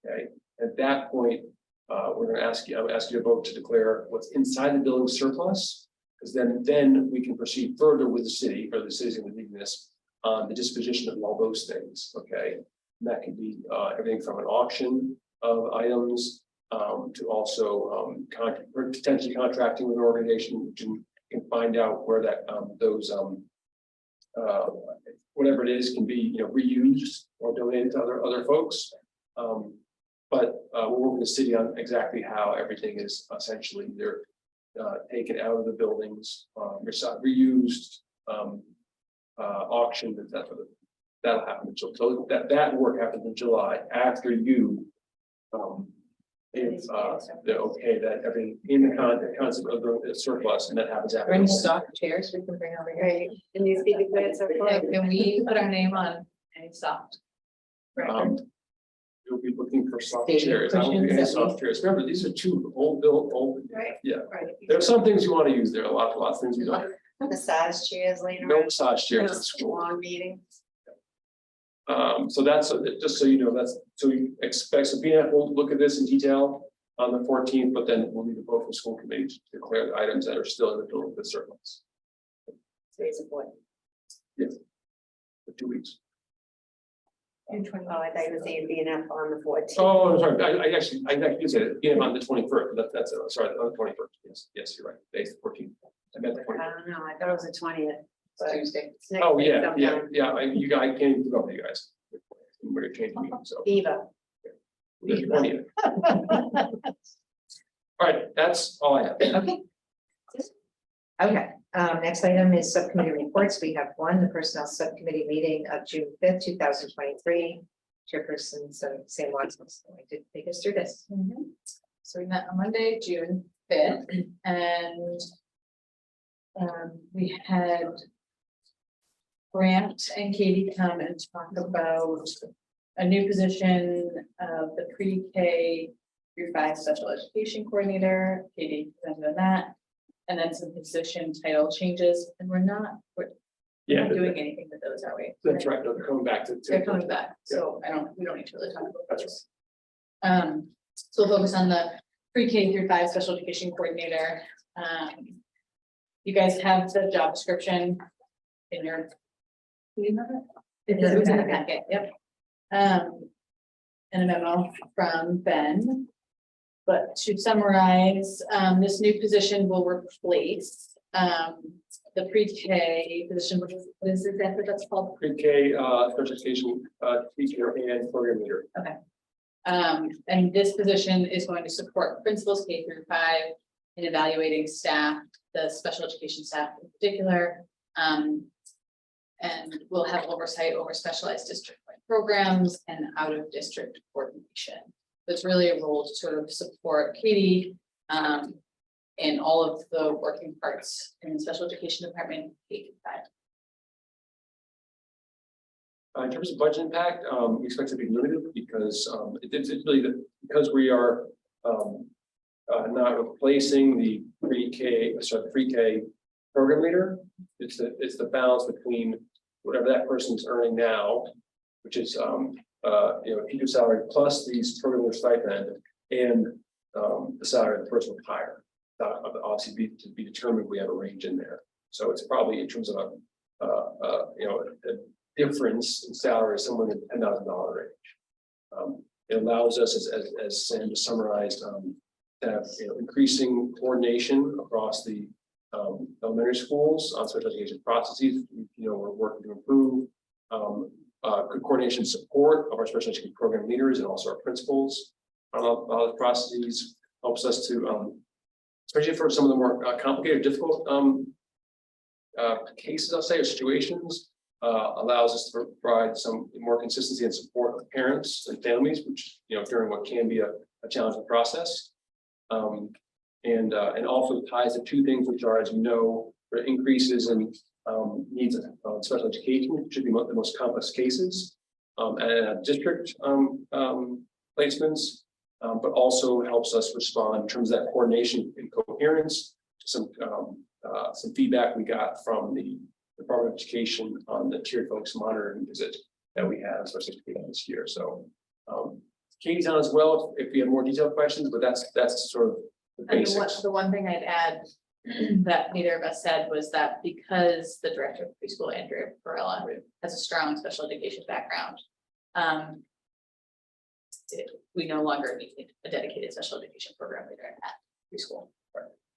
Okay, at that point, we're going to ask you. I'm asking you to vote to declare what's inside the building surplus, because then we can proceed further with the city, or the city's going to do this. The disposition of all those things, okay? And that can be everything from an auction of items to also potentially contracting with an organization which can find out where that those whatever it is can be reused or donated to other folks. But we'll work with the city on exactly how everything is essentially either taken out of the buildings, reused. Auction, that that'll happen, so that work happens in July, after you. If, they're okay, that everything in the concept of the surplus, and that happens Are after. there any stock chairs we can bring over here? Right, and these be the good so far. Can we put our name on any soft? Um, You'll be looking for soft Stadium chairs, I won't be any cushions that we- soft chairs, remember, these are two old, Right. yeah, Right. there are some things you wanna use there, a lot of things we don't, Massage chairs later. no massage chairs in school. Long meeting. So that's, just so you know, that's, so you expect, so BNF will look at this in detail on the 14th, but then we'll need a vote from school committee to declare the items that are still in the total of the surplus. Today's a boy. Yes. For 2 weeks. Oh, I thought you were saying BNF on the 14th. Oh, I'm sorry, I actually did say it, BNF on the 21st, but that's, sorry, on the 21st, yes, you're right, today's the 14th. I meant the 21st. I don't know, I thought it was the 20th. but Tuesday. it's next Oh, week yeah, sometime. you guys can't even keep up with you guys. We're gonna change the meeting, so. Viva. the 20th. All right, that's all I have. Okay. Okay, next item is subcommittee reports. We have one, the personnel subcommittee meeting of June 5th, 2023. Chairperson Sam Watson, so I did take us through this. So we met on Monday, June 5th, and we had Grant and Katie come and talk about a new position of the pre-K through 5 special education coordinator. Katie presented on that, and then some position title changes, and we're not doing anything with those, are we? That's right, no, they're coming back to. They're coming back, so we don't need to really talk about those. So we'll focus on the pre-K through 5 special education coordinator. You guys have the job description in your. Do you have it? It was in the packet, yep. And a memo from Ben. But to summarize, this new position will replace the pre-K position, which is, what is exactly that's called? Pre-K, special education, teacher and program leader. And this position is going to support principals K through 5 in evaluating staff, the special education staff in particular. And we'll have oversight over specialized district-wide programs and out-of-district coordination. It's really a role to sort of support Katie in all of the working parts in the special education department, K through 5. In terms of budget impact, we expect to be limited because it's really because we are not replacing the pre-K program leader. It's the balance between whatever that person's earning now, which is teacher salary plus these program leader stipend and the salary of the person with hire. Obviously to be determined, we have a range in there. So it's probably in terms of a difference in salary somewhere in the $10,000 range. It allows us, as Sam just summarized, to have increasing coordination across the elementary schools on special education processes. We're working to improve good coordination support of our special education program leaders and also our principals on all the processes. Helps us to, especially for some of the more complicated, difficult cases, I'll say, or situations. Allows us to provide some more consistency and support of parents and families, which during what can be a challenging process, and also ties the two things, which are, as you know, for increases in needs of special education, which should be the most complex cases, and district placements, but also helps us respond in terms of that coordination and coherence to some feedback we got from the Department of Education on the tiered focus monitoring visit that we had, especially this year. So Katie's on as well if we have more detailed questions, but that's sort of the And basics. the one thing I'd add that neither of us said was that because the director of preschool, Andrea Varela, has a strong special education background, we no longer need a dedicated special education program leader at preschool.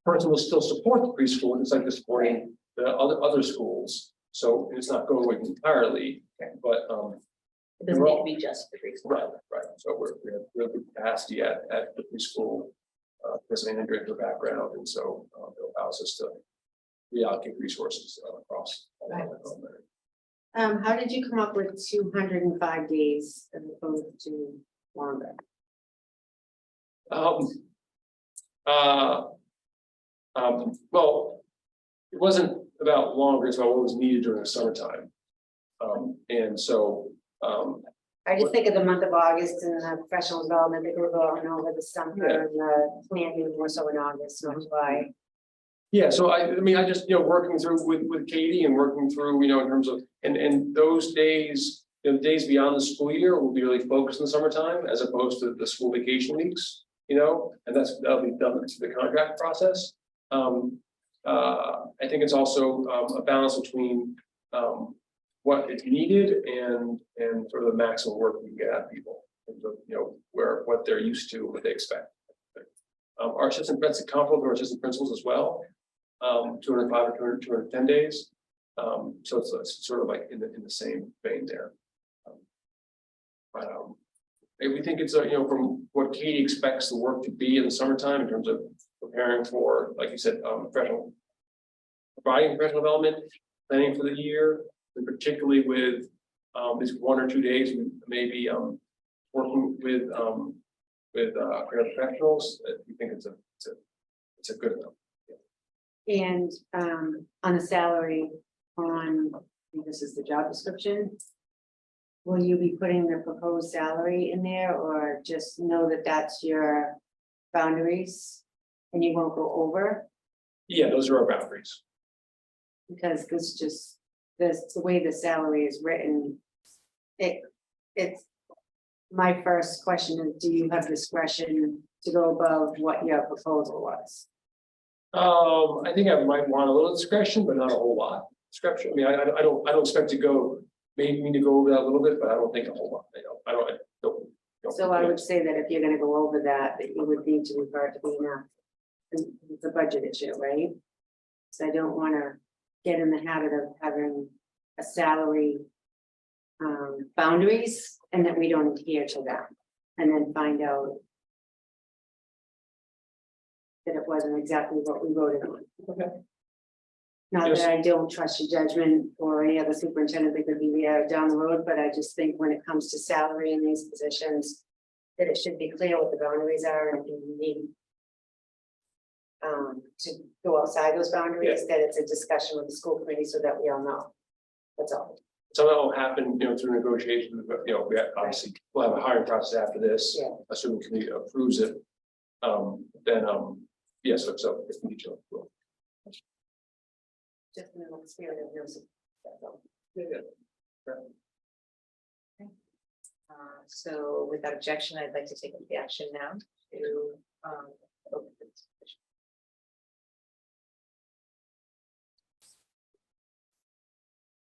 Person will still support the preschool, it's like the supporting the other schools. So it's not going away entirely, but It doesn't need to be just for preschool. right. So we have real good capacity at the preschool. Because of Andrea, her background, and so it allows us to reallocate resources across. How did you come up with 205 days as opposed to longer? Well, it wasn't about longer, it's about what was needed during the summertime. And so, I just think of the month of August and the professional development, they were going over the summer Yeah. and the planning more so in August, not July. yeah, so I mean, I just, working through with Katie and working through, in terms of, and those days, the days beyond the school year will be really focused in the summertime as opposed to the school vacation weeks, and that'll be done through the contract process. I think it's also a balance between what is needed and sort of the maximum work we can get out of people. In terms of, what they're used to, what they expect. Our assistant principals, comparable to our assistant principals as well. 205 or 210 days. So it's sort of like in the same vein there. And we think it's from what Katie expects the work to be in the summertime in terms of preparing for, like you said, providing professional development, planning for the year, and particularly with these 1 or 2 days, maybe working with professionals. We think it's a good enough. And on the salary, I think this is the job description. Will you be putting the proposed salary in there or just know that that's your boundaries and you won't go over? Yeah, those are our boundaries. Because the way the salary is written, it's, my first question is, do you have discretion to go above what your proposal was? I think I might want a little discretion, but not a whole lot discretion. I mean, I don't expect to go, maybe need to go over that a little bit, but I don't think a whole lot. I don't. So I would say that if you're gonna go over that you would need to revert to being it's a budget issue, right? So I don't wanna get in the habit of having a salary boundaries and that we don't adhere to them, and then find out that it wasn't exactly what we voted on. Okay. Not Yes. that I don't trust your judgment or any other superintendent that could be down the road, but I just think when it comes to salary in these positions, that it should be clear what the boundaries are, and if you need to go outside those boundaries, that it's a discussion with the school committee so that we all know. That's all. So that will happen, through negotiations, but, obviously, we'll have a hiring process after this. Yeah. Assuming the committee approves it. Then, yes, so if we need to. we'll- Just in the spirit of yours. That's all. So without objection, I'd like to take the action now to open the discussion.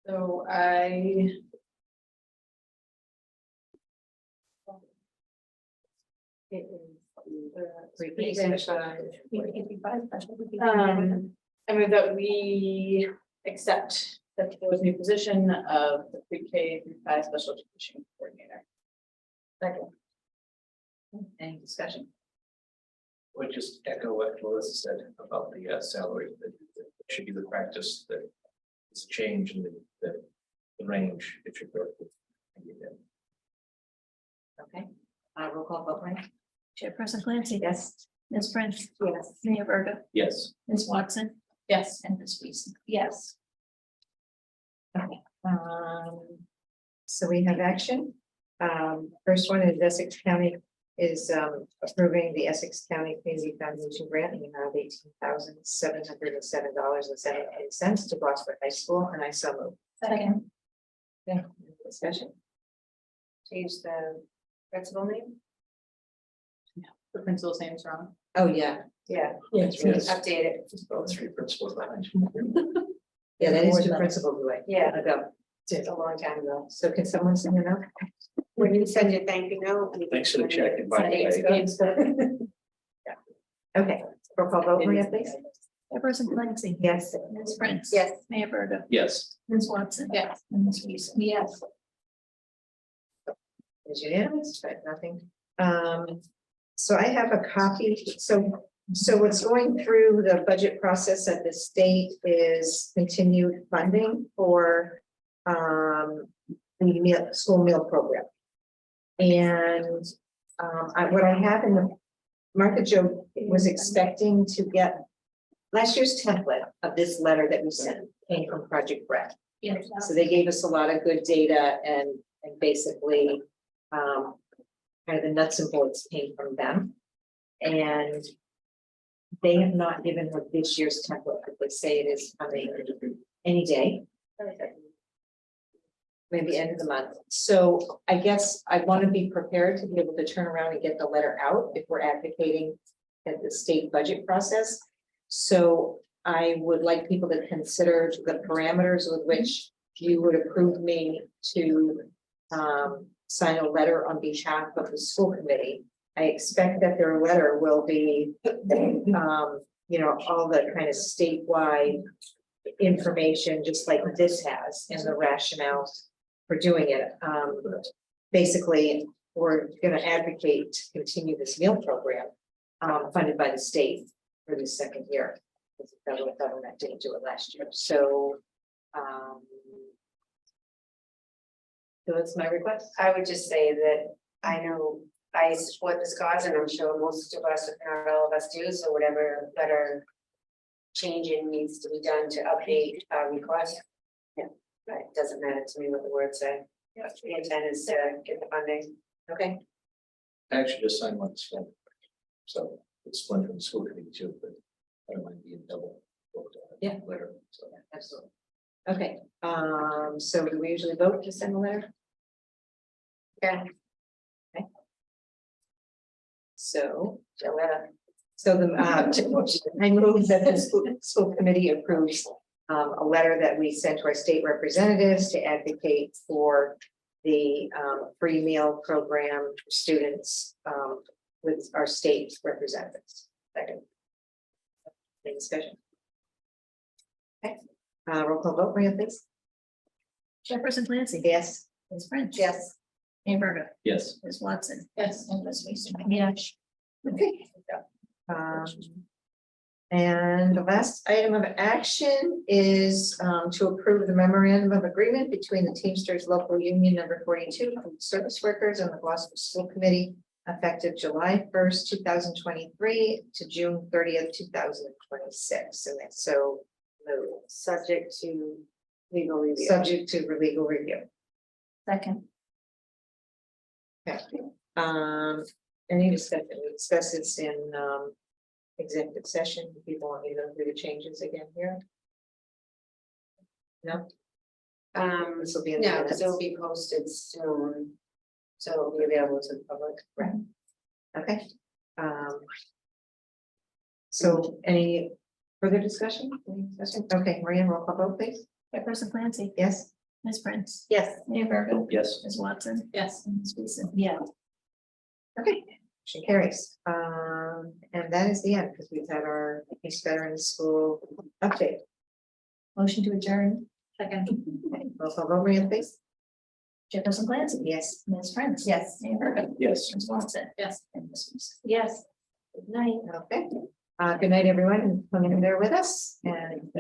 So It is. I mean, that we accept the proposed new position of the pre-K through 5 special education coordinator. Second. Any discussion? Would just echo what Melissa said about the salary, that it should be the practice that it's a change in the range, it should go. Okay, roll call vote, right? Chairperson Clancy. Yes. Ms. Prince. Yes. Mayor Verga. Yes. Ms. Watson. Yes. And Ms. Weason. Yes. Okay, so we have action. First one is Essex County is approving the Essex County Community Foundation grant in the amount of $18,707.78 to Gloucester High School, and I so move. Second. Okay, discussion. Change the principal name? The principal's name is wrong. Oh, yeah, Yeah. Yes. Update it. Both 3 principals behind. yeah, that is two principals away. Yeah, Ago. it's a long time ago. So can someone send it out? When you send your thank you note. Thanks for the check. And by the way, Okay, roll call vote, Maria, please. Chairperson Clancy. Yes. Ms. Prince. Yes. Mayor Verga. yes. Ms. Watson. Yes. And Ms. Weason. Yes. Is unanimous, but nothing. So I have a copy, so what's going through the budget process at the state is continued funding for the school meal program. And what I have in the, Martha Jo was expecting to get last year's template of this letter that we sent came from Project Bread. So they gave us a lot of good data and basically kind of the nuts and bolts came from them. And they have not given her this year's template, but they say it is coming any day. Maybe end of the month. So I guess I want to be prepared to be able to turn around and get the letter out if we're advocating at the state budget process. So I would like people to consider the parameters with which you would approve me to sign a letter on behalf of the school committee. I expect that their letter will be, you know, all the kind of statewide information, just like this has, and the rationale for doing it. Basically, we're going to advocate to continue this meal program funded by the state for the second year. The federal government didn't do it last year. So that's my request. I would just say that I know I support this cause and I'm sure most of us, if not all of us do, so whatever better changing needs to be done to update our request. Yeah, but it doesn't matter to me what the words say. Yeah, the intent is to get the funding. Okay. I actually just signed one this morning. So it's one from the school committee too, but I don't mind being double. Yeah. Letter, so. Absolutely. Okay. So do we usually vote to send a letter? Yeah. Okay. So the I move that the school committee approves a letter that we sent to our state representatives to advocate for the free meal program for students with our state representatives. Second. Any discussion? Okay. Roll call vote, Maria, please. Chairperson Clancy. Yes. Ms. French. Yes. Mayor Verga. Yes. Ms. Watson. Yes. And Ms. Weason. Yes. Okay. And the last item of action is to approve the memorandum of agreement between the Teamsters Local Union number 42 for service workers and the Gloucester School Committee effective July 1st, 2023 to June 30th, 2026. And that's so moved. Subject to legal review. Subject to legal review. Second. Okay. Any discussion? We discuss this in executive session. People want me to go through the changes again here? No? This will be in the No, minutes. because it'll be posted soon. So it'll be available to the public. Right. Okay. So any further discussion? Any discussion? Okay, Maria, roll call vote, please. Chairperson Clancy. Yes. Ms. Prince. Yes. Mayor Verga. Yes. Ms. Watson. Yes. And Ms. Weason. Yeah. Okay. Motion carries. And that is the end because we've had our East Veteran School update. Motion to adjourn. Second. Okay, roll call vote, Maria, please. Chairperson Clancy. Yes. Ms. Prince. Yes. Mayor Verga. Yes. Ms. Watson. Yes. And Ms. Weason. Yes. Good night. Okay. Good night, everyone, and hang in there with us. And